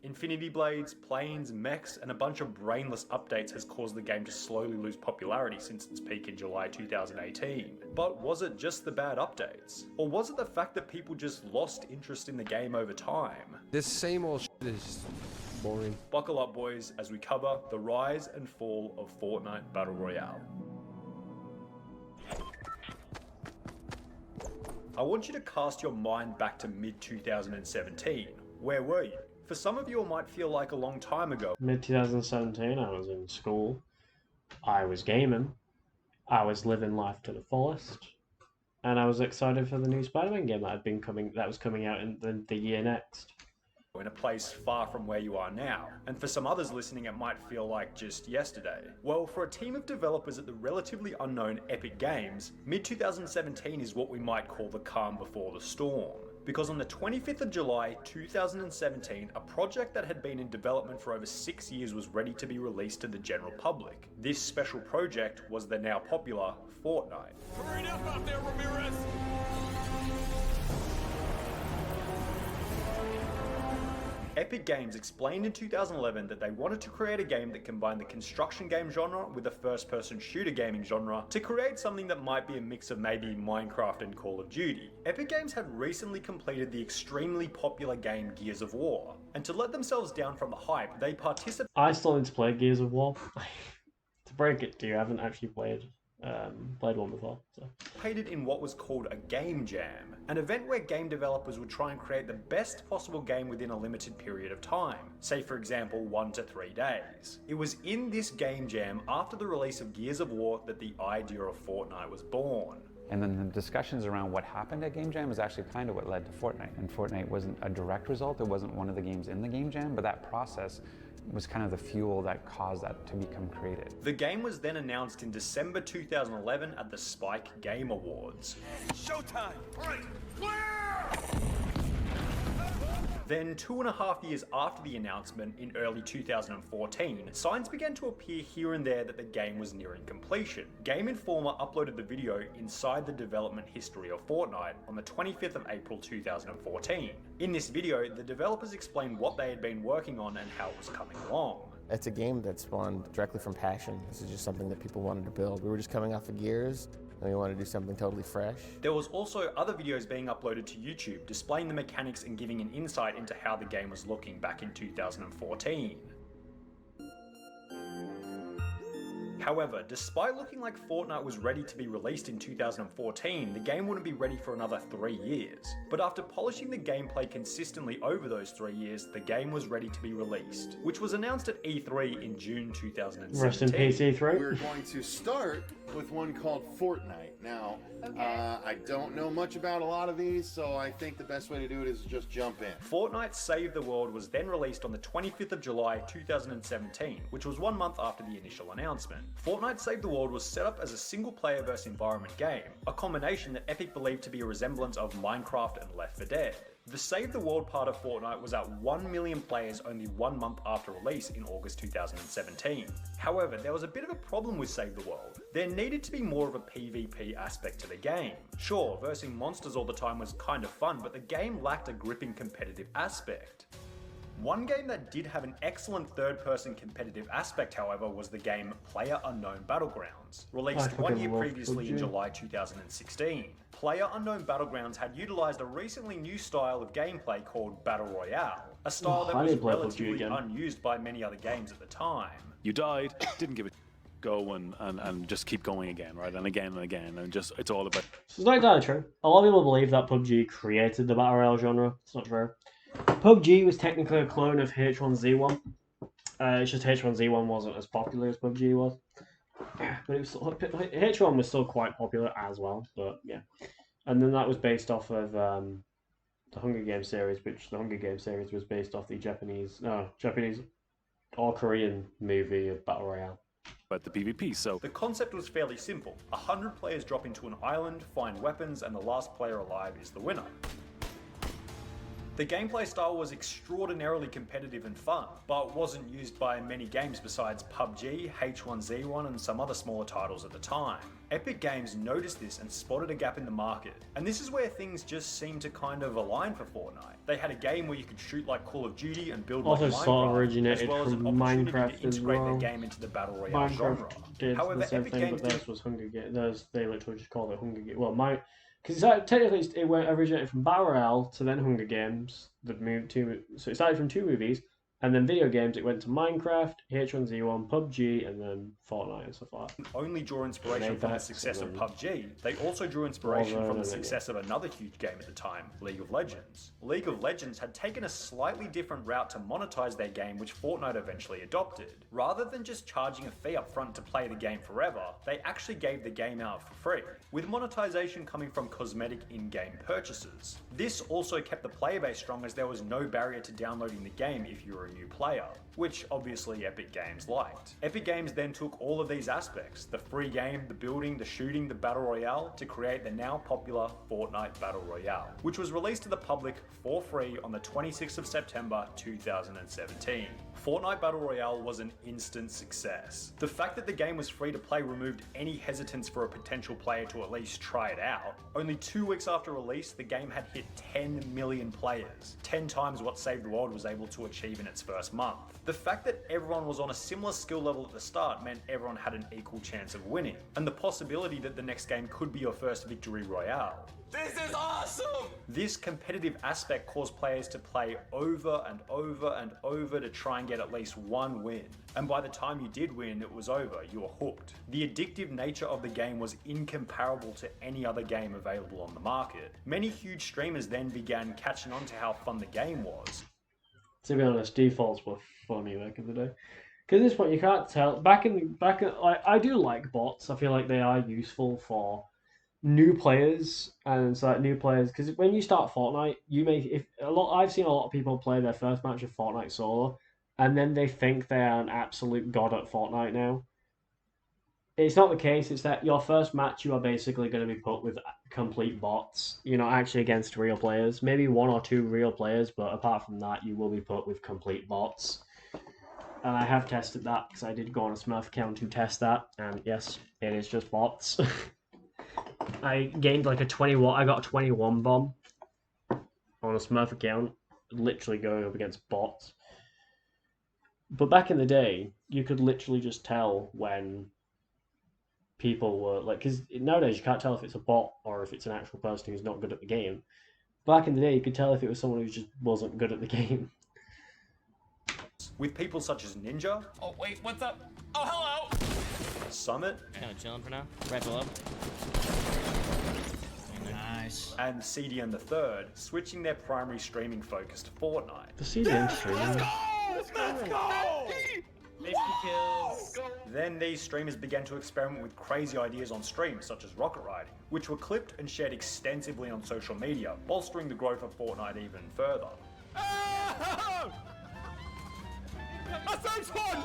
Infinity Blades, planes, mechs, and a bunch of brainless updates has caused the game to slowly lose popularity since its peak in July 2018. But was it just the bad updates? Or was it the fact that people just lost interest in the game over time? This same old shit is just boring. Buckle up, boys, as we cover the rise and fall of Fortnite Battle Royale. I want you to cast your mind back to mid-2017. Where were you? For some of you, it might feel like a long time ago. Mid-2017, I was in school. I was gaming. I was living life to the fullest. And I was excited for the new Spider-Man game that was coming out in the year next. In a place far from where you are now. And for some others listening, it might feel like just yesterday. Well, for a team of developers at the relatively unknown Epic Games, mid-2017 is what we might call the calm before the storm. Because on the 25th of July 2017, a project that had been in development for over 6 years was ready to be released to the general public. This special project was the now popular Fortnite. Hurry up out there, Ramirez! Epic Games explained in 2011 that they wanted to create a game that combined the construction game genre with the first-person shooter gaming genre to create something that might be a mix of maybe Minecraft and Call of Duty. Epic Games had recently completed the extremely popular game Gears of War, and to let themselves down from the hype, they participated. I still need to play Gears of War. To break it to you, I haven't actually played one before. So. In what was called a game jam, an event where game developers would try and create the best possible game within a limited period of time, say for example 1 to 3 days. It was in this game jam after the release of Gears of War that the idea of Fortnite was born. And then the discussions around what happened at Game Jam was actually kind of what led to Fortnite. And Fortnite wasn't a direct result, it wasn't one of the games in the Game Jam, but that process was kind of the fuel that caused that to become created. The game was then announced in December 2011 at the Spike Game Awards. Showtime! All right, clear! Then 2.5 years after the announcement in early 2014, signs began to appear here and there that the game was nearing completion. Game Informer uploaded the video inside the development history of Fortnite on the 25th of April 2014. In this video, the developers explained what they had been working on and how it was coming along. It's a game that spawned directly from passion. This is just something that people wanted to build. We were just coming off of Gears, and we wanted to do something totally fresh. There was also other videos being uploaded to YouTube displaying the mechanics and giving an insight into how the game was looking back in 2014. However, despite looking like Fortnite was ready to be released in 2014, the game wouldn't be ready for another 3 years. But after polishing the gameplay consistently over those 3 years, the game was ready to be released, which was announced at E3 in June 2017. Rest in peace, E3. We're going to start with one called Fortnite. Now, I don't know much about a lot of these, so I think the best way to do it is just jump in. Fortnite Save the World was then released on the 25th of July 2017, which was 1 month after the initial announcement. Fortnite Save the World was set up as a single-player versus environment game, a combination that Epic believed to be a resemblance of Minecraft and Left 4 Dead. The Save the World part of Fortnite was at 1 million players only 1 month after release in August 2017. However, there was a bit of a problem with Save the World. There needed to be more of a PvP aspect to the game. Sure, versing monsters all the time was kind of fun, but the game lacked a gripping competitive aspect. One game that did have an excellent third-person competitive aspect, however, was the game PlayerUnknown Battlegrounds, released 1 year previously in July 2016. PlayerUnknown Battlegrounds had utilised a recently new style of gameplay called Battle Royale, a style that was relatively unused by many other games at the time. You died, didn't give it go and just keep going again, right? And again, and just, it's all about... It's not entirely true. A lot of people believe that PUBG created the Battle Royale genre. It's not true. PUBG was technically a clone of H1Z1. It's just H1Z1 wasn't as popular as PUBG was. But it was H1 was still quite popular as well, but yeah. And then that was based off of the Hunger Games series, which the Hunger Games series was based off the Japanese or Korean movie of Battle Royale. But the PvP, so... The concept was fairly simple. 100 players drop into an island, find weapons, and the last player alive is the winner. The gameplay style was extraordinarily competitive and fun, but wasn't used by many games besides PUBG, H1Z1 and some other smaller titles at the time. Epic Games noticed this and spotted a gap in the market, and this is where things just seemed to kind of align for Fortnite. They had a game where you could shoot like Call of Duty and build like Also sort of Minecraft, originated as well as an from opportunity Minecraft to as integrate well. their game into the Battle Royale Minecraft genre. did However, the same Epic thing, Games but didn't this was Hunger Games. They literally just called it Hunger Games. Well, because technically it originated from Battle Royale to then Hunger Games. So it started from two movies, and then video games. It went to Minecraft, H1Z1, PUBG, and then Fortnite and stuff like that. Only draw inspiration from the success of PUBG, they also drew inspiration from the success of another huge game at the time, League of Legends. League of Legends had taken a slightly different route to monetize their game, which Fortnite eventually adopted. Rather than just charging a fee up front to play the game forever, they actually gave the game out for free, with monetization coming from cosmetic in-game purchases. This also kept the player base strong, as there was no barrier to downloading the game if you were a new player, which obviously Epic Games liked. Epic Games then took all of these aspects, the free game, the building, the shooting, the battle royale, to create the now popular Fortnite Battle Royale, which was released to the public for free on the 26th of September 2017. Fortnite Battle Royale was an instant success. The fact that the game was free to play removed any hesitance for a potential player to at least try it out. Only 2 weeks after release, the game had hit 10 million players, 10 times what Save the World was able to achieve in its first month. The fact that everyone was on a similar skill level at the start meant everyone had an equal chance of winning, and the possibility that the next game could be your first victory royale. This is awesome! This competitive aspect caused players to play over and over and over to try and get at least one win. And by the time you did win, it was over, you were hooked. The addictive nature of the game was incomparable to any other game available on the market. Many huge streamers then began catching on to how fun the game was. To be honest, defaults were funny back in the day. Because at this point, you can't tell. I do like bots. I feel like they are useful for new players, and so new players, because when you start Fortnite, I've seen a lot of people play their first match of Fortnite solo, and then they think they are an absolute god at Fortnite now. It's not the case. It's that your first match, you are basically going to be put with complete bots. You're not actually against real players. Maybe one or two real players, but apart from that, you will be put with complete bots. And I have tested that, because I did go on a Smurf account to test that, and yes, it is just bots. I gained like a 21. I got a 21 bomb on a Smurf account, literally going up against bots. But back in the day, you could literally just tell when people were like, because nowadays you can't tell if it's a bot or if it's an actual person who's not good at the game. Back in the day, you could tell if it was someone who just wasn't good at the game. With people such as Ninja. Oh, wait, what's up? Oh, hello! Summit. Kind of chilling for now. Right below. Nice. And CDN the Third, switching their primary streaming focus to Fortnite. The CDN streaming. Let's go! 50 kills. Then these streamers began to experiment with crazy ideas on stream, such as rocket riding, which were clipped and shared extensively on social media, bolstering the growth of Fortnite even further. Oh! A third one!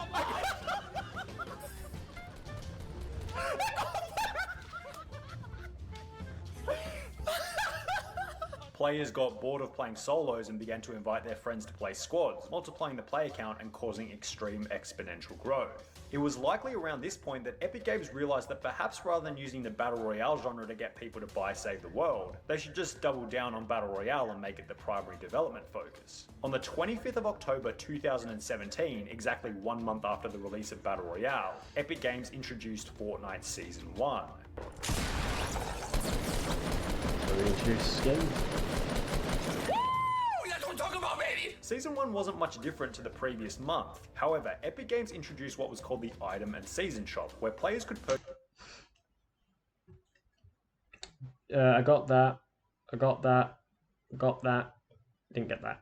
Players got bored of playing solos and began to invite their friends to play squads, multiplying the player count and causing extreme exponential growth. It was likely around this point that Epic Games realized that perhaps rather than using the Battle Royale genre to get people to buy Save the World, they should just double down on Battle Royale and make it the primary development focus. On the 25th of October 2017, exactly 1 month after the release of Battle Royale, Epic Games introduced Fortnite Season 1. Introduce skins. That's what I'm talking about, baby! Season 1 wasn't much different to the previous month. However, Epic Games introduced what was called the Item and Season Shop, where players could purchase... I got that. Didn't get that.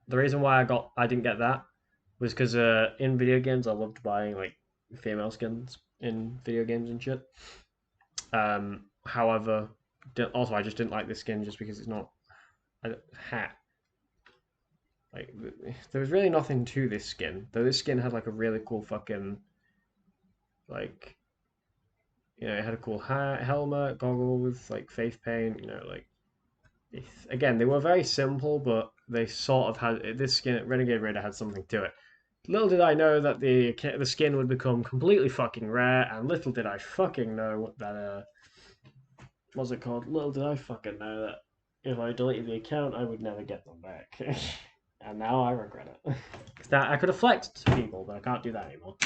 The reason why I didn't get that was because in video games I loved buying like female skins in video games and shit. However, also I just didn't like this skin just because it's not a hat. Like, there was really nothing to this skin, though this skin had like a really cool fucking, like, you know, it had a cool helmet, goggle with like face paint, you know, like, again, they were very simple, but they sort of had this skin. Renegade Raider had something to it. Little did I know that the skin would become completely fucking rare, and little did I fucking know that what's it called? Little did I fucking know that if I deleted the account, I would never get them back. And now I regret it. Because now I could have flexed to people, but I can't do that anymore.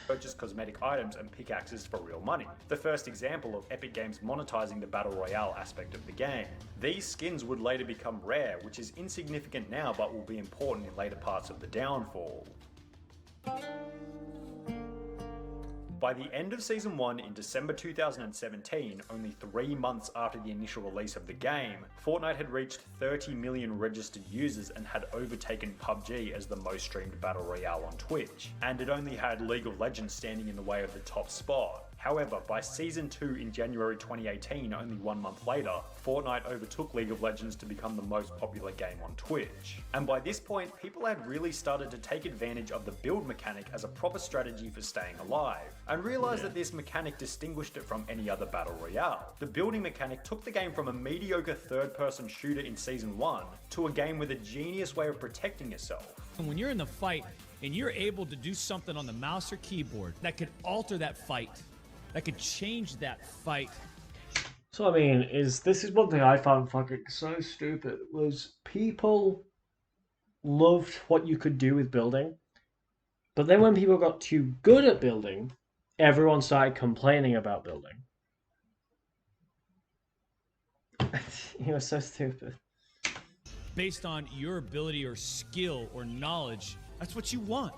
Purchase cosmetic items and pickaxes for real money. The first example of Epic Games monetizing the Battle Royale aspect of the game. These skins would later become rare, which is insignificant now but will be important in later parts of the downfall. By the end of Season 1 in December 2017, only 3 months after the initial release of the game, Fortnite had reached 30 million registered users and had overtaken PUBG as the most streamed Battle Royale on Twitch, and it only had League of Legends standing in the way of the top spot. However, by Season 2 in January 2018, only 1 month later, Fortnite overtook League of Legends to become the most popular game on Twitch. And by this point, people had really started to take advantage of the build mechanic as a proper strategy for staying alive, and realised that this mechanic distinguished it from any other Battle Royale. The building mechanic took the game from a mediocre third-person shooter in Season 1 to a game with a genius way of protecting yourself. And when you're in the fight, and you're able to do something on the mouse or keyboard that could alter that fight, that could change that fight. So I mean, this is one thing I found fucking so stupid, was people loved what you could do with building, but then when people got too good at building, everyone started complaining about building. It was so stupid. Based on your ability or skill or knowledge, that's what you want.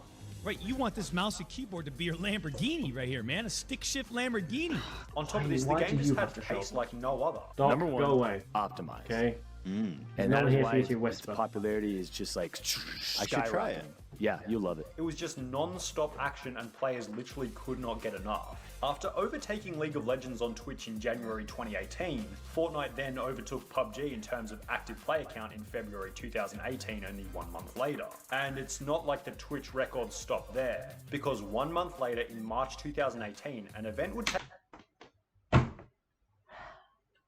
Right, you want this mouse and keyboard to be your Lamborghini right here, man. A stick shift Lamborghini. On top of this, the game just had pace like no other. Number one, go away. Optimized. Okay. And No that one is here why for you to its whisper. popularity is just like I should try it. Yeah, you'll love it. It was just non-stop action and players literally could not get enough. After overtaking League of Legends on Twitch in January 2018, Fortnite then overtook PUBG in terms of active player count in February 2018, only 1 month later. And it's not like the Twitch records stopped there, because 1 month later in March 2018, an event would take...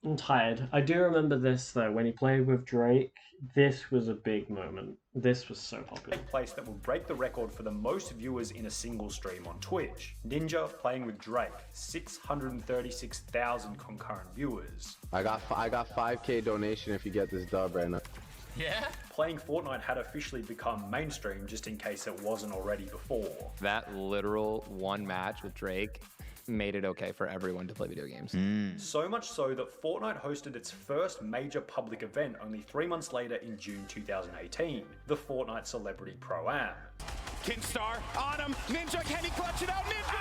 I'm tired. I do remember this though, when he played with Drake, this was a big moment. This was so popular. Place that will break the record for the most viewers in a single stream on Twitch. Ninja playing with Drake, 636,000 concurrent viewers. I got 5K donation if you get this dub right now. Yeah? Playing Fortnite had officially become mainstream, just in case it wasn't already before. That literal one match with Drake made it okay for everyone to play video games. So much so that Fortnite hosted its first major public event only 3 months later in June 2018, the Fortnite Celebrity Pro-Am. Kinstar on him. Ninja, can he clutch it out? Ninja!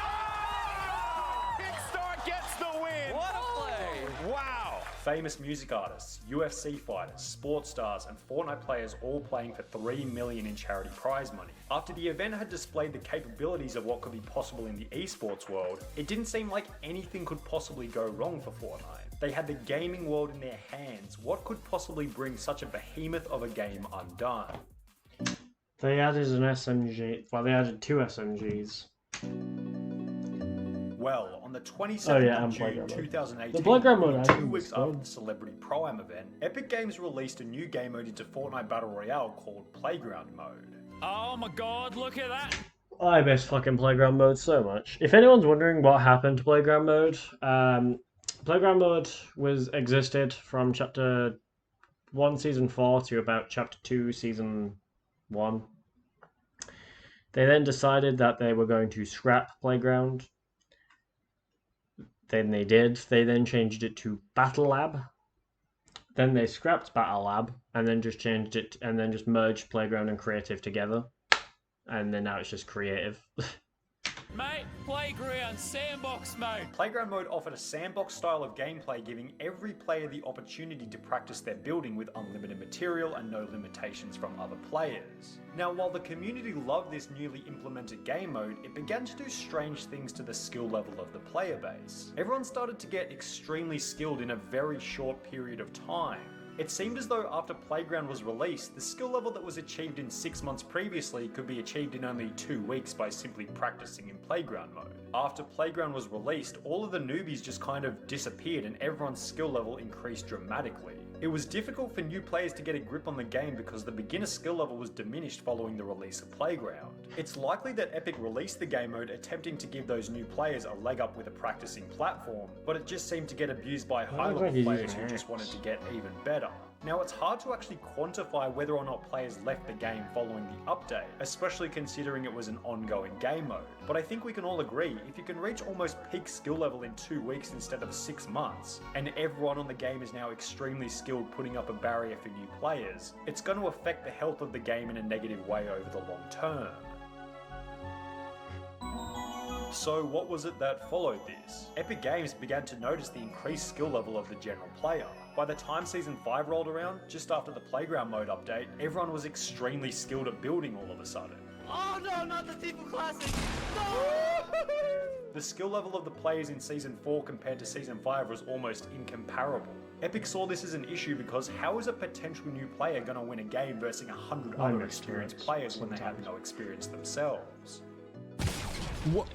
Kinstar gets the win. What a play. Wow. Famous music artists, UFC fighters, sports stars, and Fortnite players all playing for $3 million in charity prize money. After the event had displayed the capabilities of what could be possible in the esports world, it didn't seem like anything could possibly go wrong for Fortnite. They had the gaming world in their hands. What could possibly bring such a behemoth of a game undone? They added an SMG. Well, they added 2 SMGs. Well, on the 27th and of June Playground mode. 2018, The Playground mode, I 2 think, weeks is after good. the Celebrity Pro-Am event, Epic Games released a new game mode into Fortnite Battle Royale called Playground Mode. Oh my god, look at that. I miss fucking Playground mode so much. If anyone's wondering what happened to Playground mode, Playground mode existed from Chapter 1 Season 4 to about Chapter 2 Season 1. They then decided that they were going to scrap Playground. Then they did. They then changed it to Battle Lab. Then they scrapped Battle Lab and then just changed it and then just merged Playground and Creative together. And then now it's just Creative. Mate, Playground Sandbox mode. Playground Mode offered a sandbox style of gameplay, giving every player the opportunity to practice their building with unlimited material and no limitations from other players. Now, while the community loved this newly implemented game mode, it began to do strange things to the skill level of the player base. Everyone started to get extremely skilled in a very short period of time. It seemed as though after Playground was released, the skill level that was achieved in 6 months previously could be achieved in only 2 weeks by simply practicing in Playground mode. After Playground was released, all of the newbies just kind of disappeared and everyone's skill level increased dramatically. It was difficult for new players to get a grip on the game because the beginner skill level was diminished following the release of Playground. It's likely that Epic released the game mode attempting to give those new players a leg up with a practicing platform, but it just seemed to get abused by high-level players who just wanted to get even better. Now, it's hard to actually quantify whether or not players left the game following the update, especially considering it was an ongoing game mode. But I think we can all agree, if you can reach almost peak skill level in 2 weeks instead of 6 months, and everyone on the game is now extremely skilled putting up a barrier for new players, it's going to affect the health of the game in a negative way over the long term. So what was it that followed this? Epic Games began to notice the increased skill level of the general player. By the time Season 5 rolled around, just after the Playground mode update, everyone was extremely skilled at building all of a sudden. Oh no, not the Tifu Classic! No! The skill level of the players in Season 4 compared to Season 5 was almost incomparable. Epic saw this as an issue because how is a potential new player going to win a game versus 100 other experienced players when they have no experience themselves? What?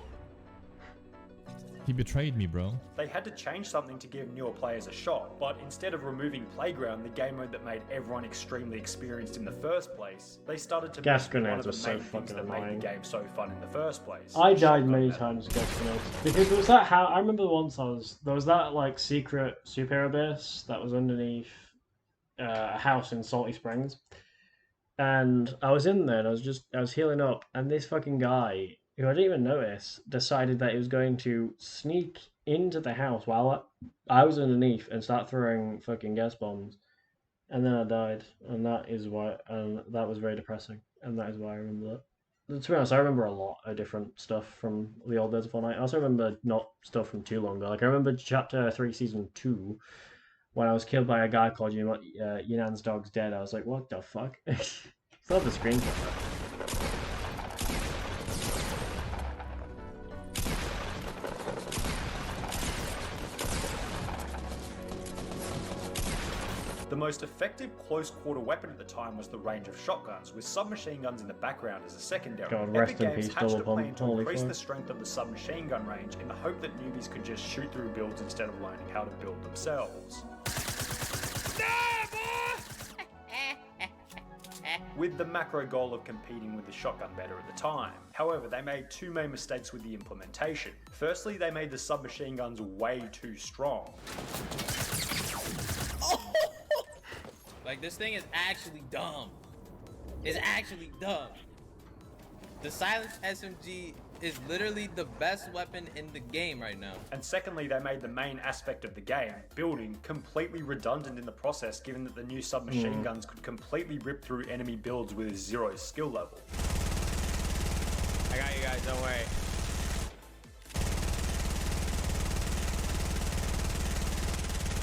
He betrayed me, bro. They had to change something to give newer players a shot, but instead of removing Playground, the game mode that made everyone extremely experienced in the first place, they started to Gas miss one grenades of were the so main things fucking that made annoying. the game so fun in the first place. I died many times with gas grenades because it was that how I remember once there was that like secret superhero base that was underneath a house in Salty Springs, and I was in there and I was healing up, and this fucking guy who I didn't even notice decided that he was going to sneak into the house while I was underneath and start throwing fucking gas bombs, and then I died, and that was very depressing, and that is why I remember that. To be honest, I remember a lot of different stuff from the old days of Fortnite. I also remember not stuff from too long ago. Like I remember Chapter 3, Season 2, when I was killed by a guy called Yunan's dog's dead. I was like, what the fuck? Still have the screenshot. The most effective close-quarter weapon at the time was the range of shotguns, with submachine guns in the background as a secondary. God, Epic rest in Games peace, hatched a double plan pump. to Holy increase fuck. the strength of the submachine gun range in the hope that newbies could just shoot through builds instead of learning how to build themselves. With the macro goal of competing with the shotgun meta at the time. However, they made 2 main mistakes with the implementation. Firstly, they made the submachine guns way too strong. Like, this thing is actually dumb. It's actually dumb. The silenced SMG is literally the best weapon in the game right now. And secondly, they made the main aspect of the game, building, completely redundant in the process, given that the new submachine guns could completely rip through enemy builds with 0 skill level. I got you guys, don't worry.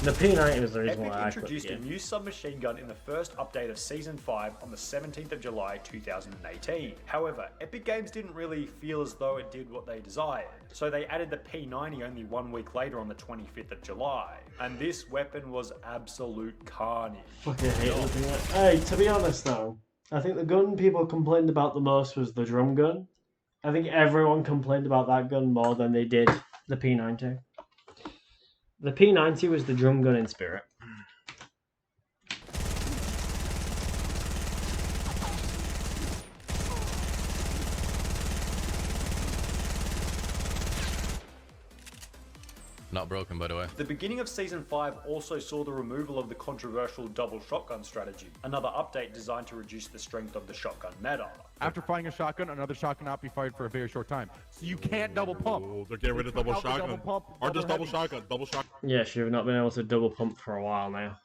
The P90 was the reason Epic why I introduced a new submachine gun in the first update of Season 5 on the 17th of July 2018. However, Epic Games didn't really feel as though it did what they desired, so they added the P90 only 1 week later on the 25th of July. And this weapon was absolute carnage. Fucking hate looking at. Hey, to be honest though, I think the gun people complained about the most was the drum gun. I think everyone complained about that gun more than they did the P90. The P90 was the drum gun in spirit. Not broken, by the way. The beginning of Season 5 also saw the removal of the controversial double shotgun strategy, another update designed to reduce the strength of the shotgun meta. After firing a shotgun, another shot cannot be fired for a very short time. So you can't double pump. Oh, they're getting rid of double shotgun. Or just double shotgun. Double shotgun. Yes, you've not been able to double pump for a while now.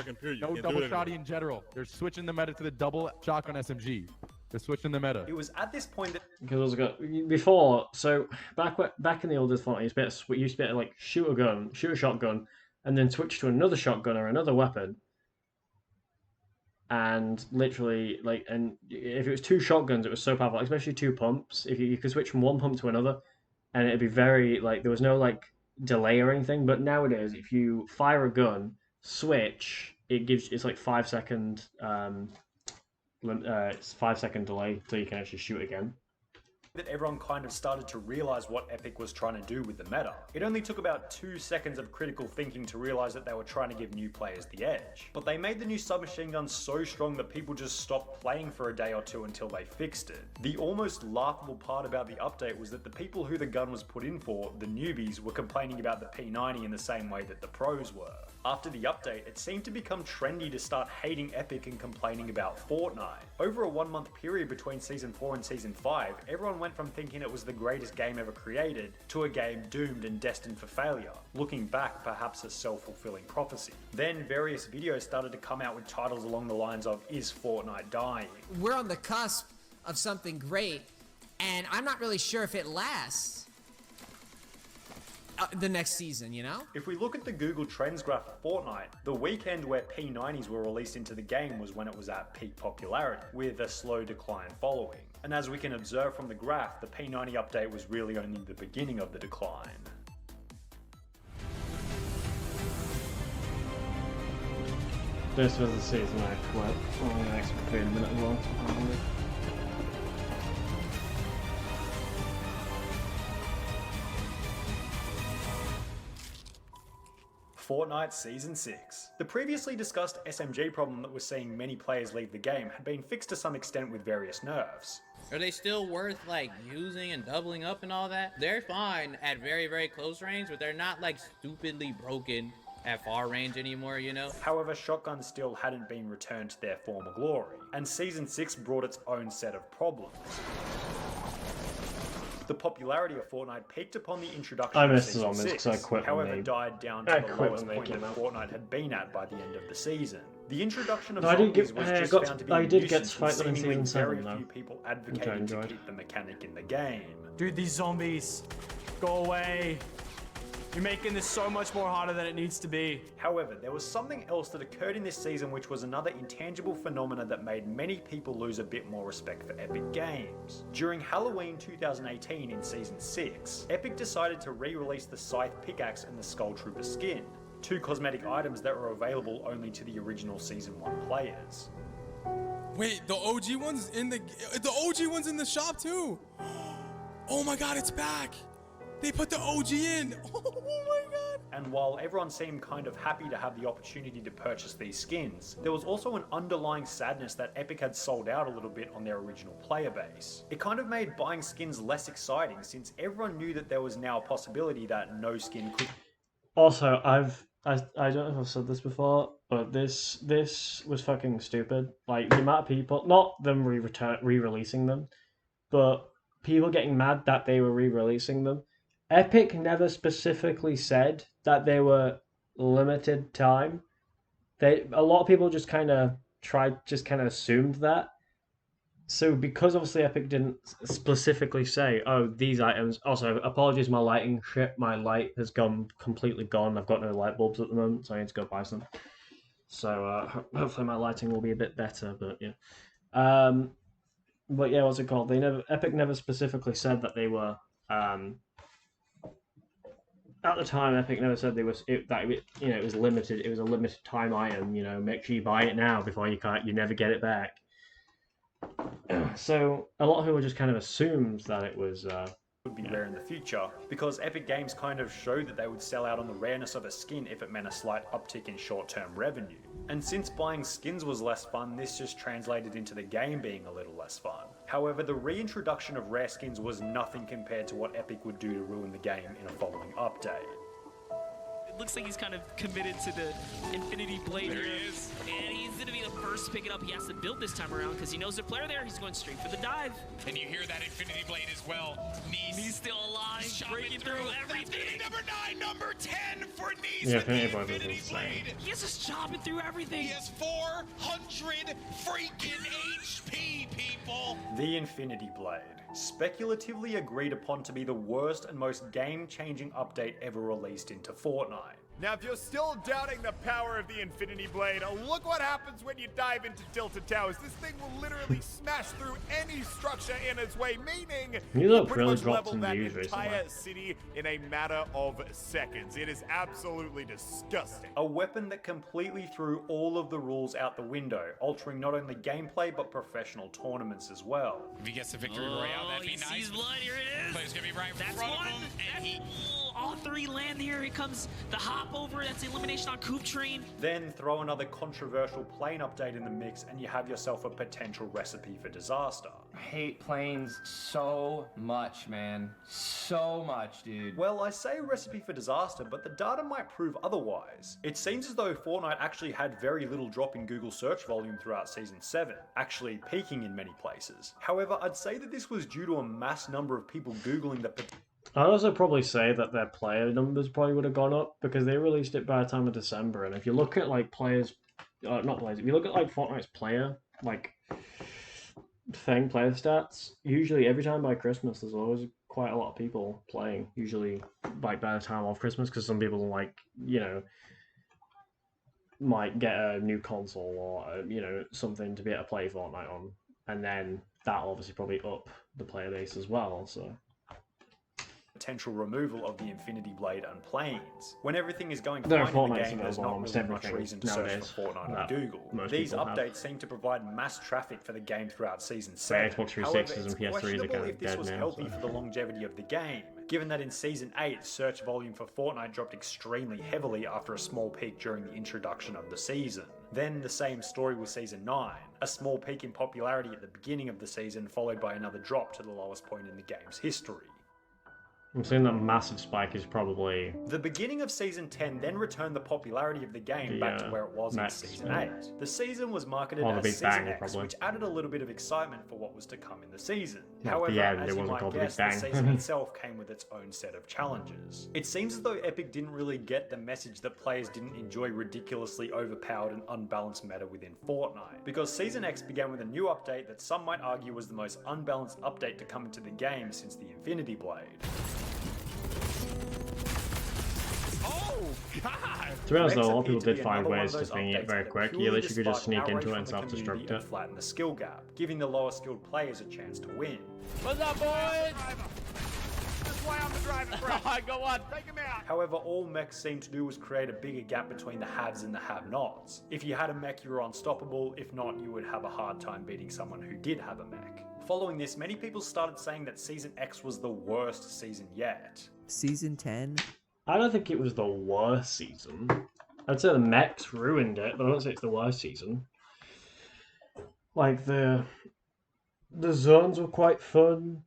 No double shotty in general. They're switching the meta to the double shotgun SMG. They're switching the meta. It was at this point that Because before, so back in the oldest Fortnite, you used to be able to like shoot a shotgun, and then switch to another shotgun or another weapon. And literally, and if it was 2 shotguns, it was so powerful, especially 2 pumps. If you could switch from one pump to another, and it'd be very there was no delay or anything. But nowadays, if you fire a gun, switch, it's like 5 second. It's 5 second delay till you can actually shoot again. that everyone kind of started to realize what Epic was trying to do with the meta. It only took about 2 seconds of critical thinking to realize that they were trying to give new players the edge. But they made the new submachine gun so strong that people just stopped playing for a day or two until they fixed it. The almost laughable part about the update was that the people who the gun was put in for, the newbies, were complaining about the P90 in the same way that the pros were. After the update, it seemed to become trendy to start hating Epic and complaining about Fortnite. Over a 1-month period between Season 4 and Season 5, everyone went from thinking it was the greatest game ever created to a game doomed and destined for failure. Looking back, perhaps a self-fulfilling prophecy. Then various videos started to come out with titles along the lines of, "Is Fortnite dying?" We're on the cusp of something great, and I'm not really sure if it lasts the next season, you know? If we look at the Google Trends graph for Fortnite, the weekend where P90s were released into the game was when it was at peak popularity, with a slow decline following. And as we can observe from the graph, the P90 update was really only the beginning of the decline. This was the season I quit. I'm going to expect in a minute as well. Fortnite Season 6. The previously discussed SMG problem that was seeing many players leave the game had been fixed to some extent with various nerfs. Are they still worth like using and doubling up and all that? They're fine at very, very close range, but they're not like stupidly broken at far range anymore, you know? However, shotguns still hadn't been returned to their former glory, and Season 6 brought its own set of problems. The popularity of Fortnite peaked upon the introduction of Season 6, however died down to the lowest point that Fortnite had been at by the end of the season. The introduction of zombies was just found to be a nuisance, with seemingly very few people advocating to keep the mechanic in the game. Dude, these zombies, go away. You're making this so much more harder than it needs to be. However, there was something else that occurred in this season which was another intangible phenomena that made many people lose a bit more respect for Epic Games. During Halloween 2018 in Season 6, Epic decided to re-release the Scythe Pickaxe and the Skull Trooper skin, 2 cosmetic items that were available only to the original Season 1 players. Wait, the OG one's in the OG one's in the shop too. Oh my god, it's back. They put the OG in. Oh my god. And while everyone seemed kind of happy to have the opportunity to purchase these skins, there was also an underlying sadness that Epic had sold out a little bit on their original player base. It kind of made buying skins less exciting since everyone knew that there was now a possibility that no skin could. Also, I don't know if I've said this before, but this was fucking stupid. Like, the amount of people, not them re-releasing them, but people getting mad that they were re-releasing them. Epic never specifically said that they were limited time. A lot of people just kind of assumed that. So because obviously Epic didn't specifically say, oh, these items. Also, apologies, my lighting shit. My light has completely gone. I've got no light bulbs at the moment, so I need to go buy some. So hopefully my lighting will be a bit better. But yeah, but yeah, what's it called? Epic never specifically said that they were. At the time, Epic never said it was limited. It was a limited time item. You know, make sure you buy it now before you never get it back. So a lot of people just kind of assumed that it was would be rare in the future, because Epic Games kind of showed that they would sell out on the rareness of a skin if it meant a slight uptick in short-term revenue. And since buying skins was less fun, this just translated into the game being a little less fun. However, the reintroduction of rare skins was nothing compared to what Epic would do to ruin the game in a following update. It looks like he's kind of committed to the Infinity Blade There here. he is. And he's going to be the first to pick it up. He has to build this time around because he knows the player there. He's going straight for the dive. And you hear that Infinity Blade as well. He's still alive, breaking through everything. Infinity number 9, number 10 for Nice Yeah, with the Infinity Blade Infinity was Blade. He is just chopping through everything. He has 400 freaking HP, people. The Infinity Blade, speculatively agreed upon to be the worst and most game-changing update ever released into Fortnite. Now, if you're still doubting the power of the Infinity Blade, look what happens when you dive into Tilted Towers. This thing will literally smash through any structure in its way, meaning You you'll look pretty really much dropped level some that views entire recently. city in a matter of seconds. It is absolutely disgusting. A weapon that completely threw all of the rules out the window, altering not only gameplay but professional tournaments as well. If he gets the victory royale, that'd be nice. Sees blood, here it is. Player's gonna be right in That's front one. of him, and he. All three land here. Here comes the hop over. That's the elimination on Coop Train. Then throw another controversial plane update in the mix and you have yourself a potential recipe for disaster. I hate planes so much, man. So much, dude. Well, I say recipe for disaster, but the data might prove otherwise. It seems as though Fortnite actually had very little drop in Google search volume throughout Season 7, actually peaking in many places. However, I'd say that this was due to a mass number of people Googling the I'd also probably say that their player numbers probably would have gone up because they released it by the time of December. And if you look at like players, not players, if you look at like Fortnite's player player stats, usually every time by Christmas there's always quite a lot of people playing. Usually like by the time of Christmas, because some people might get a new console or something to be able to play Fortnite on, and then that'll obviously probably up the player base as well. So. Potential removal of the Infinity Blade and planes. When everything is going There are fine in the Fortnite's game, there's available not on really much everything reason to search nowadays for Fortnite on that Google. most These people have. updates seem to provide mass traffic for the game throughout Season 7. Xbox 360s However, and it's PS3s are questionable kind of if this dead was now, healthy so. for the longevity of the game, given that in Season 8, search volume for Fortnite dropped extremely heavily after a small peak during the introduction of the season. Then the same story with Season 9, a small peak in popularity at the beginning of the season followed by another drop to the lowest point in the game's history. I'm saying that massive spike is probably The beginning of Season 10 then returned the popularity of the game back to where it was in max Season spike. 8. The season was marketed Or the as Big Season Bang, X, probably. which added a little bit of excitement for what was to come in the season. Well, at However, the end, as it you wasn't might called the guess, Big the Bang. season itself came with its own set of challenges. It seems as though Epic didn't really get the message that players didn't enjoy ridiculously overpowered and unbalanced meta within Fortnite, because Season X began with a new update that some might argue was the most unbalanced update to come into the game since the Infinity Blade. Oh, God! To be honest though, a lot of X people appeared to did be find another one ways of to those swing updates it very that quick. You purely literally could just sparked sneak outrage into it from and the self-destruct community it. and flatten the skill gap, giving the lower skilled players a chance to win. What's up, boys? That's why I'm the driving friend. Go on, take him out. However, all mechs seemed to do was create a bigger gap between the haves and the have-nots. If you had a mech, you were unstoppable. If not, you would have a hard time beating someone who did have a mech. Following this, many people started saying that Season X was the worst season yet. Season 10? I don't think it was the worst season. I'd say the mechs ruined it, but I don't say it's the worst season. Like the zones were quite fun.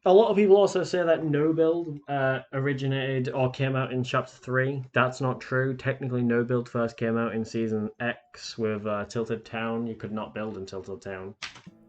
A lot of people also say that no build originated or came out in Chapter 3. That's not true. Technically, no build first came out in Season X with Tilted Town. You could not build in Tilted Town.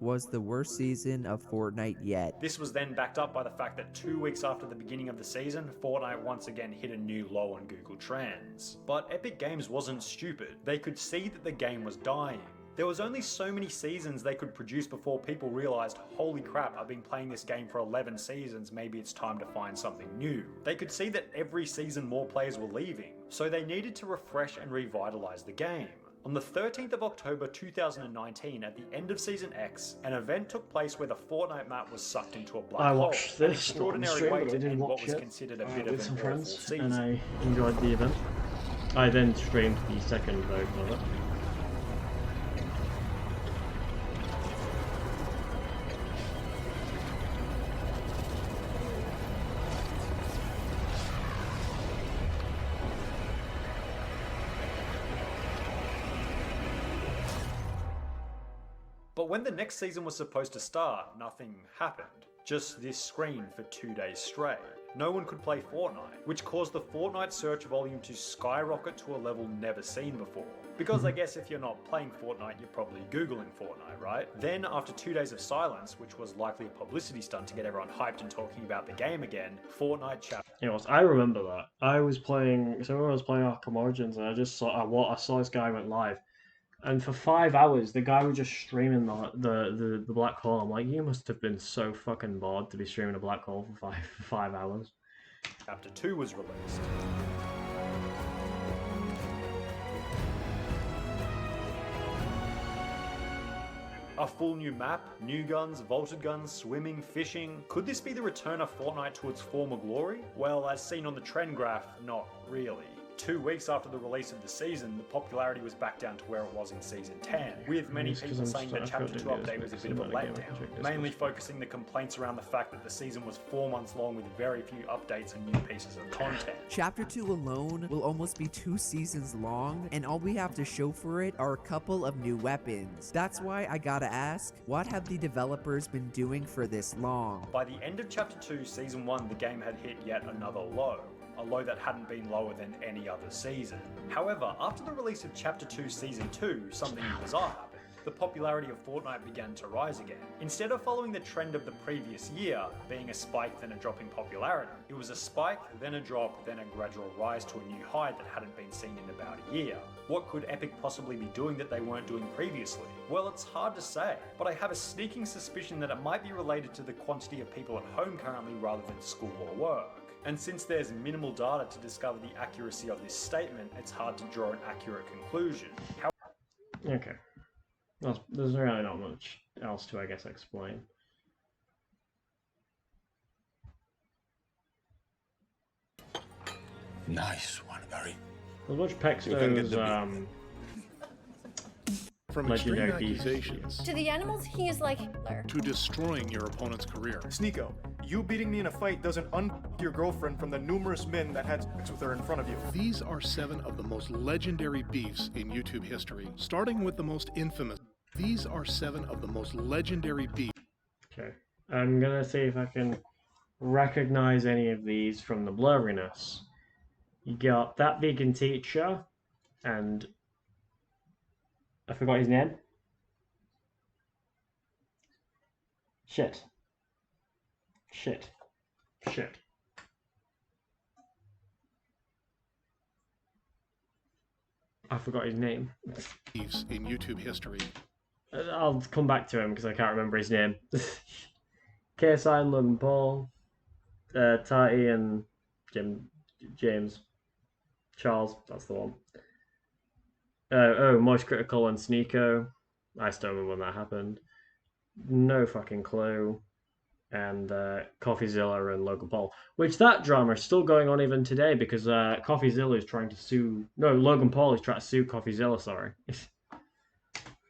Was the worst season of Fortnite yet. This was then backed up by the fact that 2 weeks after the beginning of the season, Fortnite once again hit a new low on Google Trends. But Epic Games wasn't stupid. They could see that the game was dying. There was only so many seasons they could produce before people realized, holy crap, I've been playing this game for 11 seasons, maybe it's time to find something new. They could see that every season more players were leaving, so they needed to refresh and revitalize the game. On the 13th of October 2019, at the end of Season X, an event took place where the Fortnite map was sucked into a black I hole. watched An this extraordinary stream, way but I to didn't end what watch was it considered a bit with of an some awful friends, season. and I enjoyed the event. I then streamed the second version of it. But when the next season was supposed to start, nothing happened. Just this screen for 2 days straight. No one could play Fortnite, which caused the Fortnite search volume to skyrocket to a level never seen before. Because I guess if you're not playing Fortnite, you're probably Googling Fortnite, right? Then, after 2 days of silence, which was likely a publicity stunt to get everyone hyped and talking about the game again, Fortnite chat. It was. I remember that. I was playing. So when I was playing Arkham Origins, and I just saw. I saw this guy went live, and for 5 hours, the guy was just streaming the black hole. I'm like, you must have been so fucking bored to be streaming a black hole for 5 hours. Chapter 2 was released. A full new map, new guns, vaulted guns, swimming, fishing. Could this be the return of Fortnite to its former glory? Well, as seen on the trend graph, not really. 2 weeks after the release of the season, the popularity was back down to where it was in Season 10, with many people saying that Chapter 2 update was a bit of a letdown, mainly focusing the complaints around the fact that the season was 4 months long with very few updates and new pieces of content. Chapter 2 alone will almost be 2 seasons long, and all we have to show for it are a couple of new weapons. That's why I gotta ask, what have the developers been doing for this long? By the end of Chapter 2, Season 1, the game had hit yet another low. A low that hadn't been lower than any other season. However, after the release of Chapter 2 Season 2, something bizarre happened. The popularity of Fortnite began to rise again. Instead of following the trend of the previous year, being a spike then a drop in popularity, it was a spike, then a drop, then a gradual rise to a new high that hadn't been seen in about a year. What could Epic possibly be doing that they weren't doing previously? Well, it's hard to say, but I have a sneaking suspicion that it might be related to the quantity of people at home currently rather than school or work. And since there's minimal data to discover the accuracy of this statement, it's hard to draw an accurate conclusion. Okay. Well, there's really not much else to, I guess, explain. Nice one, Barry. There's much Pexto's, From extreme accusations To the animals, he is like Hitler. to destroying your opponent's career. Sneeko, you beating me in a fight doesn't your girlfriend from the numerous men that had sex with her in front of you. These are 7 of the most legendary beefs in YouTube history, starting with the most infamous. These are 7 of the most legendary beefs. Okay. I'm gonna see if I can recognize any of these from the blurriness. You got that vegan teacher, and I forgot his name. Shit. I forgot his name. Beefs in YouTube history. I'll come back to him because I can't remember his name. KSI, Logan Paul, Tati, and James. Charles, that's the one. Moist Critical and Sneeko. I still remember when that happened. No fucking clue. And Coffeezilla and Logan Paul. Which that drama is still going on even today because Coffeezilla is trying to sue... No, Logan Paul is trying to sue Coffeezilla, sorry.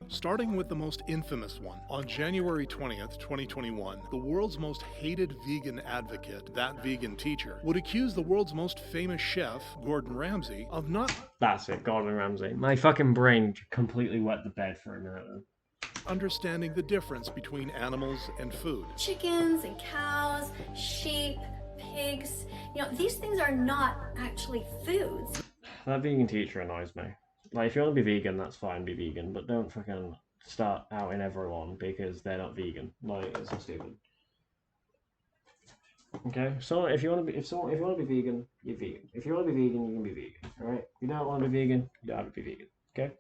Starting with the most infamous one. On January 20th, 2021, the world's most hated vegan advocate, that vegan teacher, would accuse the world's most famous chef, Gordon Ramsay, of not... That's it, Gordon Ramsay. My fucking brain completely wet the bed for a minute then. Understanding the difference between animals and food. Chickens and cows, sheep, pigs, these things are not actually foods. That vegan teacher annoys me. Like, if you want to be vegan, that's fine, be vegan, but don't fucking start outing everyone because they're not vegan. Like, it's so stupid. Okay, so if you want to be vegan, you're vegan. If you want to be vegan, you can be vegan. All right. If you don't want to be vegan, you don't have to be vegan. Okay.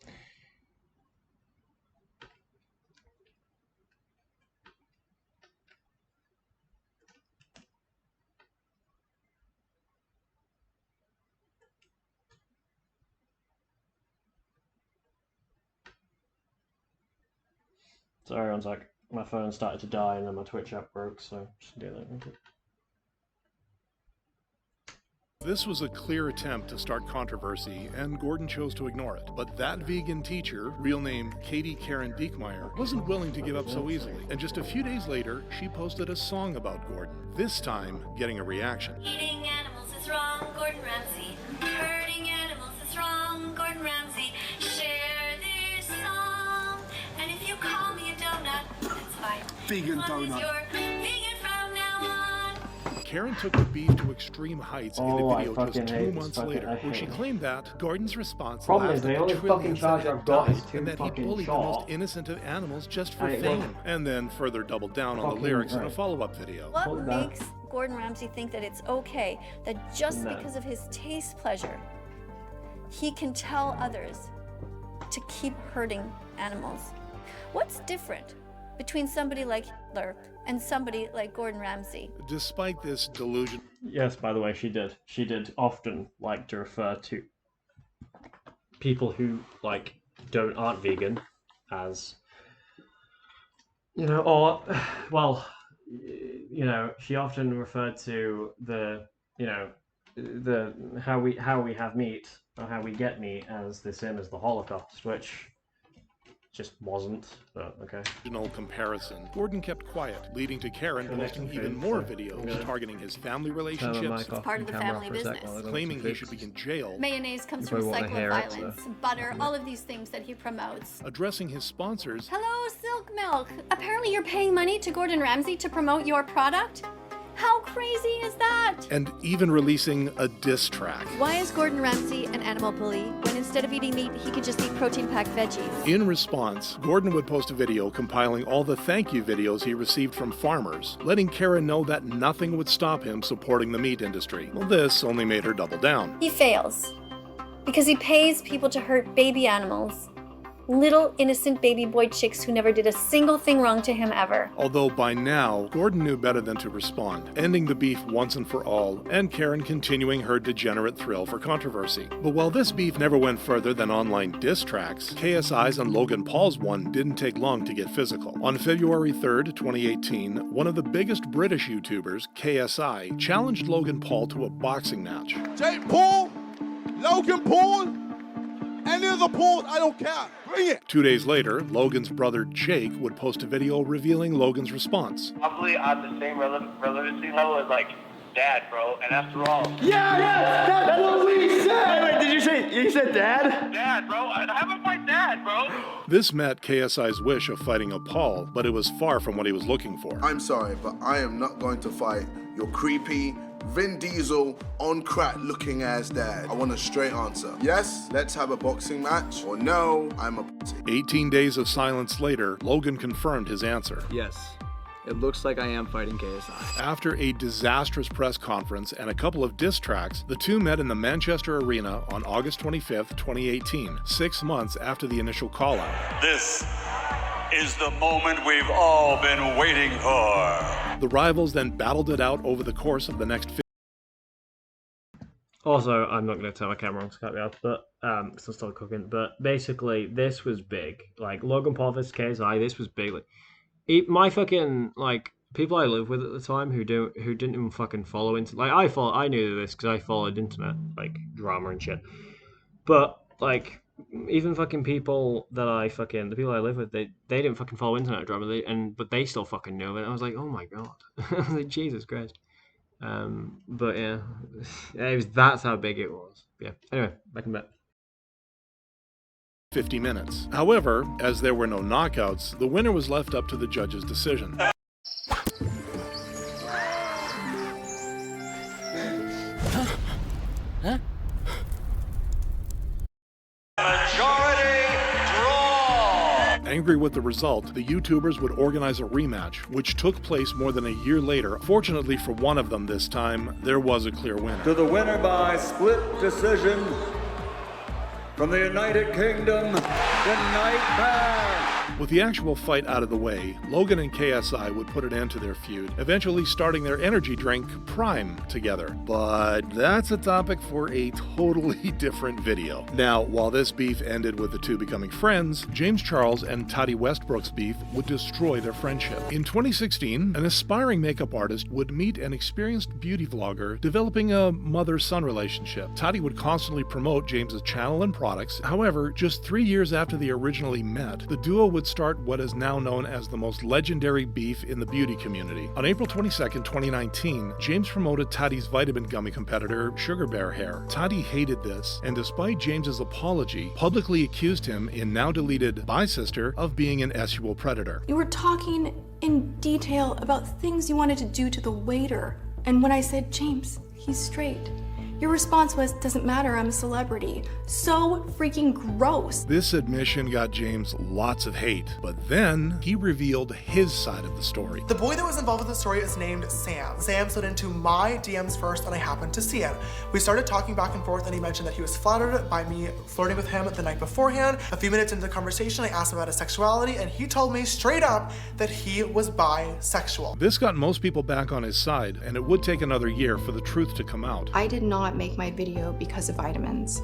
Sorry, one sec. My phone started to die and then my Twitch app broke, so just do that. This was a clear attempt to start controversy, and Gordon chose to ignore it. But that vegan teacher, real name Katie Karen Diekmeyer, wasn't willing to give up so easily. And just a few days later, she posted a song about Gordon, this time getting a reaction. Eating animals is wrong, Gordon Ramsay. Hurting animals is wrong, Gordon Ramsay. Share this song, and if you call me a donut, that's fine. Vegan as long donut. as you're vegan from now on. Karen took the beef to extreme heights in a video just 2 months later, where she claimed that Gordon's response Problem is, laughed the at only the fucking trillions charger that I've got died, is too and that he fucking bullied the short. most innocent of animals just for And it fame, doesn't- and then further doubled down on the Fucking lyrics in a right. follow-up video. What makes Gordon Ramsay think that it's okay that just No. because of his taste pleasure, he can tell others to keep hurting animals? What's different between somebody like Hitler and somebody like Gordon Ramsay. Despite this delusion. Yes, by the way, she did. She did often like to refer to people who like aren't vegan as, you know, or well, you know, she often referred to the, you know, the how we have meat or how we get meat as the same as the Holocaust, which just wasn't, but okay. Comparison. Gordon kept quiet, leading to Karen posting even more videos targeting his family relationships, It's part of the family business. claiming he should be in jail, Mayonnaise comes from a cycle of violence, butter, all of these things that he promotes. addressing his sponsors. Hello, Silk Milk. Apparently you're paying money to Gordon Ramsay to promote your product? How crazy is that? And even releasing a diss track. Why is Gordon Ramsay an animal bully when instead of eating meat, he could just eat protein-packed veggies? In response, Gordon would post a video compiling all the thank you videos he received from farmers, letting Karen know that nothing would stop him supporting the meat industry. Well, this only made her double down. He fails because he pays people to hurt baby animals. Little innocent baby boy chicks who never did a single thing wrong to him ever. Although by now, Gordon knew better than to respond, ending the beef once and for all, and Karen continuing her degenerate thrill for controversy. But while this beef never went further than online diss tracks, KSI's and Logan Paul's one didn't take long to get physical. On February 3rd, 2018, one of the biggest British YouTubers, KSI, challenged Logan Paul to a boxing match. Jake Paul, Logan Paul, any of the Pauls, I don't care. Bring it. 2 days later, Logan's brother Jake would post a video revealing Logan's response. Probably on the same relevancy level as like Dad, bro. And after all, Yes, that's what we said. Wait, did you said Dad? Dad, bro. How about my dad, bro? This met KSI's wish of fighting a Paul, but it was far from what he was looking for. I'm sorry, but I am not going to fight your creepy Vin Diesel on crack looking ass dad. I want a straight answer. Yes, let's have a boxing match, or no, I'm a pussy. 18 days of silence later, Logan confirmed his answer. Yes, it looks like I am fighting KSI. After a disastrous press conference and a couple of diss tracks, the two met in the Manchester Arena on August 25th, 2018, 6 months after the initial call-out. This is the moment we've all been waiting for. The rivals then battled it out over the course of the next. Also, I'm not going to turn my camera on to cut me off, but I'm still cooking. But basically, this was big. Like Logan Paul vs KSI, this was big. Like, my fucking people I lived with at the time who didn't even fucking follow into I knew this because I followed internet drama and shit. But even fucking people that the people I live with, they didn't fucking follow internet drama, but they still fucking knew it. I was like, oh my god, I was like, Jesus Christ. But yeah, that's how big it was. Yeah. Anyway, back in bed. 50 minutes. However, as there were no knockouts, the winner was left up to the judge's decision. Huh? Majority draw! Angry with the result, the YouTubers would organize a rematch, which took place more than a year later. Fortunately for one of them this time, there was a clear winner. To the winner by split decision from the United Kingdom, the Nightmare! With the actual fight out of the way, Logan and KSI would put an end to their feud, eventually starting their energy drink, Prime, together. But that's a topic for a totally different video. Now, while this beef ended with the two becoming friends, James Charles and Tati Westbrook's beef would destroy their friendship. In 2016, an aspiring makeup artist would meet an experienced beauty vlogger, developing a mother-son relationship. Tati would constantly promote James's channel and products. However, just 3 years after they originally met, the duo would start what is now known as the most legendary beef in the beauty community. On April 22nd, 2019, James promoted Tati's vitamin gummy competitor, Sugar Bear Hair. Tati hated this, and despite James's apology, publicly accused him in now deleted Bye Sister of being an sexual predator. You were talking in detail about things you wanted to do to the waiter, and when I said, James, he's straight, Your response was, doesn't matter, I'm a celebrity. So freaking gross. This admission got James lots of hate, but then he revealed his side of the story. The boy that was involved with the story is named Sam. Sam slid into my DMs first and I happened to see it. We started talking back and forth and he mentioned that he was flattered by me flirting with him the night beforehand. A few minutes into the conversation, I asked him about his sexuality and he told me straight up that he was bisexual. This got most people back on his side, and it would take another year for the truth to come out. I did not make my video because of vitamins.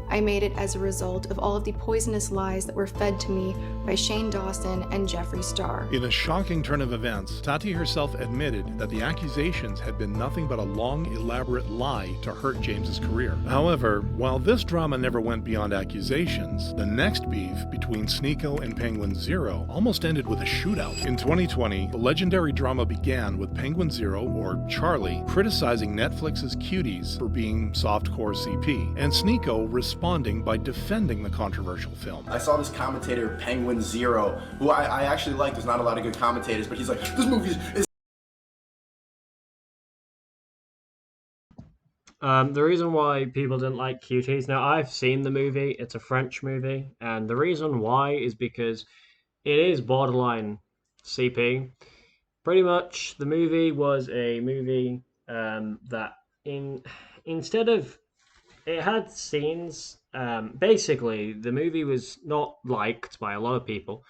I made it as a result of all of the poisonous lies that were fed to me by Shane Dawson and Jeffree Star. In a shocking turn of events, Tati herself admitted that the accusations had been nothing but a long, elaborate lie to hurt James's career. However, while this drama never went beyond accusations, the next beef between Sneako and Penguin Zero almost ended with a shootout. In 2020, the legendary drama began with Penguin Zero, or Charlie, criticizing Netflix's Cuties for being softcore CP, and Sneako responding by defending the controversial film. I saw this commentator, Penguin Zero, who I actually like. There's not a lot of good commentators, but he's like, this movie is... The reason why people didn't like Cuties, now I've seen the movie, it's a French movie, and the reason why is because it is borderline CP. Pretty much, the movie was a movie that instead of it had scenes. Basically, the movie was not liked by a lot of people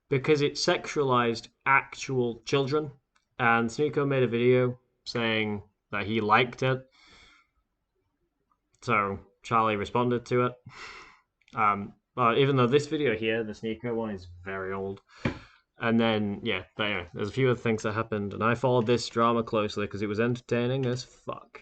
because it sexualized actual children. And Sneako made a video saying that he liked it. So Charlie responded to it. Well, even though this video here, the Sneako one, is very old. And then, yeah, but anyway, there's a few other things that happened. And I followed this drama closely because it was entertaining as fuck.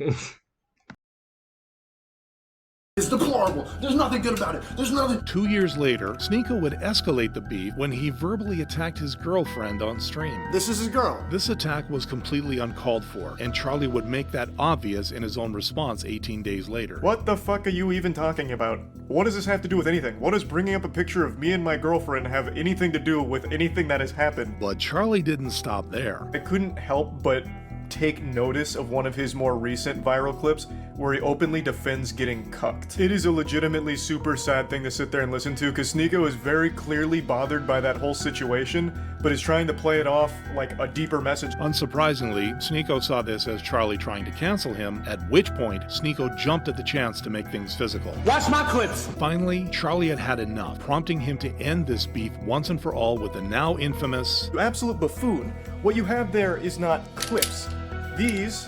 It's deplorable. There's nothing good about it. There's nothing. 2 years later, Sneako would escalate the beef when he verbally attacked his girlfriend on stream. This is his girl. This attack was completely uncalled for, and Charlie would make that obvious in his own response 18 days later. What the fuck are you even talking about? What does this have to do with anything? What does bringing up a picture of me and my girlfriend have anything to do with anything that has happened? But Charlie didn't stop there. I couldn't help but take notice of one of his more recent viral clips where he openly defends getting cucked. It is a legitimately super sad thing to sit there and listen to because Sneako is very clearly bothered by that whole situation, but is trying to play it off like a deeper message. Unsurprisingly, Sneako saw this as Charlie trying to cancel him, at which point Sneako jumped at the chance to make things physical. Watch my clips! Finally, Charlie had had enough, prompting him to end this beef once and for all with the now infamous... You absolute buffoon. What you have there is not clips. These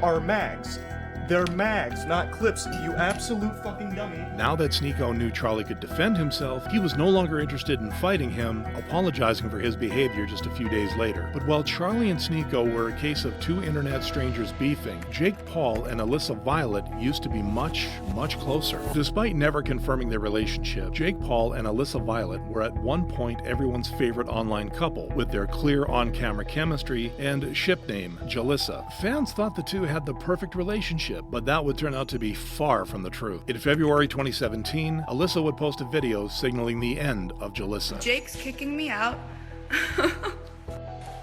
are mags. They're mags, not clips, you absolute fucking dummy. Now that Sneako knew Charlie could defend himself, he was no longer interested in fighting him, apologizing for his behavior just a few days later. But while Charlie and Sneako were a case of two internet strangers beefing, Jake Paul and Alyssa Violet used to be much, much closer. Despite never confirming their relationship, Jake Paul and Alyssa Violet were at one point everyone's favorite online couple, with their clear on-camera chemistry and ship name, Jalissa. Fans thought the two had the perfect relationship, but that would turn out to be far from the truth. In February 2017, Alyssa would post a video signaling the end of Jalissa. Jake's kicking me out.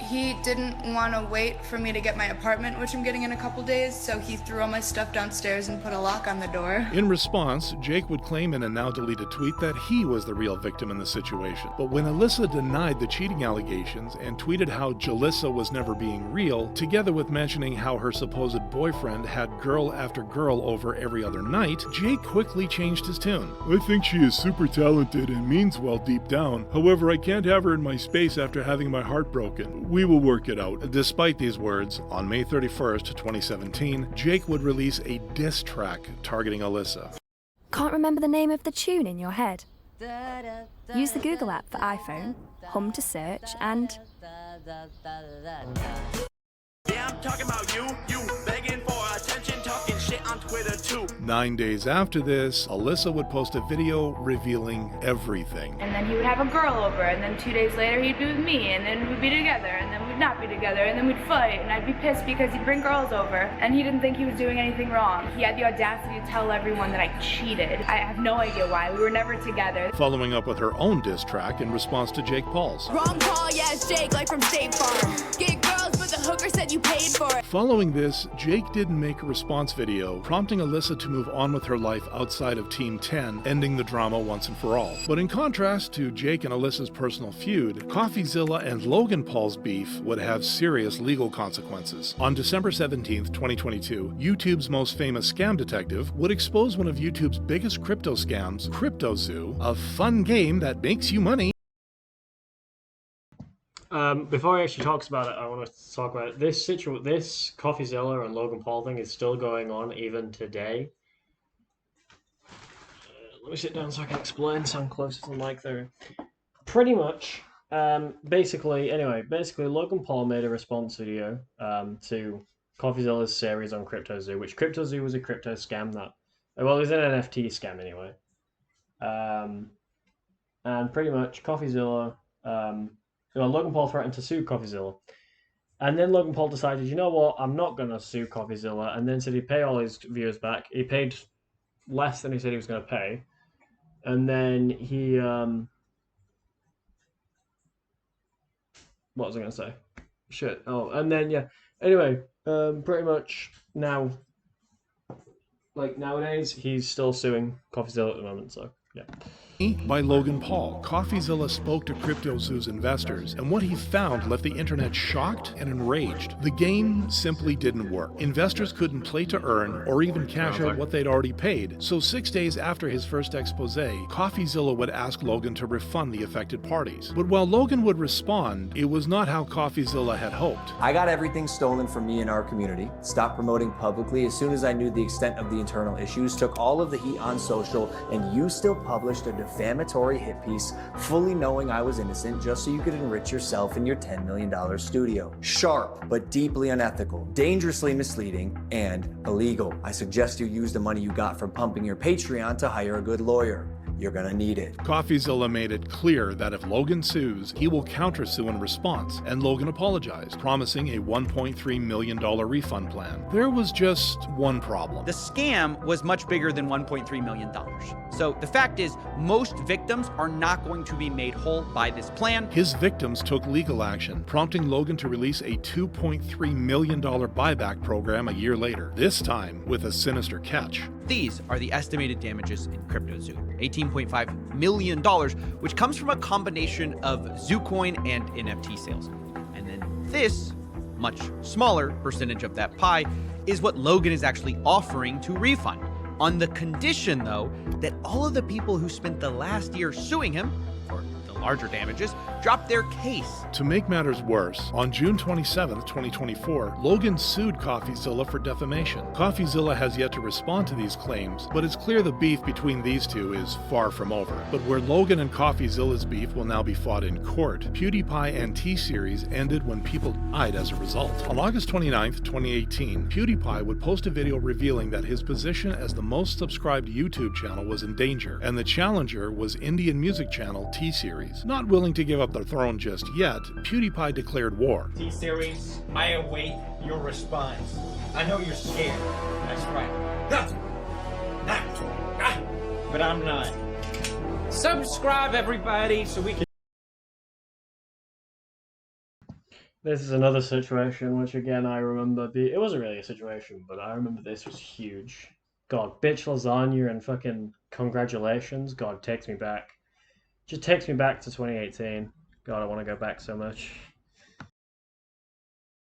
He didn't want to wait for me to get my apartment, which I'm getting in a couple days, so he threw all my stuff downstairs and put a lock on the door. In response, Jake would claim in a now-deleted tweet that he was the real victim in the situation. But when Alyssa denied the cheating allegations and tweeted how Jalissa was never being real, together with mentioning how her supposed boyfriend had girl after girl over every other night, Jake quickly changed his tune. I think she is super talented and means well deep down. However, I can't have her in my space after having my heart broken. We will work it out. Despite these words, on May 31st, 2017, Jake would release a diss track targeting Alyssa. Can't remember the name of the tune in your head? Use the Google app for iPhone, hum to search, and... Yeah, I'm talking about you begging for attention, talking shit on Twitter too. 9 days after this, Alyssa would post a video revealing everything. And then he would have a girl over, and then 2 days later he'd be with me, and then we'd be together, and then we'd not be together, and then we'd fight, and I'd be pissed because he'd bring girls over, and he didn't think he was doing anything wrong. He had the audacity to tell everyone that I cheated. I have no idea why. We were never together. Following up with her own diss track in response to Jake Paul's. Wrong call, yeah, it's Jake, like from State Farm. Get girls, but the hooker said you paid for it. Following this, Jake didn't make a response video, prompting Alyssa to move on with her life outside of Team 10, ending the drama once and for all. But in contrast to Jake and Alyssa's personal feud, CoffeeZilla and Logan Paul's beef would have serious legal consequences. On December 17th, 2022, YouTube's most famous scam detective would expose one of YouTube's biggest crypto scams, CryptoZoo, a fun game that makes you money. Before he actually talks about it, I want to talk about it. This CoffeeZilla and Logan Paul thing is still going on even today. Let me sit down so I can explain, so I'm closer to the mic there. Pretty much, basically, Logan Paul made a response video to CoffeeZilla's series on CryptoZoo, which CryptoZoo was a crypto scam that, well, it was an NFT scam anyway. And pretty much, CoffeeZilla, Logan Paul threatened to sue CoffeeZilla. And then Logan Paul decided, you know what, I'm not going to sue CoffeeZilla, and then said he'd pay all his viewers back. He paid less than he said he was going to pay. And then he, what was I going to say? Shit. Oh, and then, yeah. Anyway, pretty much now, like nowadays, he's still suing CoffeeZilla at the moment, so, yeah. By Logan Paul, CoffeeZilla spoke to CryptoZoo's investors, and what he found left the internet shocked and enraged. The game simply didn't work. Investors couldn't play to earn or even cash out what they'd already paid. So 6 days after his first expose, CoffeeZilla would ask Logan to refund the affected parties. But while Logan would respond, it was not how CoffeeZilla had hoped. I got everything stolen from me in our community, stopped promoting publicly as soon as I knew the extent of the internal issues, took all of the heat on social, and you still published a defamatory hit piece, fully knowing I was innocent just so you could enrich yourself in your $10 million studio. Sharp, but deeply unethical, dangerously misleading, and illegal. I suggest you use the money you got from pumping your Patreon to hire a good lawyer. You're gonna need it. CoffeeZilla made it clear that if Logan sues, he will countersue in response, and Logan apologized, promising a $1.3 million refund plan. There was just one problem. The scam was much bigger than $1.3 million. So the fact is, most victims are not going to be made whole by this plan. His victims took legal action, prompting Logan to release a $2.3 million buyback program a year later, this time with a sinister catch. These are the estimated damages in CryptoZoo, $18.5 million, which comes from a combination of ZooCoin and NFT sales. And then this, much smaller percentage of that pie, is what Logan is actually offering to refund, on the condition, though, that all of the people who spent the last year suing him for the larger damages drop their case. To make matters worse, on June 27, 2024, Logan sued CoffeeZilla for defamation. CoffeeZilla has yet to respond to these claims, but it's clear the beef between these two is far from over. But where Logan and CoffeeZilla's beef will now be fought in court, PewDiePie and T-Series ended when people died as a result. On August 29, 2018, PewDiePie would post a video revealing that his position as the most subscribed YouTube channel was in danger, and the challenger was Indian music channel T-Series. Not willing to give up their throne just yet, PewDiePie declared war. T-Series, I await your response. I know you're scared. That's right. But I'm not. Subscribe, everybody, so we can... This is another situation which, again, I remember it wasn't really a situation, but I remember this was huge. God, bitch lasagna and fucking congratulations. God, takes me back. Just takes me back to 2018. God, I want to go back so much.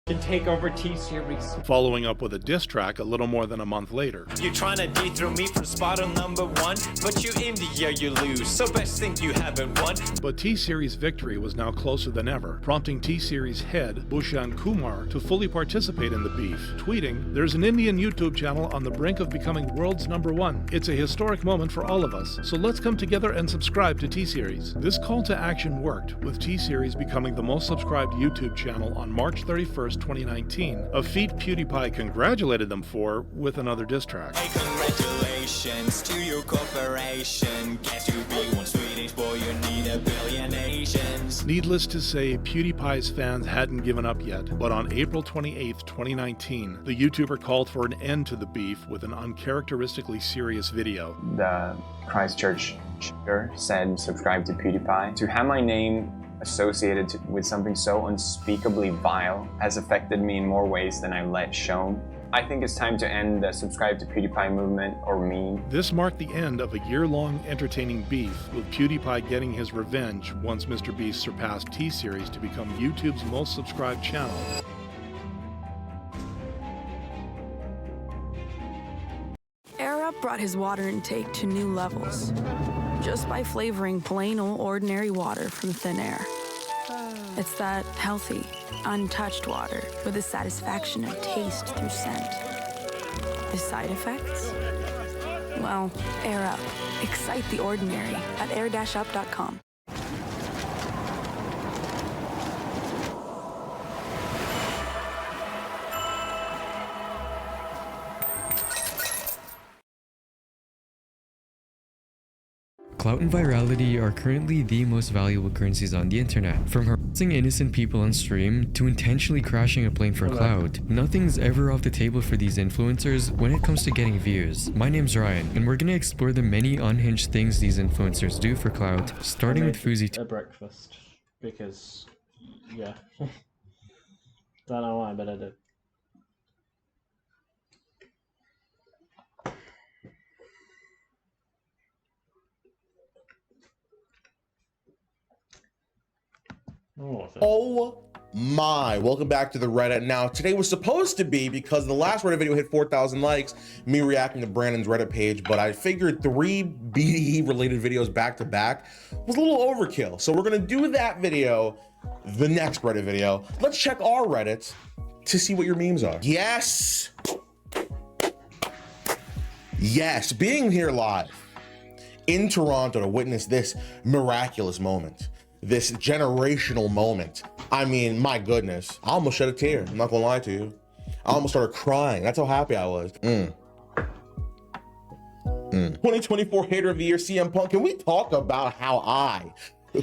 Can take over T-Series. Following up with a diss track a little more than a month later. You're trying to dethrone me from spot on number one, but you in the year you lose, so best think you haven't won. But T-Series' victory was now closer than ever, prompting T-Series head Bhushan Kumar to fully participate in the beef, tweeting, "There's an Indian YouTube channel on the brink of becoming world's #1. It's a historic moment for all of us, so let's come together and subscribe to T-Series." This call to action worked, with T-Series becoming the most subscribed YouTube channel on March 31st, 2019, a feat PewDiePie congratulated them for with another diss track. Hey, congratulations to your corporation. Guess you be one Swedish boy, you need a billion nations. Needless to say, PewDiePie's fans hadn't given up yet, but on April 28th, 2019, the YouTuber called for an end to the beef with an uncharacteristically serious video. The Christchurch shooter said, "Subscribe to PewDiePie." To have my name associated with something so unspeakably vile has affected me in more ways than I let shown. I think it's time to end the subscribe to PewDiePie movement or me. This marked the end of a year-long entertaining beef, with PewDiePie getting his revenge once Mr. Beast surpassed T-Series to become YouTube's most subscribed channel. Air Up brought his water intake to new levels, just by flavoring plain old ordinary water from thin air. It's that healthy, untouched water with the satisfaction of taste through scent. The side effects? Well, Air Up. Excite the ordinary at air-up.com. Clout and virality are currently the most valuable currencies on the internet. From harassing innocent people on stream to intentionally crashing a plane for clout, nothing's ever off the table for these influencers when it comes to getting views. My name's Ryan, and we're gonna explore the many unhinged things these influencers do for clout, starting with Fuzi. A breakfast, because, yeah. Don't know why, but I did. Oh my, welcome back to the Reddit. Now, today was supposed to be, because the last Reddit video hit 4,000 likes, me reacting to Brandon's Reddit page, but I figured 3 BDE related videos back to back was a little overkill. So we're gonna do that video, the next Reddit video. Let's check our Reddits to see what your memes are. Yes. Yes, being here live in Toronto to witness this miraculous moment. This generational moment. I mean, my goodness. I almost shed a tear. I'm not gonna lie to you. I almost started crying. That's how happy I was. 2024 Hater of the Year, CM Punk. Can we talk about how I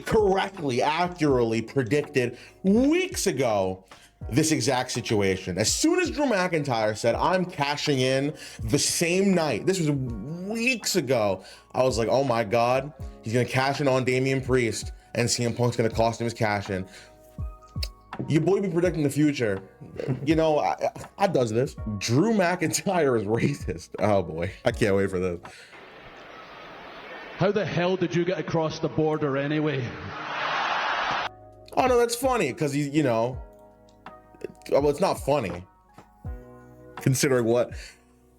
correctly, accurately predicted weeks ago this exact situation? As soon as Drew McIntyre said, I'm cashing in the same night, this was weeks ago, I was like, oh my God, he's gonna cash in on Damian Priest, and CM Punk's gonna cost him his cash in. Your boy be predicting the future. You know, I does this. Drew McIntyre is racist. Oh boy, I can't wait for this. How the hell did you get across the border anyway? Oh no, that's funny, because he's, you know, well, it's not funny, considering what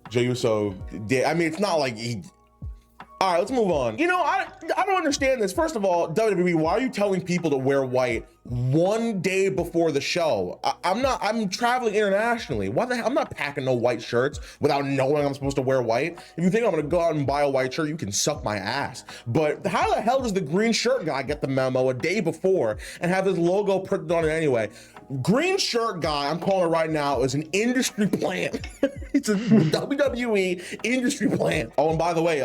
Jey Uso did. I mean, it's not like he... All right, let's move on. You know, I don't understand this. First of all, WWE, why are you telling people to wear white one day before the show? I'm traveling internationally. Why the hell? I'm not packing no white shirts without knowing I'm supposed to wear white. If you think I'm gonna go out and buy a white shirt, you can suck my ass. But how the hell does the green shirt guy get the memo a day before and have his logo printed on it anyway? Green shirt guy, I'm calling it right now, is an industry plant. It's a WWE industry plant. Oh, and by the way,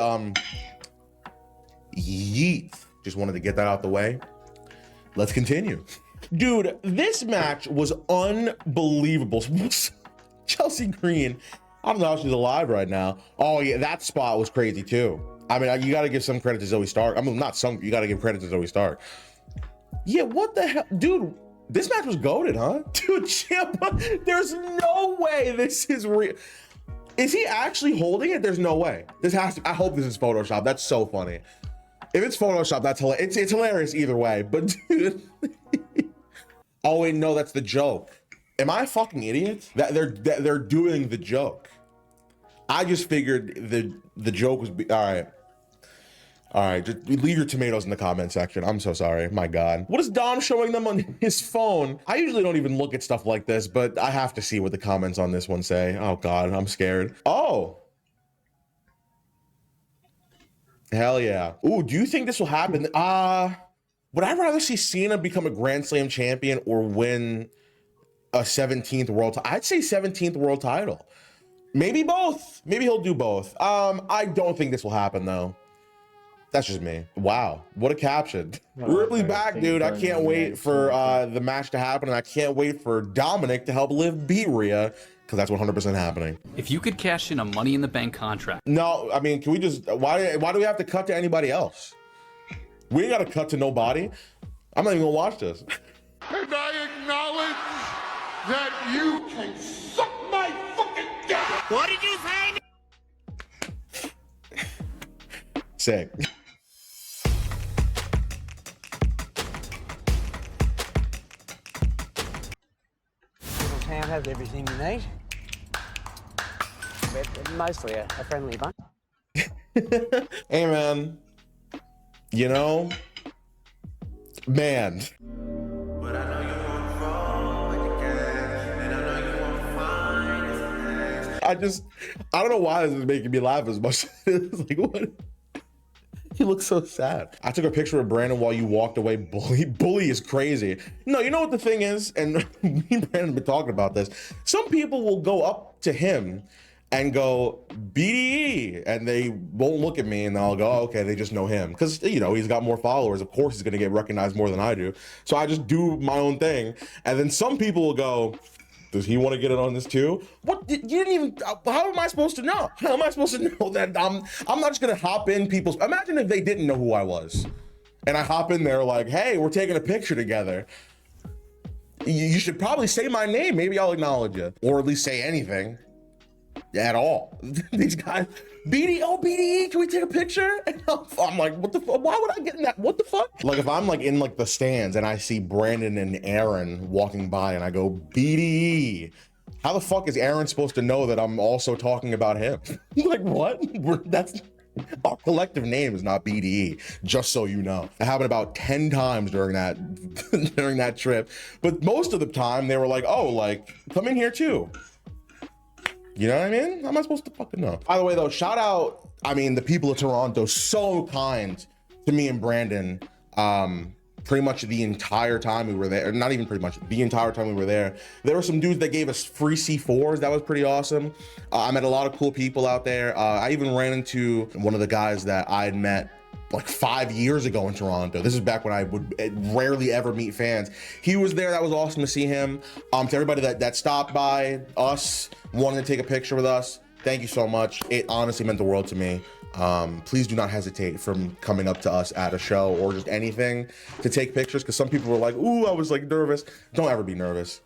yeet. Just wanted to get that out the way. Let's continue. Dude, this match was unbelievable. Chelsea Green, I don't know how she's alive right now. Oh yeah, that spot was crazy too. I mean, you gotta give some credit to Zoe Stark. I mean, not some, you gotta give credit to Zoe Stark. Yeah, what the hell? Dude, this match was goated, huh? Dude, Ciampa, there's no way this is real. Is he actually holding it? There's no way. This has to, I hope this is Photoshop. That's so funny. If it's Photoshop, that's hilarious. It's hilarious either way, but dude. Oh wait, no, that's the joke. Am I a fucking idiot? That they're doing the joke. I just figured the joke was, all right, just leave your tomatoes in the comment section. I'm so sorry, my God. What is Dom showing them on his phone? I usually don't even look at stuff like this, but I have to see what the comments on this one say. Oh God, I'm scared. Oh. Hell yeah. Ooh, do you think this will happen? Would I rather see Cena become a Grand Slam champion or win a 17th world title? I'd say 17th world title. Maybe both. Maybe he'll do both. I don't think this will happen though. That's just me. Wow, what a caption. Ripley's back, dude. I can't wait for the match to happen, and I can't wait for Dominic to help Liv beat Rhea, because that's 100% happening. If you could cash in a Money in the Bank contract. No, I mean, can we just, why do we have to cut to anybody else? We ain't got to cut to nobody. I'm not even gonna watch this. And I acknowledge that you can suck my fucking dick. What did you say? Sick. Little town has everything you need. But mostly a friendly bunch. Hey man, you know, man. I don't know why this is making me laugh as much. It's like, what? He looks so sad. I took a picture of Brandon while you walked away. Bully is crazy. No, you know what the thing is? And me and Brandon have been talking about this. Some people will go up to him and go, BDE, and they won't look at me, and I'll go, oh, okay, they just know him. Because, you know, he's got more followers. Of course he's going to get recognized more than I do. So I just do my own thing. And then some people will go, does he want to get it on this too? What? You didn't even, how am I supposed to know? How am I supposed to know that I'm not just going to hop in people's, imagine if they didn't know who I was. And I hop in there like, hey, we're taking a picture together. You should probably say my name. Maybe I'll acknowledge you. Or at least say anything. At all. These guys, BDE, can we take a picture? And I'm like, what the fuck? Why would I get in that? What the fuck? Like if I'm like in like the stands and I see Brandon and Aaron walking by and I go, BDE, how the fuck is Aaron supposed to know that I'm also talking about him? Like what? That's our collective name is not BDE, just so you know. It happened about 10 times during that trip. But most of the time they were like, oh, like, come in here too. You know what I mean? How am I supposed to fucking know? By the way, though, shout out, I mean, the people of Toronto, so kind to me and Brandon, pretty much the entire time we were there. Not even pretty much, the entire time we were there. There were some dudes that gave us free C4s. That was pretty awesome. I met a lot of cool people out there. I even ran into one of the guys that I had met like 5 years ago in Toronto. This is back when I would rarely ever meet fans. He was there. That was awesome to see him. To everybody that stopped by us, wanted to take a picture with us, thank you so much. It honestly meant the world to me. Please do not hesitate from coming up to us at a show or just anything to take pictures, because some people were like, ooh, I was like nervous. Don't ever be nervous.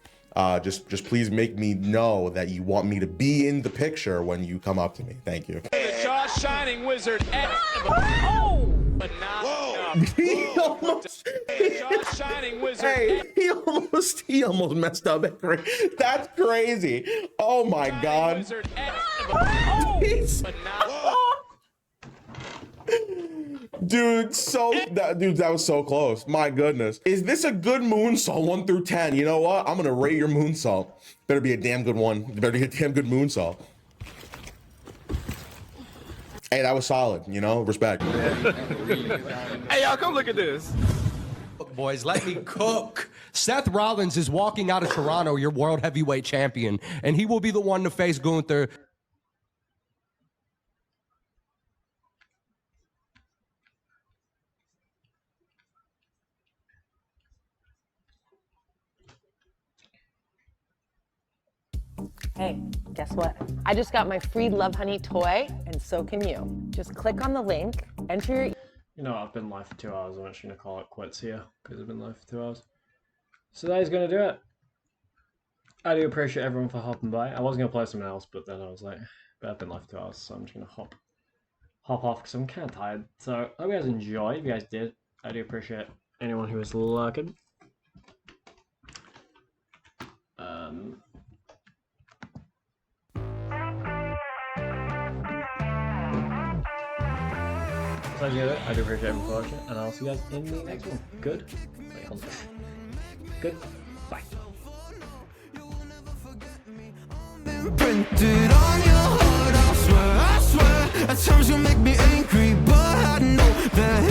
Just please make me know that you want me to be in the picture when you come up to me. Thank you. The Josh Shining Wizard. Oh! But not enough. Josh Shining Wizard. Hey, he almost messed up. That's crazy. Oh my God. Dude, that was so close. My goodness. Is this a good moonsault? 1 through 10. You know what? I'm gonna rate your moonsault. Better be a damn good one. Better be a damn good moonsault. Hey, that was solid, you know, respect. Hey, y'all, come look at this. Boys, let me cook. Seth Rollins is walking out of Toronto, your world heavyweight champion, and he will be the one to face Gunther. Hey, guess what? I just got my free Love Honey toy, and so can you. Just click on the link, enter your... You know, I've been live for 2 hours. I'm actually going to call it quits here, because I've been live for 2 hours. So that is going to do it. I do appreciate everyone for hopping by. I was going to play something else, but then I was like, but I've been live for 2 hours, so I'm just going to hop off, because I'm kind of tired. So I hope you guys enjoyed. If you guys did, I do appreciate anyone who was lurking. So I do appreciate everyone for watching, and I'll see you guys in the next one. Good? Wait, hold on. Good? Bye. Printed on your heart, I swear, at times you make me angry, but I know that